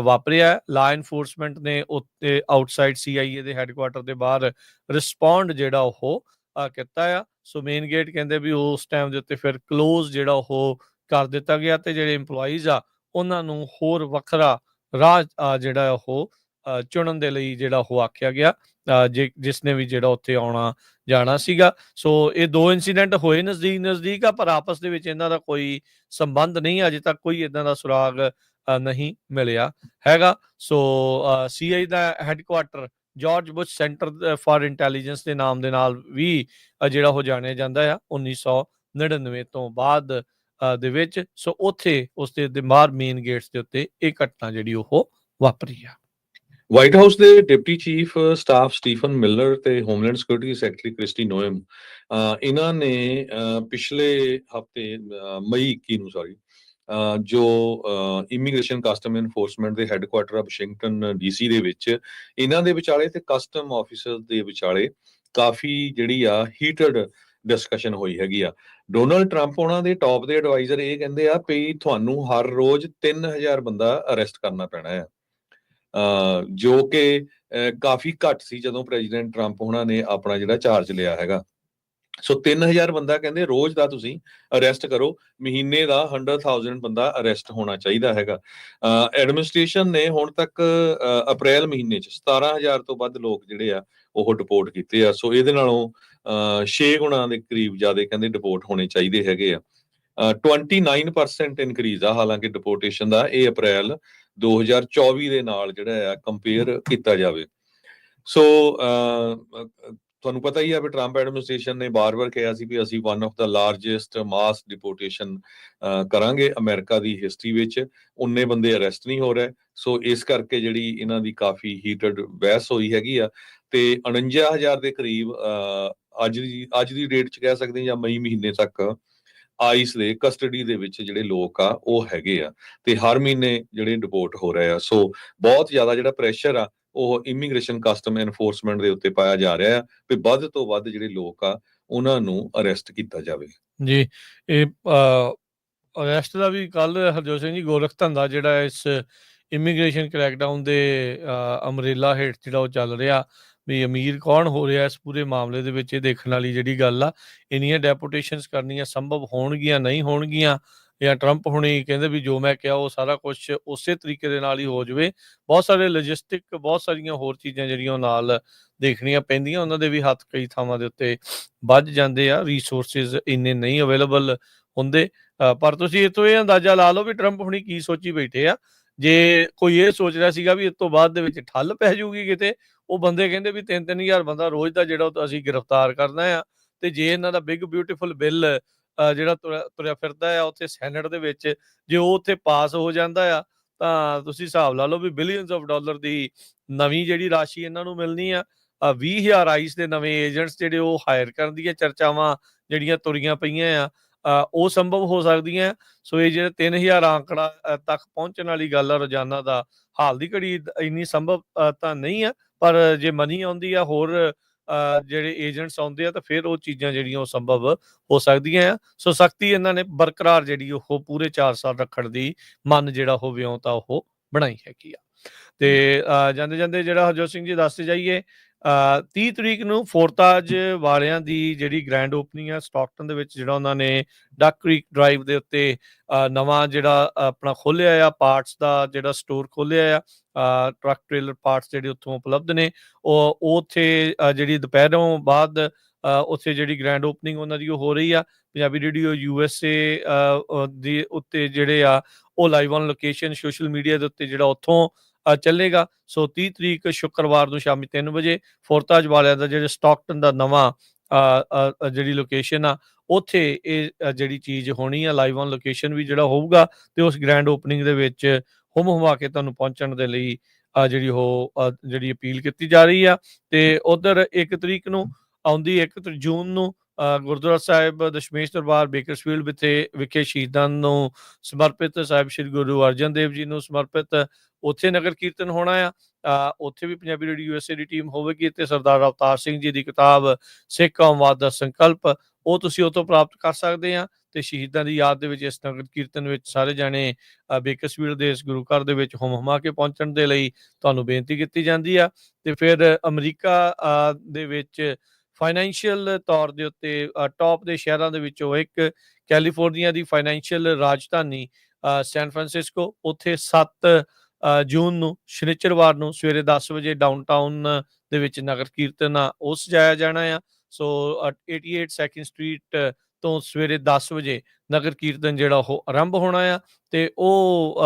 ਵਾਪਰਿਆ। ਲਾ ਐਨਫੋਰਸਮੈਂਟ ਨੇ ਉੱਤੇ ਆਊਟਸਾਈਡ CIA ਦੇ ਹੈੱਡਕੁਆਟਰ ਦੇ ਬਾਹਰ ਰਿਸਪੌਂਡ ਜਿਹੜਾ ਉਹ ਕੀਤਾ ਆ। ਸੋ ਮੇਨ ਗੇਟ ਕਹਿੰਦੇ ਵੀ ਉਸ ਟਾਈਮ ਦੇ ਉੱਤੇ ਫਿਰ ਕਲੋਜ਼ ਜਿਹੜਾ ਉਹ ਕਰ ਦਿੱਤਾ ਗਿਆ ਤੇ ਜਿਹੜੇ EMPLOYEES ਆ ਉਹਨਾਂ ਨੂੰ ਹੋਰ ਵੱਖਰਾ ਰਾਹ ਜਿਹੜਾ ਉਹ ਚੁਣਨ ਦੇ ਲਈ ਜਿਹੜਾ ਉਹ ਆਖਿਆ ਗਿਆ, ਜਿਸ ਨੇ ਵੀ ਜਿਹੜਾ ਉੱਥੇ ਆਉਣਾ ਜਾਣਾ ਸੀਗਾ। ਸੋ ਇਹ 2 ਇਨਸੀਡੈਂਟ ਹੋਏ ਨਜ਼ਦੀਕ ਆ, ਪਰ ਆਪਸ ਦੇ ਵਿੱਚ ਇਹਨਾਂ ਦਾ ਕੋਈ ਸੰਬੰਧ ਨਹੀਂ, ਅਜੇ ਤੱਕ ਕੋਈ ਇਦਾਂ ਦਾ ਸੁਰਾਗ ਨਹੀਂ ਮਿਲਿਆ ਹੈਗਾ। ਸੋ CIA the headquarter George Bush centre for intelligence ਦੇ ਨਾਮ ਦੇ ਨਾਲ ਵੀ ਜਿਹੜਾ ਉਹ ਜਾਣਿਆ ਜਾਂਦਾ ਆ 1999 ਤੋਂ ਬਾਅਦ ਦੇ ਵਿੱਚ। ਸੋ ਉੱਥੇ ਉਸ ਦੇ ਬਾਹਰ ਮੇਨ ਗੇਟਸ ਦੇ ਉੱਤੇ ਇਹ ਘਟਨਾ ਜਿਹੜੀ ਉਹ ਵਾਪਰੀ ਆ। ਵਾਈਟ ਹਾਊਸ ਦੇ deputy chief staff Stephen Miller ਤੇ Homeland Security secretary Kristi Noem ਇਹਨਾਂ ਨੇ ਪਿਛਲੇ ਹਫਤੇ ਮਈ 21 ਨੂੰ ਜੋ ਇਮੀਗ੍ਰੇਸ਼ਨ ਕਸਟਮ ਇਨਫੋਰਸਮੈਂਟ ਦੇ ਹੈੱਡਕੁਆਟਰ ਆ ਵਾਸ਼ਿੰਗਟਨ ਡੀਸੀ ਦੇ ਵਿੱਚ ਇਹਨਾਂ ਦੇ ਵਿਚਾਲੇ ਤੇ ਕਸਟਮ ਆਫੀਸਰ ਦੇ ਵਿਚਾਲੇ ਕਾਫੀ ਜਿਹੜੀ ਆ ਹੀਟਡ ਡਿਸਕਸ਼ਨ ਹੋਈ ਹੈਗੀ ਆ। ਡੋਨਲਡ ਟਰੰਪ ਉਹਨਾਂ ਦੇ ਟੌਪ ਦੇ ਐਡਵਾਈਜ਼ਰ ਇਹ ਕਹਿੰਦੇ ਆ ਵੀ ਤੁਹਾਨੂੰ ਹਰ ਰੋਜ਼ 3000 ਬੰਦਾ ਅਰੈਸਟ ਕਰਨਾ ਪੈਣਾ ਆ, ਜੋ ਕਿ ਕਾਫੀ ਘੱਟ ਸੀ ਜਦੋਂ ਪ੍ਰੈਜ਼ੀਡੈਂਟ ਟਰੰਪ ਉਹਨਾਂ ਨੇ ਆਪਣਾ ਜਿਹੜਾ ਚਾਰਜ ਲਿਆ ਹੈਗਾ। ਸੋ 3000 ਬੰਦਾ ਕਹਿੰਦੇ ਰੋਜ਼ ਦਾ ਤੁਸੀਂ ਅਰੈਸਟ ਕਰੋ, ਮਹੀਨੇ ਦਾ 100,000 ਬੰਦਾ ਅਰੈਸਟ ਹੋਣਾ ਚਾਹੀਦਾ ਹੈਗਾ। ਐਡਮਿਨਿਸਟ੍ਰੇਸ਼ਨ ਨੇ ਹੁਣ ਤੱਕ ਅਪ੍ਰੈਲ ਮਹੀਨੇ 'ਚ 17,000 ਤੋਂ ਵੱਧ ਲੋਕ ਜਿਹੜੇ ਆ ਉਹ ਡਿਪੋਰਟ ਕੀਤੇ ਆ। ਸੋ ਇਹਦੇ ਨਾਲੋਂ 6 ਗੁਣਾ ਦੇ ਕਰੀਬ ਜ਼ਿਆਦਾ ਕਹਿੰਦੇ ਡਿਪੋਰਟ ਹੋਣੇ ਚਾਹੀਦੇ ਹੈਗੇ ਆ। 29% ਇਨਕਰੀਜ਼ ਆ ਹਾਲਾਂਕਿ ਡਿਪੋਰਟੇਸ਼ਨ ਦਾ, ਇਹ ਅਪ੍ਰੈਲ 2024 ਦੇ ਨਾਲ ਜਿਹੜਾ ਆ ਕੰਪੇਅਰ ਕੀਤਾ ਜਾਵੇ। ਸੋ ਤੁਹਾਨੂੰ ਪਤਾ ਹੀ ਆ ਵੀ ਟਰੰਪ ਐਡਮਿਨਿਸਟ੍ਰੇਸ਼ਨ ਨੇ ਬਾਰ-ਬਾਰ ਕਿਹਾ ਸੀ ਵੀ ਅਸੀਂ one of the largest mass deportation ਕਰਾਂਗੇ ਅਮਰੀਕਾ ਦੀ ਹਿਸਟਰੀ ਵਿੱਚ। ਉਨੇ ਬੰਦੇ ਅਰੈਸਟ ਨਹੀਂ ਹੋ ਰਹੇ, ਸੋ ਇਸ ਕਰਕੇ ਜਿਹੜੀ ਇਹਨਾਂ ਦੀ ਕਾਫੀ ਹੀਟਡ ਬਹਿਸ ਹੋਈ ਹੈਗੀ ਆ ਤੇ 49,000 ਦੇ ਕਰੀਬ ਅੱਜ ਦੀ ਡੇਟ 'ਚ ਕਹਿ ਸਕਦੇ ਜਾਂ ਮਈ ਮਹੀਨੇ ਤੱਕ ਆਈਸ ਦੇ ਕਸਟਡੀ ਦੇ ਵਿੱਚ ਜਿਹੜੇ ਲੋਕ ਆ ਉਹ ਹੈਗੇ ਆ ਤੇ ਹਰ ਮਹੀਨੇ ਜਿਹੜੇ ਡਿਪੋਰਟ ਹੋ ਰਹੇ ਆ। ਸੋ ਬਹੁਤ ਜ਼ਿਆਦਾ ਜਿਹੜਾ ਪ੍ਰੈਸ਼ਰ ਆ ਉਹ ਇਮੀਗ੍ਰੇਸ਼ਨ ਕਸਟਮ ਐਨਫੋਰਸਮੈਂਟ ਦੇ ਉੱਤੇ ਪਾਇਆ ਜਾ ਰਿਹਾ ਆ ਵੀ ਵੱਧ ਤੋਂ ਵੱਧ ਜਿਹੜੇ ਲੋਕ ਆ ਉਹਨਾਂ ਨੂੰ ਅਰੈਸਟ ਕੀਤਾ ਜਾਵੇ। ਜੀ, ਇਹ ਅਰੈਸਟ ਦਾ ਵੀ ਕੱਲ ਹਰਜੋਤ ਸਿੰਘ ਜੀ ਗੋਰਖ ਧੰਦਾ ਜਿਹੜਾ ਇਸ ਇਮੀਗ੍ਰੇਸ਼ਨ ਕ੍ਰੈਕਡਾਊਨ ਦੇ ਅੰਬਰੇਲਾ ਹੇਠ ਜਿਹੜਾ ਉਹ ਚੱਲ ਰਿਹਾ, ਵੀ ਅਮੀਰ ਕੌਣ ਹੋ ਰਿਹਾ ਇਸ ਪੂਰੇ ਮਾਮਲੇ ਦੇ ਵਿੱਚ, ਇਹ ਦੇਖਣ ਵਾਲੀ ਜਿਹੜੀ ਗੱਲ ਆ। ਇੰਨੀਆਂ ਡੈਪੂਟੇਸ਼ਨਸ ਕਰਨੀਆਂ ਸੰਭਵ ਹੋਣਗੀਆਂ ਨਹੀਂ ਹੋਣਗੀਆਂ, ਜਾਂ ਟਰੰਪ ਹੁਣੀ ਕਹਿੰਦੇ ਵੀ ਜੋ ਮੈਂ ਕਿਹਾ ਉਹ ਸਾਰਾ ਕੁਛ ਉਸੇ ਤਰੀਕੇ ਦੇ ਨਾਲ ਹੀ ਹੋ ਜਾਵੇ। ਬਹੁਤ ਸਾਰੇ ਲੌਜਿਸਟਿਕ, ਬਹੁਤ ਸਾਰੀਆਂ ਹੋਰ ਚੀਜ਼ਾਂ ਜਿਹੜੀਆਂ ਉਹ ਨਾਲ ਦੇਖਣੀਆਂ ਪੈਂਦੀਆਂ, ਉਹਨਾਂ ਦੇ ਵੀ ਹੱਥ ਕਈ ਥਾਵਾਂ ਦੇ ਉੱਤੇ ਵੱਧ ਜਾਂਦੇ ਆ, ਰਿਸੋਰਸਿਸ ਇੰਨੇ ਨਹੀਂ ਅਵੇਲੇਬਲ ਹੁੰਦੇ। ਪਰ ਤੁਸੀਂ ਇਹ ਤੋਂ ਇਹ ਅੰਦਾਜ਼ਾ ਲਾ ਲਓ ਵੀ ਟਰੰਪ ਹੁਣੀ ਕੀ ਸੋਚੀ ਬੈਠੇ ਆ। ਜੇ ਕੋਈ ਇਹ ਸੋਚ ਰਿਹਾ ਸੀਗਾ ਵੀ ਇਸ ਤੋਂ ਬਾਅਦ ਦੇ ਵਿੱਚ ਠੱਲ ਪੈ ਜਾਊਗੀ ਕਿਤੇ, ਉਹ ਬੰਦੇ ਕਹਿੰਦੇ ਵੀ 3-3000 ਬੰਦਾ ਰੋਜ਼ ਦਾ ਜਿਹੜਾ ਉਹ ਅਸੀਂ ਗ੍ਰਿਫਤਾਰ ਕਰਨਾ ਆ, ਤੇ ਜੇ ਇਹਨਾਂ ਦਾ ਬਿਗ ਬਿਊਟੀਫੁਲ ਬਿੱਲ ਜਿਹੜਾ ਤੁਰਿਆ ਫਿਰਦਾ ਆ ਉੱਥੇ ਸੈਨੇਟ ਦੇ ਵਿੱਚ, ਜੇ ਉਹ ਉੱਥੇ ਪਾਸ ਹੋ ਜਾਂਦਾ ਆ ਤਾਂ ਤੁਸੀਂ ਹਿਸਾਬ ਲਾ ਲਓ ਵੀ ਬਿਲੀਅਨਸ ਆਫ ਡਾਲਰ ਦੀ ਨਵੀਂ ਜਿਹੜੀ ਰਾਸ਼ੀ ਇਹਨਾਂ ਨੂੰ ਮਿਲਣੀ ਆ। 20,000 ਆਈਸ ਦੇ ਨਵੇਂ ਏਜੰਟਸ ਜਿਹੜੇ ਉਹ ਹਾਇਰ ਕਰਨ ਦੀਆਂ ਚਰਚਾਵਾਂ ਜਿਹੜੀਆਂ ਤੁਰੀਆਂ ਪਈਆਂ ਆ, ਉਹ ਸੰਭਵ ਹੋ ਸਕਦੀਆਂ। ਸੋ ਇਹ ਜਿਹੜਾ 3000 ਆਂਕੜਾ ਤੱਕ ਪਹੁੰਚਣ ਵਾਲੀ ਗੱਲ ਆ ਰੋਜ਼ਾਨਾ ਦਾ, ਹਾਲ ਦੀ ਘੜੀ ਇੰਨੀ ਸੰਭਵ ਤਾਂ ਨਹੀਂ ਆ, ਪਰ ਜੇ ਮਨੀ ਆਉਂਦੀ ਆ, ਹੋਰ ਜਿਹੜੇ ਏਜੰਟਸ ਆਉਂਦੇ ਆ, ਤਾਂ ਫਿਰ ਉਹ ਚੀਜ਼ਾਂ ਜਿਹੜੀਆਂ ਉਹ ਸੰਭਵ ਹੋ ਸਕਦੀਆਂ ਆ। ਸੋ ਸਖਤੀ ਇਹਨਾਂ ਨੇ ਬਰਕਰਾਰ ਜਿਹੜੀ ਉਹ ਪੂਰੇ 4 ਸਾਲ ਰੱਖਣ ਦੀ ਮਨ ਜਿਹੜਾ ਉਹ ਵਿਉਂਤ ਆ ਉਹ ਬਣਾਈ ਹੈਗੀ ਆ। ਤੇ ਜਾਂਦੇ ਜਾਂਦੇ ਜਿਹੜਾ ਹਰਜੋਤ ਸਿੰਘ ਜੀ ਦੱਸਦੇ ਜਾਈਏ, 30 ਤਰੀਕ ਨੂੰ ਫੋਰਤਾਜ ਵਾਲਿਆਂ ਦੀ ਜਿਹੜੀ ਗ੍ਰੈਂਡ ਓਪਨਿੰਗ ਆ ਸਟਾਕਟਨ ਦੇ ਵਿੱਚ, ਜਿਹੜਾ ਉਹਨਾਂ ਨੇ ਡਕ ਕ੍ਰੀਕ ਡਰਾਈਵ ਦੇ ਉੱਤੇ ਨਵਾਂ ਜਿਹੜਾ ਆਪਣਾ ਖੋਲਿਆ ਆ ਪਾਰਟਸ ਦਾ ਜਿਹੜਾ ਸਟੋਰ ਖੋਲਿਆ ਆ, ਟਰੱਕ ਟ੍ਰੇਲਰ ਪਾਰਟਸ ਜਿਹੜੇ ਉੱਥੋਂ ਉਪਲਬਧ ਨੇ, ਉਹ ਉੱਥੇ ਜਿਹੜੀ ਦੁਪਹਿਰੋਂ ਬਾਅਦ ਉੱਥੇ ਜਿਹੜੀ ਗ੍ਰੈਂਡ ਓਪਨਿੰਗ ਉਹਨਾਂ ਦੀ ਉਹ ਹੋ ਰਹੀ ਆ। ਪੰਜਾਬੀ ਰੇਡੀਓ USA ਦੇ ਉੱਤੇ ਜਿਹੜੇ ਆ ਉਹ live on location social media ਦੇ ਉੱਤੇ ਜਿਹੜਾ ਉੱਥੋਂ ਚੱਲੇਗਾ। ਸੋ 30 ਤਰੀਕ ਸ਼ੁੱਕਰਵਾਰ ਨੂੰ ਸ਼ਾਮੀ 3 ਵਜੇ ਫੋਰਤਾਜ ਵਾਲਿਆਂ ਦਾ ਜਿਹੜੇ ਸਟਾਕਟਨ ਦਾ ਨਵਾਂ ਜਿਹੜੀ ਲੋਕੇਸ਼ਨ ਆ, ਉੱਥੇ ਇਹ ਜਿਹੜੀ ਚੀਜ਼ ਹੋਣੀ ਆ, ਲਾਈਵ ਔਨ ਲੋਕੇਸ਼ਨ ਵੀ ਜਿਹੜਾ ਹੋਊਗਾ, ਤੇ ਉਸ ਗ੍ਰੈਂਡ ਓਪਨਿੰਗ ਦੇ ਵਿੱਚ ਹੁਮ ਹੁਮਾ ਕੇ ਤੁਹਾਨੂੰ ਪਹੁੰਚਣ ਦੇ ਲਈ ਜਿਹੜੀ ਉਹ ਜਿਹੜੀ ਅਪੀਲ ਕੀਤੀ ਜਾ ਰਹੀ ਆ। ਤੇ ਉਧਰ 1 ਤਰੀਕ ਨੂੰ ਆਉਂਦੀ 1 ਜੂਨ ਨੂੰ ਗੁਰਦੁਆਰਾ ਸਾਹਿਬ ਦਸ਼ਮੇਸ਼ ਦਰਬਾਰ ਬੇਕਰਸਫੀਲਡ ਵਿਖੇ ਸ਼ਹੀਦਾਂ ਨੂੰ ਸਮਰਪਿਤ, ਸਾਹਿਬ ਸ੍ਰੀ ਗੁਰੂ ਅਰਜਨ ਦੇਵ ਜੀ ਨੂੰ ਸਮਰਪਿਤ ਉੱਥੇ ਨਗਰ ਕੀਰਤਨ ਹੋਣਾ ਆ। ਉੱਥੇ ਵੀ ਪੰਜਾਬੀ ਰੇਡੀਓ USA ਦੀ ਟੀਮ ਹੋਵੇਗੀ ਤੇ ਸਰਦਾਰ ਅਵਤਾਰ ਸਿੰਘ ਜੀ ਦੀ ਕਿਤਾਬ ਸਿੱਖ ਕੌਮਵਾਦ ਦਾ ਸੰਕਲਪ, ਉਹ ਤੁਸੀਂ ਉਹ ਤੋਂ ਪ੍ਰਾਪਤ ਕਰ ਸਕਦੇ ਆ। ਤੇ ਸ਼ਹੀਦਾਂ ਦੀ ਯਾਦ ਦੇ ਵਿੱਚ ਇਸ ਨਗਰ ਕੀਰਤਨ ਵਿੱਚ ਸਾਰੇ ਜਾਣੇ ਬੇਕਰਸਫੀਲਡ ਦੇ ਇਸ ਗੁਰੂ ਘਰ ਦੇ ਵਿੱਚ ਹੁਮ ਹੁਮਾ ਕੇ ਪਹੁੰਚਣ ਦੇ ਲਈ ਤੁਹਾਨੂੰ ਬੇਨਤੀ ਕੀਤੀ ਜਾਂਦੀ ਆ। ਤੇ ਫਿਰ ਅਮਰੀਕਾ ਦੇ ਵਿੱਚ ਫਾਈਨੈਂਸ਼ੀਅਲ ਤੌਰ ਦੇ ਉੱਤੇ ਟੌਪ ਦੇ ਸ਼ਹਿਰਾਂ ਦੇ ਵਿੱਚੋਂ ਇੱਕ ਕੈਲੀਫੋਰਨੀਆ ਦੀ ਫਾਈਨੈਂਸ਼ੀਅਲ ਰਾਜਧਾਨੀ ਸੈਨ ਫਰਾਂਸਿਸਕੋ, ਉੱਥੇ 7 ਜੂਨ ਨੂੰ ਸ਼ਨੀਚਰਵਾਰ ਨੂੰ ਸਵੇਰੇ 10 ਵਜੇ ਡਾਊਨਟਾਊਨ ਦੇ ਵਿੱਚ ਨਗਰ ਕੀਰਤਨ ਆ ਉਹ ਸਜਾਇਆ ਜਾਣਾ ਆ। ਸੋ 88 ਸੈਕਿੰਡ ਸਟਰੀਟ ਤੋਂ ਸਵੇਰੇ 10 ਵਜੇ ਨਗਰ ਕੀਰਤਨ ਜਿਹੜਾ ਉਹ ਆਰੰਭ ਹੋਣਾ ਆ। ਤੇ ਉਹ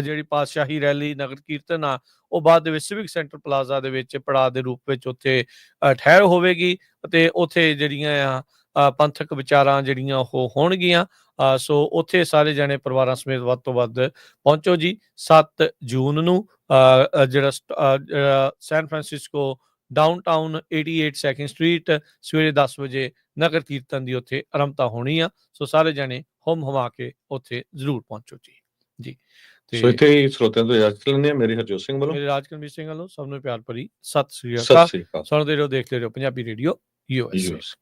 ਜਿਹੜੀ ਪਾਤਸ਼ਾਹੀ ਰੈਲੀ ਨਗਰ ਕੀਰਤਨ ਆ, ਉਹ ਬਾਅਦ ਦੇ ਵਿੱਚ ਸਿਵਿਕ ਸੈਂਟਰ ਪਲਾਜ਼ਾ ਦੇ ਵਿੱਚ ਪੜਾਅ ਦੇ ਰੂਪ ਵਿੱਚ ਉੱਥੇ ਠਹਿਰ ਹੋਵੇਗੀ। ਅਤੇ ਉੱਥੇ ਜਿਹੜੀਆਂ ਪੰਥਕ ਵਿਚਾਰਾਂ ਜਿਹੜੀਆਂ ਉਹ ਹੋਣਗੀਆਂ। ਸੋ ਉੱਥੇ ਸਾਰੇ ਜਣੇ ਪਰਿਵਾਰਾਂ ਸਮੇਤ ਵੱਧ ਤੋਂ ਵੱਧ ਪਹੁੰਚੋ ਜੀ 7 ਜੂਨ ਨੂੰ ਜਿਹੜਾ San Francisco downtown 88 second street ਸਵੇਰੇ 10 ਵਜੇ ਨਗਰ ਕੀਰਤਨ ਦੀ ਉੱਥੇ ਆਰੰਭਤਾ ਹੋਣੀ ਆ। ਸੋ ਸਾਰੇ ਜਣੇ ਹੁਮ ਹੁਮਾ ਕੇ ਉੱਥੇ ਜ਼ਰੂਰ ਪਹੁੰਚੋ ਜੀ। ਸੋ ਤੇ ਇੱਥੇ ਹੀ ਸਰੋਤਿਆਂ ਤੋਂ ਇਜਾਜ਼ਤ ਲੈਂਦੇ ਹਾਂ। ਮੇਰੇ ਹਰਜੋਤ ਸਿੰਘ ਵੱਲੋਂ ਮੇਰੇ ਰਾਜਕਨਵੀਰ ਸਿੰਘ ਵੱਲੋਂ ਸਭ ਨੂੰ ਪਿਆਰ ਭਰੀ ਸਤਿ ਸ੍ਰੀ ਸਤਿ ਅਕਾਲ। ਸ੍ਰੀ ਅਕਾਲ। ਸੁਣਦੇ ਰਹੋ, ਦੇਖਦੇ ਰਹੋ ਪੰਜਾਬੀ ਰੇਡੀਓ USA। US